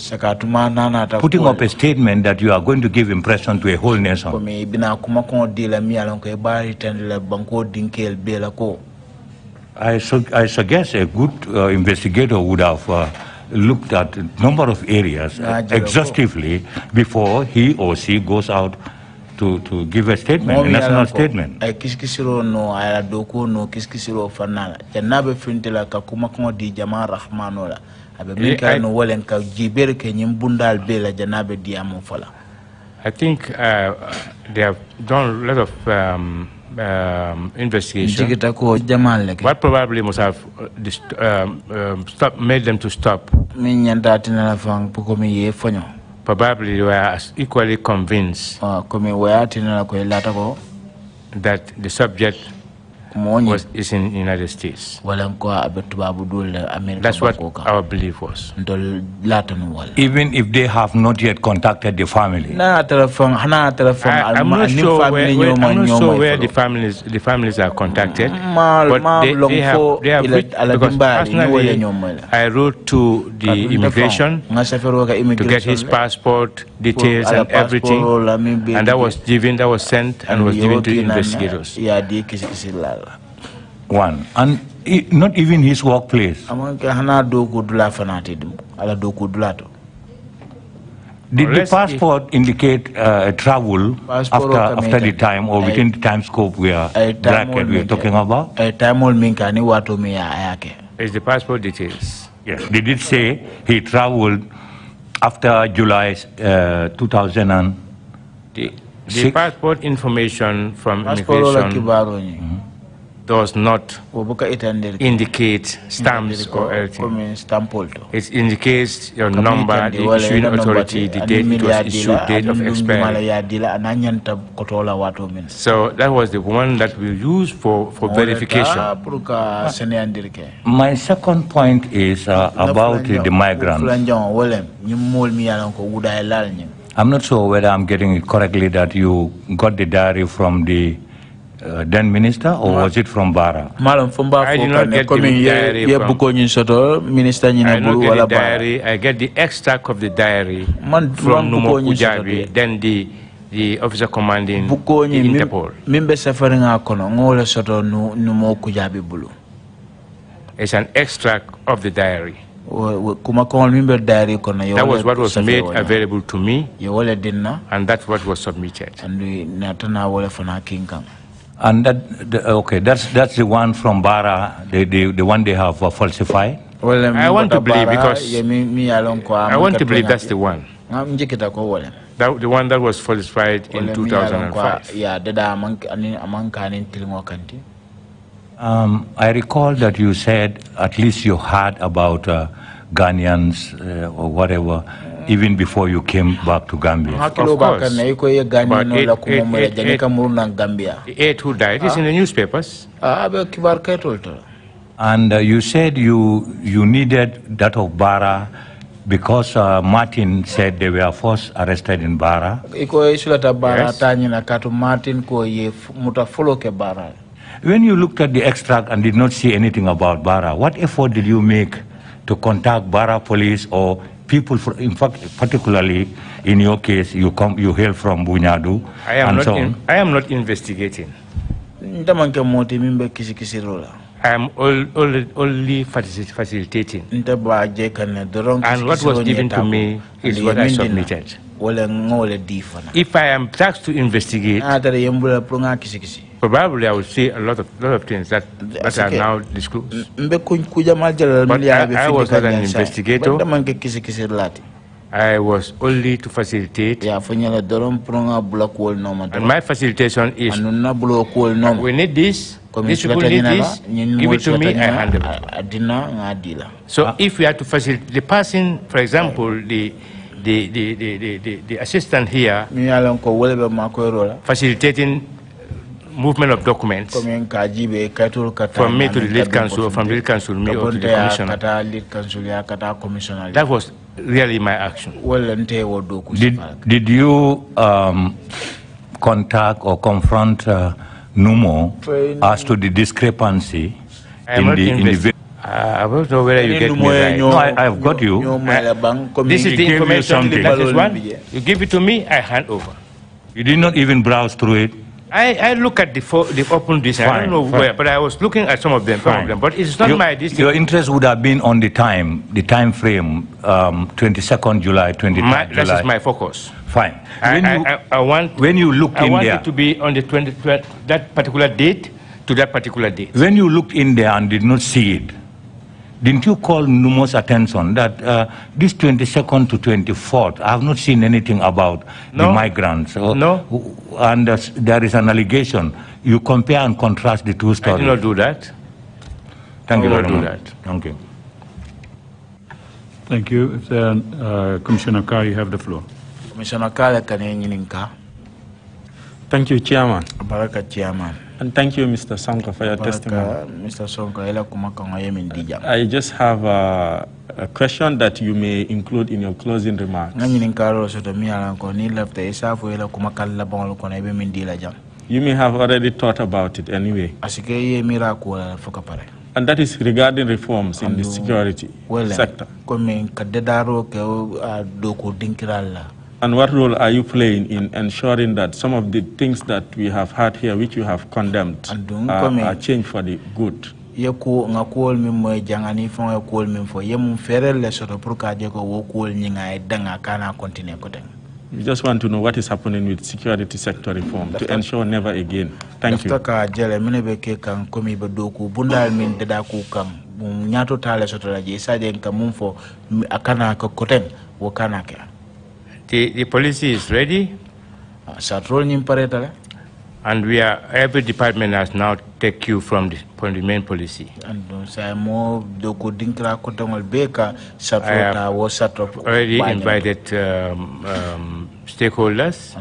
putting up a statement that you are going to give impression to a whole nation. I suggest a good investigator would have looked at a number of areas exhaustively before he or she goes out to give a statement, a national statement. I think they have done a lot of investigation. What probably must have made them to stop? Probably they were equally convinced that the subject is in the United States. That's what our belief was. Even if they have not yet contacted the family. I'm not sure where the families are contacted, but they have because personally I wrote to the immigration to get his passport details and everything, and that was sent and was given to investigators. One, and not even his workplace. Did the passport indicate travel after the time or within the time scope we are talking about? Is the passport details? Yes. Did it say he traveled after July 2000? The passport information from immigration does not indicate stamps or anything. It indicates your number, the issuing authority, the date it was issued, date of expiry. So that was the one that we used for verification. My second point is about the migrants. I'm not sure whether I'm getting it correctly that you got the diary from the then minister, or was it from Bara? I did not get the diary I get the extract of the diary from Numo Kujabi, then the officer commanding the Interpol. It's an extract of the diary. That was what was made available to me, and that's what was submitted. And that's the one from Bara, the one they have falsified. Well, I want to believe because I want to believe that's the one. The one that was falsified in 2005. I recall that you said at least you heard about Ghanaians or whatever even before you came back to Gambia. Of course. The 8 who died is in the newspapers. And you said you needed that of Bara because Martin said they were first arrested in Bara. Yes. When you looked at the extract and did not see anything about Bara, what effort did you make to contact Bara police or people, in fact, particularly in your case, you hail from Bunyadu? I am not investigating. I am only facilitating. And what was given to me is what I submitted. If I am tasked to investigate, probably I will say a lot of things that are now disclosed. But I was not an investigator. I was only to facilitate. And my facilitation is, we need this, these people need this, give it to me, I handle it. So if we have to facilitate, the person, for example, the assistant here, facilitating movement of documents from me to the lead counsel, from the lead counsel me or to the commissioner. That was really my action. Did you contact or confront Numo as to the discrepancy in the I don't know whether you get me right. No, I've got you. This is the information. That is one. You give it to me, I hand over. You did not even browse through it? I look at the open design. I don't know where, but I was looking at some of them. But it's not my district. Your interest would have been on the time frame, 22nd July, 23rd July. That is my focus. Fine. When you look in there, I want it to be on the that particular date to that particular date. When you looked in there and did not see it, didn't you call Numo's attention that this 22nd to 24th, I have not seen anything about the migrants? No. And there is an allegation. You compare and contrast the two stories. I did not do that. Thank you very much. That. Thank you. Thank you. Commissioner Carr, you have the floor. Commissioner Carr, Kanenyininka. Thank you, Chairman. Baraka, Chairman. And thank you, Mr. Sonko, for your testimony. Mr. Sonko, I just have a question that you may include in your closing remarks. You may have already thought about it anyway. And that is regarding reforms in the security sector. And what role are you playing in ensuring that some of the things that we have had here, which you have condemned, are changed for the good? We just want to know what is happening with security sector reform to ensure never again. Thank you. The policy is ready, and every department has now take cue from the main policy. I already invited stakeholders.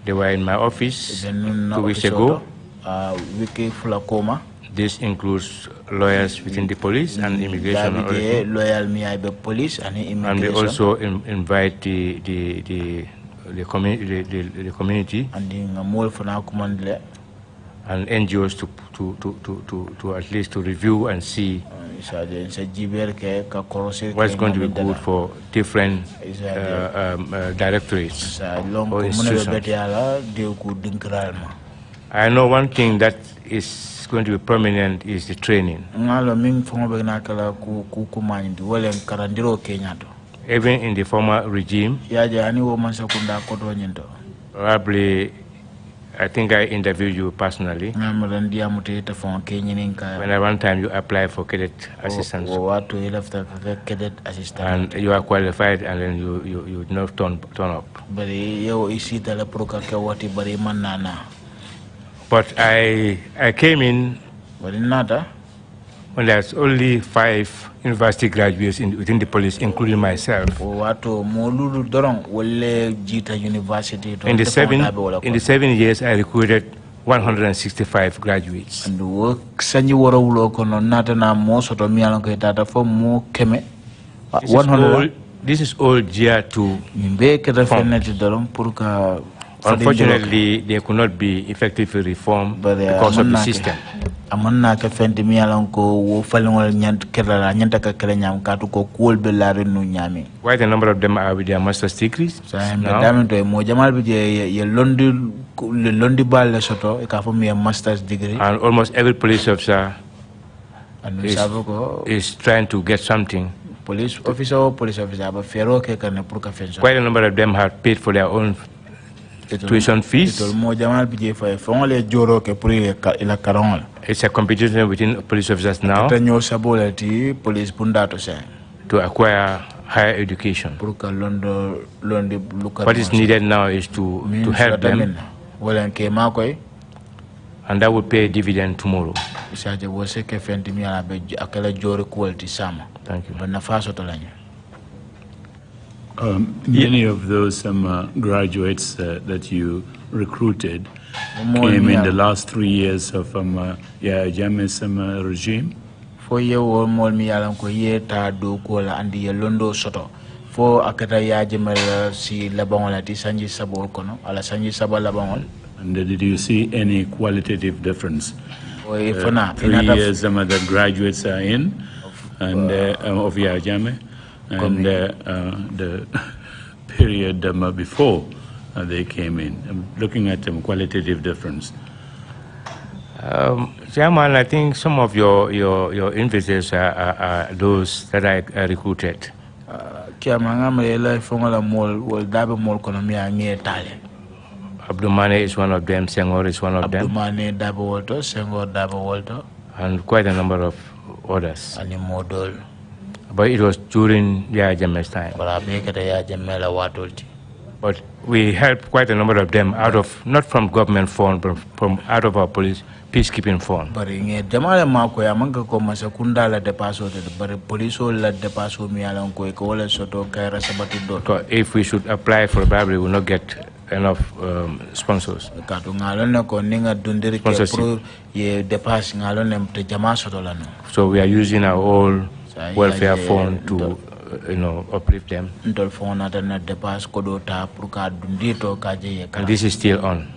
They were in my office 2 weeks ago. This includes lawyers within the police and immigration. And we also invite the community and NGOs to at least to review and see what's going to be good for different directorates or institutions. I know one thing that is going to be prominent is the training. Even in the former regime, probably, I think I interviewed you personally. When at one time you applied for cadet assistance, and you are qualified, and then you did not turn up. But I came in when there's only 5 university graduates within the police, including myself. In the 7 years, I recruited 165 graduates. And work sanji wara wulo kono nata na mo soto mi alon ko tata fo mo keme 100. This is all geared to unfortunately, they could not be effectively reformed because of the system. Quite a number of them are with their master's degrees now. And almost every police officer is trying to get something. Police officer or police officer, but quite a number of them have paid for their own tuition fees. It's a competition within police officers now to acquire higher education. What is needed now is to help them, and that will pay a dividend tomorrow. Thank you. Many of those graduates that you recruited came in the last 3 years of Jammeh's regime. 4 years old mi yalan ko yeta do ko la andi londo soto fo akata ya jemel si labangol ati sanji sabol kono ala sanji sabal labangol. And did you see any qualitative difference? 3 years that graduates are in and of Jammeh and the period before they came in. I'm looking at qualitative difference. Chairman, I think some of your investors are those that I recruited. Abdumane is one of them, Senghor is one of them. Abdumane Dabo Walto, Senghor Dabo Walto. And quite a number of others. But it was during Jammeh's time. But we helped quite a number of them out of, not from government fund, but from out of our peacekeeping fund. So if we should apply for Bible, we will not get enough sponsors. So we are using our own welfare fund to uplift them. And this is still on.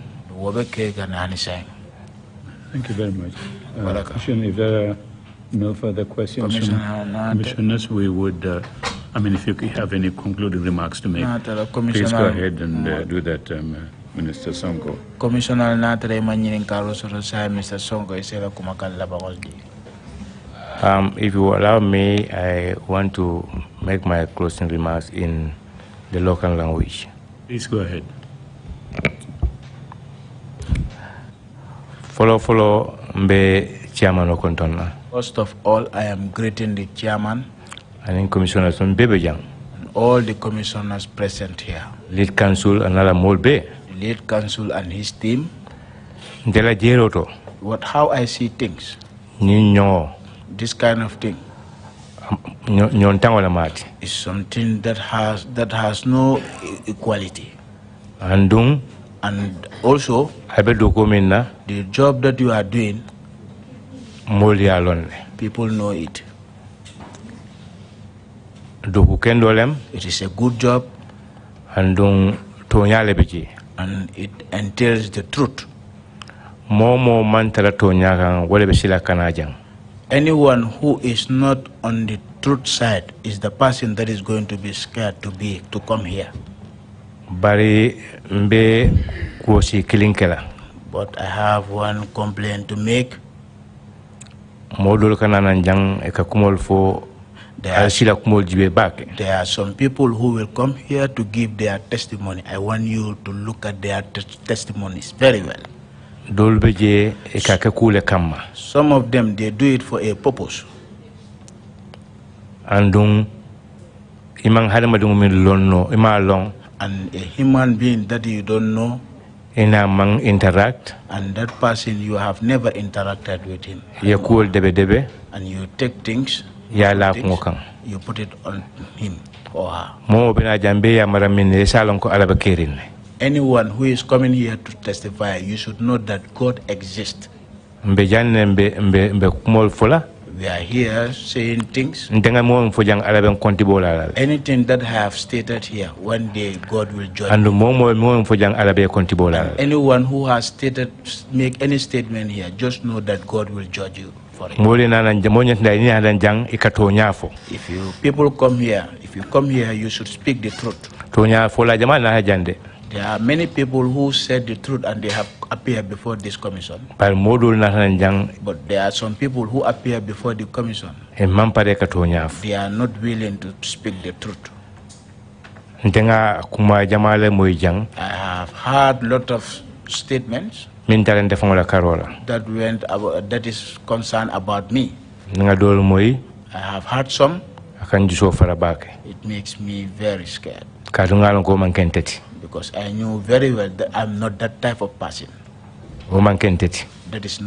Thank you very much. Commissioner, if there are no further questions from commissioners, we would, if you have any concluding remarks to make, please go ahead and do that, Minister Sonko. Commissioner, Mr. Sonko, if you allow me, I want to make my closing remarks in the local language. Please go ahead. Follow mbe chairman okontona. First of all, I am greeting the chairman and commissioners on Bebejang. And all the commissioners present here. Lead council and Ala Molbe. Lead council and his team. How I see things. This kind of thing is something that has no equality. And also, the job that you are doing, people know it. It is a good job, and it entails the truth. Anyone who is not on the truth side is the person that is going to be scared to come here. But I have one complaint to make. There are some people who will come here to give their testimony. I want you to look at their testimonies very well. Some of them, they do it for a purpose. And a human being that you don't know, interact, and that person you have never interacted with him, and you take things, you put it on him or her. Anyone who is coming here to testify, you should know that God exists. We are here saying things. Anything that I have stated here, one day God will judge me. And anyone who has stated, make any statement here, just know that God will judge you for it. If you people come here, you should speak the truth. There are many people who said the truth and they have appeared before this commission. But there are some people who appear before the commission. They are not willing to speak the truth. I have heard a lot of statements that is concerned about me. I have heard some. It makes me very scared. Because I knew very well that I'm not that type of person. That is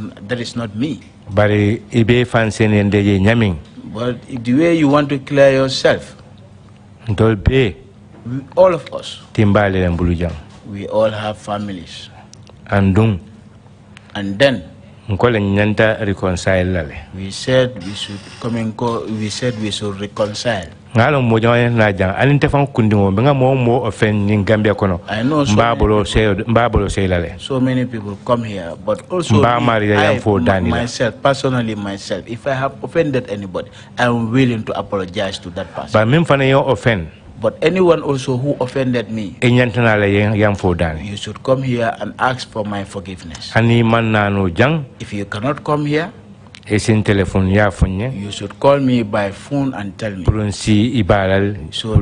not me. But the way you want to clear yourself, all of us, we all have families. And then we said we should come and go. We said we should reconcile. I know so many people come here, but also myself, personally myself, if I have offended anybody, I am willing to apologize to that person. But anyone also who offended me, you should come here and ask for my forgiveness. If you cannot come here, you should call me by phone and tell me, so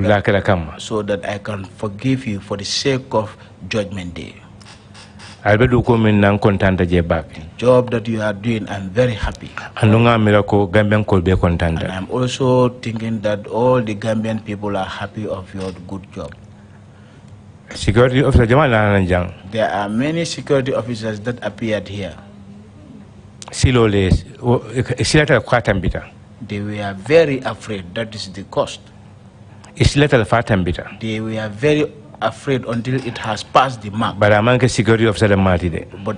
that I can forgive you for the sake of Judgment Day. The job that you are doing, I'm very happy. And I'm also thinking that all the Gambian people are happy of your good job. Security officer, there are many security officers that appeared here. They were very afraid. That is the cost. They were very afraid until it has passed the mark. But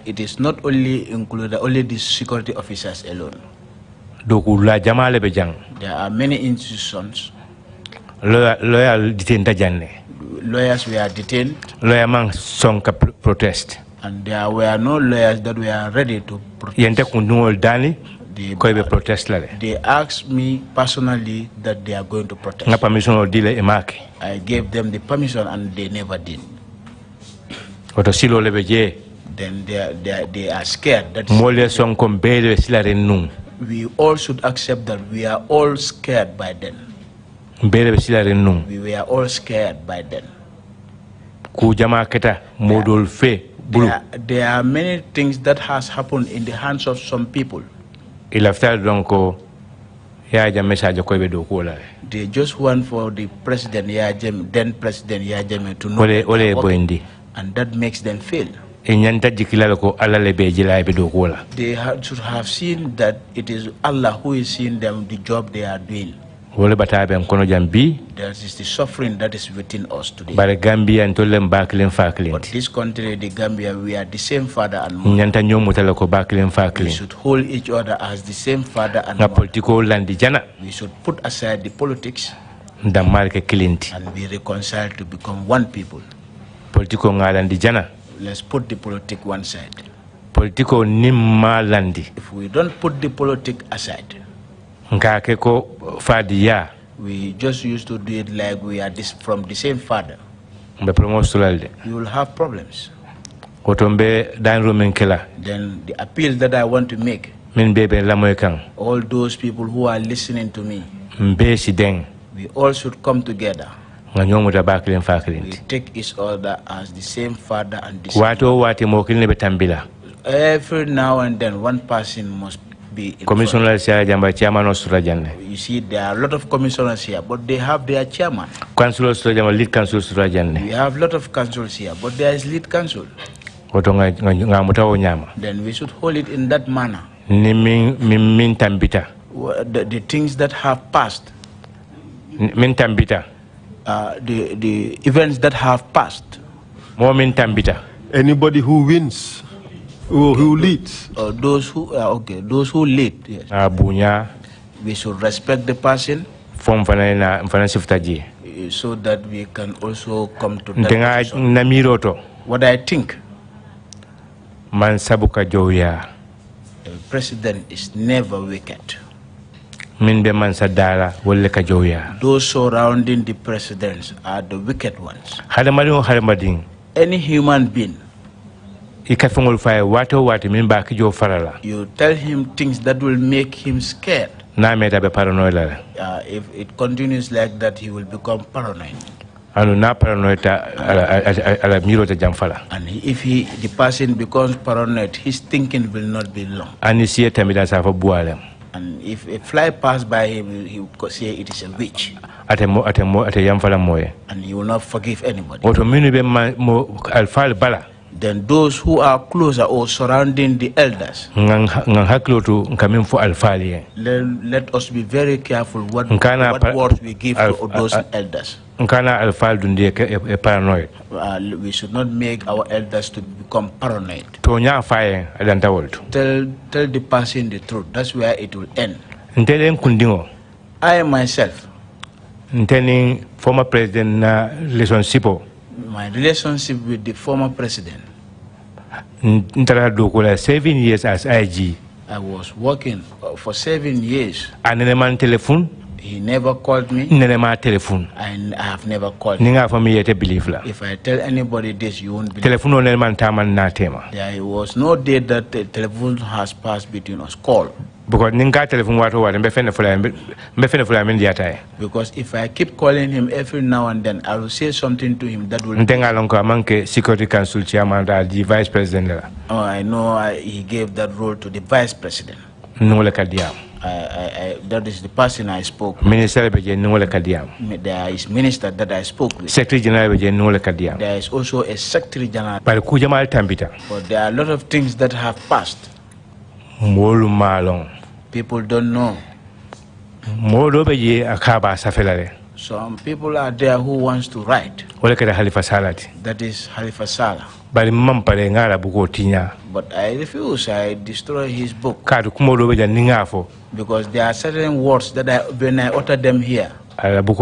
it is not only included only the security officers alone. There are many institutions. Lawyers were detained. And there were no lawyers that were ready to protest. They asked me personally that they are going to protest. I gave them the permission and they never did. Then they are scared. We all should accept that we are all scared by then. We were all scared by then. There are many things that has happened in the hands of some people. They just want for the president, then President Yajame, to know and that makes them fail. They should have seen that it is Allah who is seeing them, the job they are doing. There is the suffering that is within us today. But this country, the Gambia, we are the same father and mother. We should hold each other as the same father and mother. We should put aside the politics and be reconciled to become one people. Let's put the politics one side. If we don't put the politics aside, we just used to do it like we are from the same father. You will have problems. Then the appeal that I want to make, all those people who are listening to me, we all should come together. We take each other as the same father and the same mother. Every now and then one person must be commissioners. You see, there are a lot of commissioners here, but they have their chairman. Councillors, lead councillors. We have a lot of councils here, but there is lead council. Then we should hold it in that manner. The things that have passed, the events that have passed, Momin tambita. Anybody who wins, or who leads. Those who those who lead. Yes. Bunya. We should respect the person. Form fanana so that we can also come to that position. What I think, man sabuka joya. The president is never wicked. Those surrounding the presidents are the wicked ones. Any human being, you tell him things that will make him scared. If it continues like that, he will become paranoid. And if the person becomes paranoid, his thinking will not be long. And if a fly passes by him, he will say it is a witch. And he will not forgive anybody. Then those who are closer or surrounding the elders, let us be very careful what words we give to those elders. We should not make our elders to become paranoid. Tell the person the truth. That's where it will end. I myself, former president my relationship with the former president, 7 years as IG. I was working for 7 years. He never called me. And I have never called him. If I tell anybody this, you won't believe. There was no day that the telephone has passed between us. Call. Because if I keep calling him every now and then, I will say something to him that will. Security Council chairman, the vice president. Oh, I know. He gave that role to the vice president. That is the person I spoke with. There is minister that I spoke with. Secretary General. There is also a secretary general. But there are a lot of things that have passed. People don't know. Some people are there who wants to write. That is Halifa Sallah. But I refuse. I destroy his book. Because there are certain words that when I utter them here, the book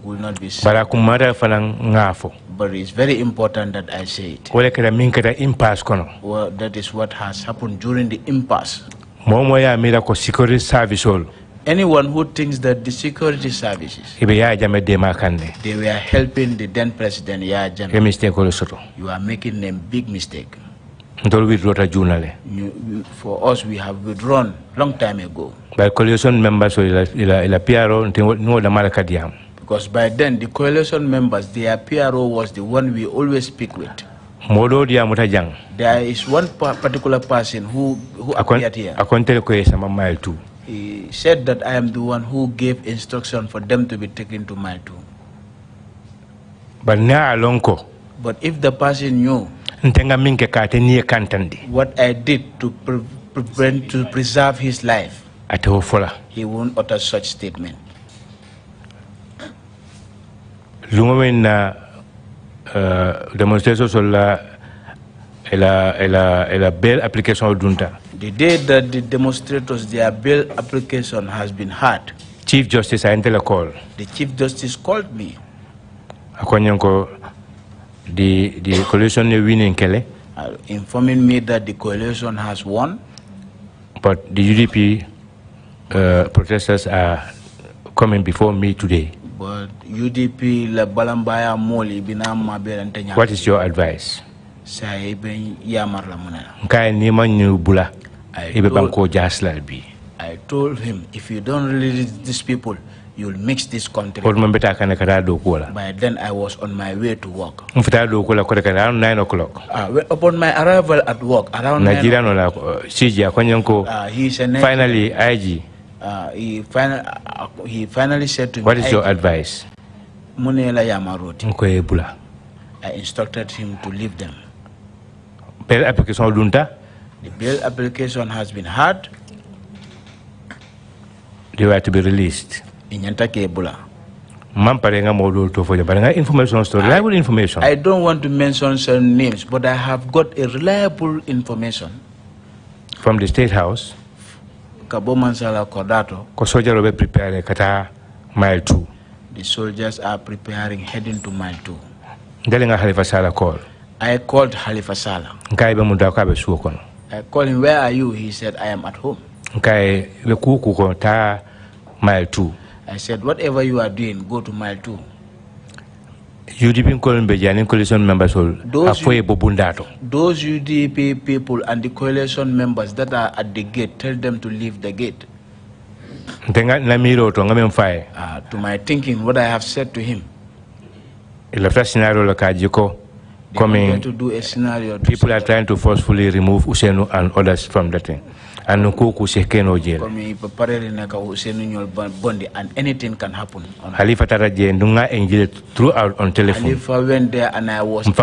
will not be saved. But it's very important that I say it. Well, that is what has happened during the impasse. Anyone who thinks that the security services, they were helping the then president, you are making a big mistake. For us, we have withdrawn long time ago. Because by then, the coalition members, their PRO was the one we always speak with. There is one particular person who appeared here. He said that I am the one who gave instruction for them to be taken to Mile 2. But if the person knew what I did to preserve his life, he won't utter such statement. The day that the demonstrators, their bail application has been heard, Chief Justice I call. The Chief Justice called me. The coalition is winning, informing me that the coalition has won. But the UDP protesters are coming before me today. But UDP la balambaya moli binama berantenya. What is your advice? I told him, if you don't release these people, you'll mix this country. By then I was on my way to work. Around 9 o'clock. Upon my arrival at work, around 9 o'clock, finally, IG. He finally said to me, what is your advice? I instructed him to leave them. Bail application The bail application has been heard. They were to be released. information, reliable information. I don't want to mention some names, but I have got a reliable information from the State House. Prepare mile 2. The soldiers are preparing heading to mile 2. I called Halifa Saleh. I called him, where are you? He said, I am at home. Mile 2. I said, whatever you are doing, go to mile 2. UDP coalition members those UDP people and the coalition members that are at the gate, tell them to leave the gate. To my thinking, what I have said to him. Coming, to do a scenario people are trying to forcefully remove Usenu and others from that thing. And anything can happen. Halifa Taraje Ndunga engaged throughout on telephone. Halifa went there and I was and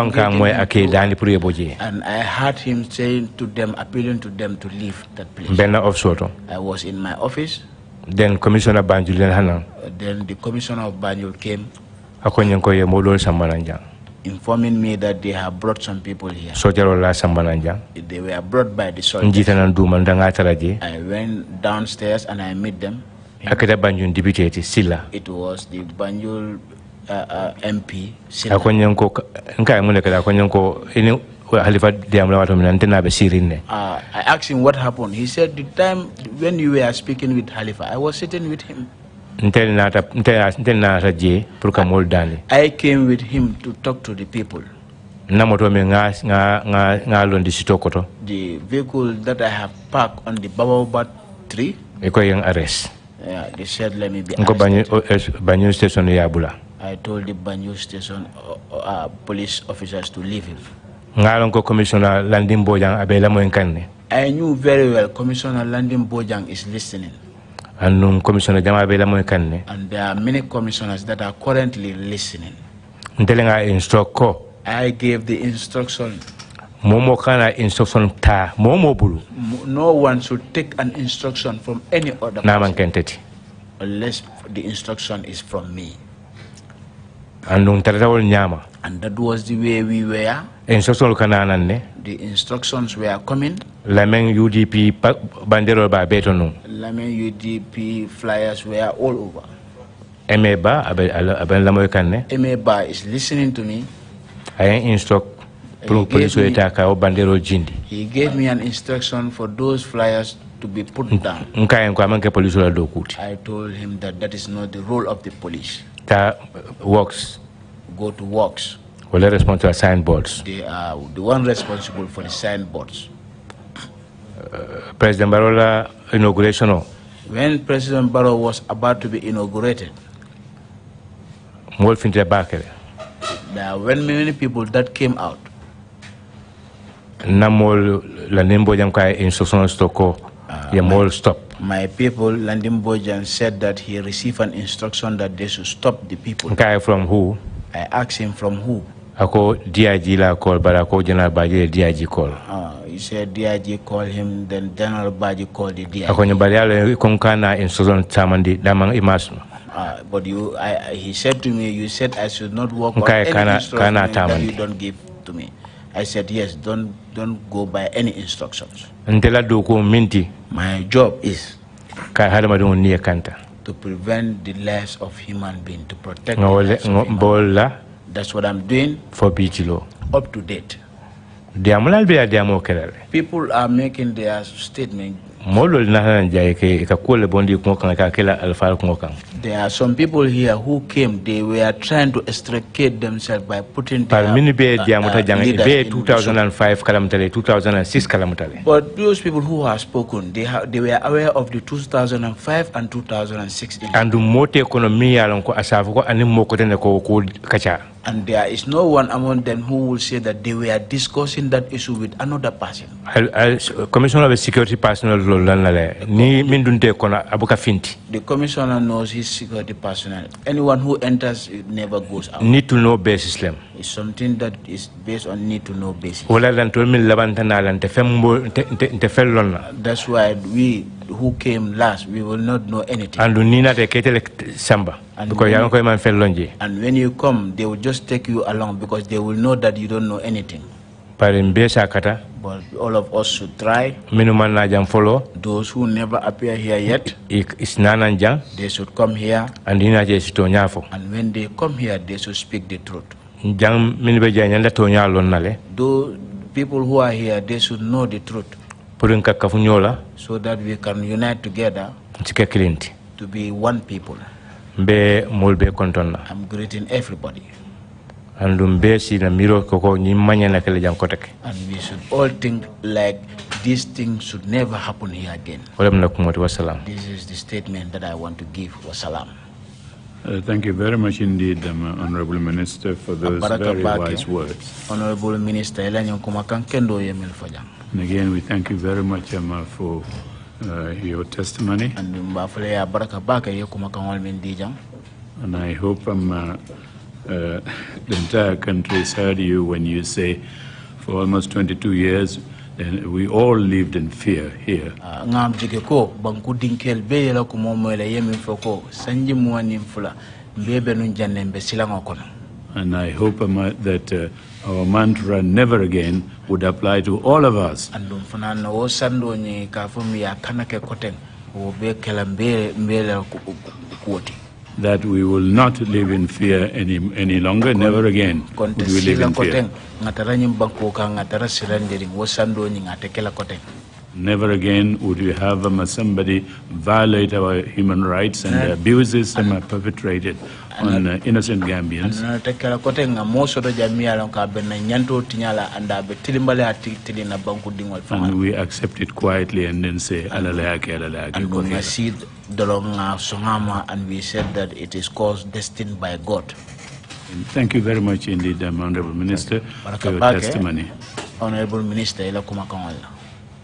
I heard him saying to them, appealing to them to leave that place. I was in my office. Then Commissioner Banjul then the Commissioner of Banjul came, informing me that they have brought some people here. They were brought by the soldiers. I went downstairs and I met them. It was the Banjul MP, Silla. I asked him what happened. He said the time when you were speaking with Halifa, I was sitting with him. I came with him to talk to the people. The vehicle that I have parked on the Baobab tree, they said, let me be arrested. I told the Banjul station police officers to leave him. I knew very well Commissioner Landing Bojang is listening. And Commissioner and there are many commissioners that are currently listening. I gave the instruction. No one should take an instruction from any other person unless the instruction is from me. And that was the way we were. The instructions were coming. Lameng UDP bandero ba betono. Lameng UDP flyers were all over. Emeba Emeba is listening to me. I instruct police he gave me an instruction for those flyers to be put down. I told him that that is not the role of the police. Works. Go to works. Well, they're responsible for signboards. They are the one responsible for the signboards. President Barrow inauguration. When President Barrow was about to be inaugurated, there were many people that came out. Stop. My people, Landim Bojan, said that he received an instruction that they should stop the people. From who? I asked him from who. Ako DIG la call, but ako General Baji DIG call. He said DIG called him, then General Baji called the DIG. Ako nyabaliale konkana instruction tamandi damang imasno. But he said to me, you said I should not work on any instruction that you don't give to me. I said yes, don't go by any instructions. My job is to prevent the lives of human beings, to protect the lives of human beings. That's what I'm doing. For BTLO. Up to date. People are making their statement. There are some people here who came, they were trying to extricate themselves by putting their leaders in 2005 2006 But those people who have spoken, they were aware of the 2005 and 2006 and there is no one among them who will say that they were discussing that issue with another person. Commissioner of Security Personnel commissioner knows his security personnel. Anyone who enters never goes out. Need to know basis lem. It's something that is based on need to know basis. That's why we who came last, we will not know anything. And when you come, they will just take you along because they will know that you don't know anything. But all of us should try. Those who never appear here yet, they should come here. And when they come here, they should speak the truth. Those people who are here, they should know the truth. So that we can unite together to be one people. I'm greeting everybody. And we should all think like this thing should never happen here again. This is the statement that I want to give. Wassalam. Thank you very much indeed, Honorable Minister, for those very wise words. Honorable Minister, and again, we thank you very much for your testimony. And I hope the entire country has heard you when you say for almost 22 years we all lived in fear here. And I hope that our mantra never again would apply to all of us. That we will not live in fear any longer, never again would we live in fear. Never again would we have somebody violate our human rights and abuses perpetrated on innocent Gambians. And we accept it quietly and then say, and we said that it is caused destined by God. And thank you very much indeed, Honorable Minister, for your testimony. Honorable Minister,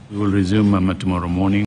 we will resume tomorrow morning.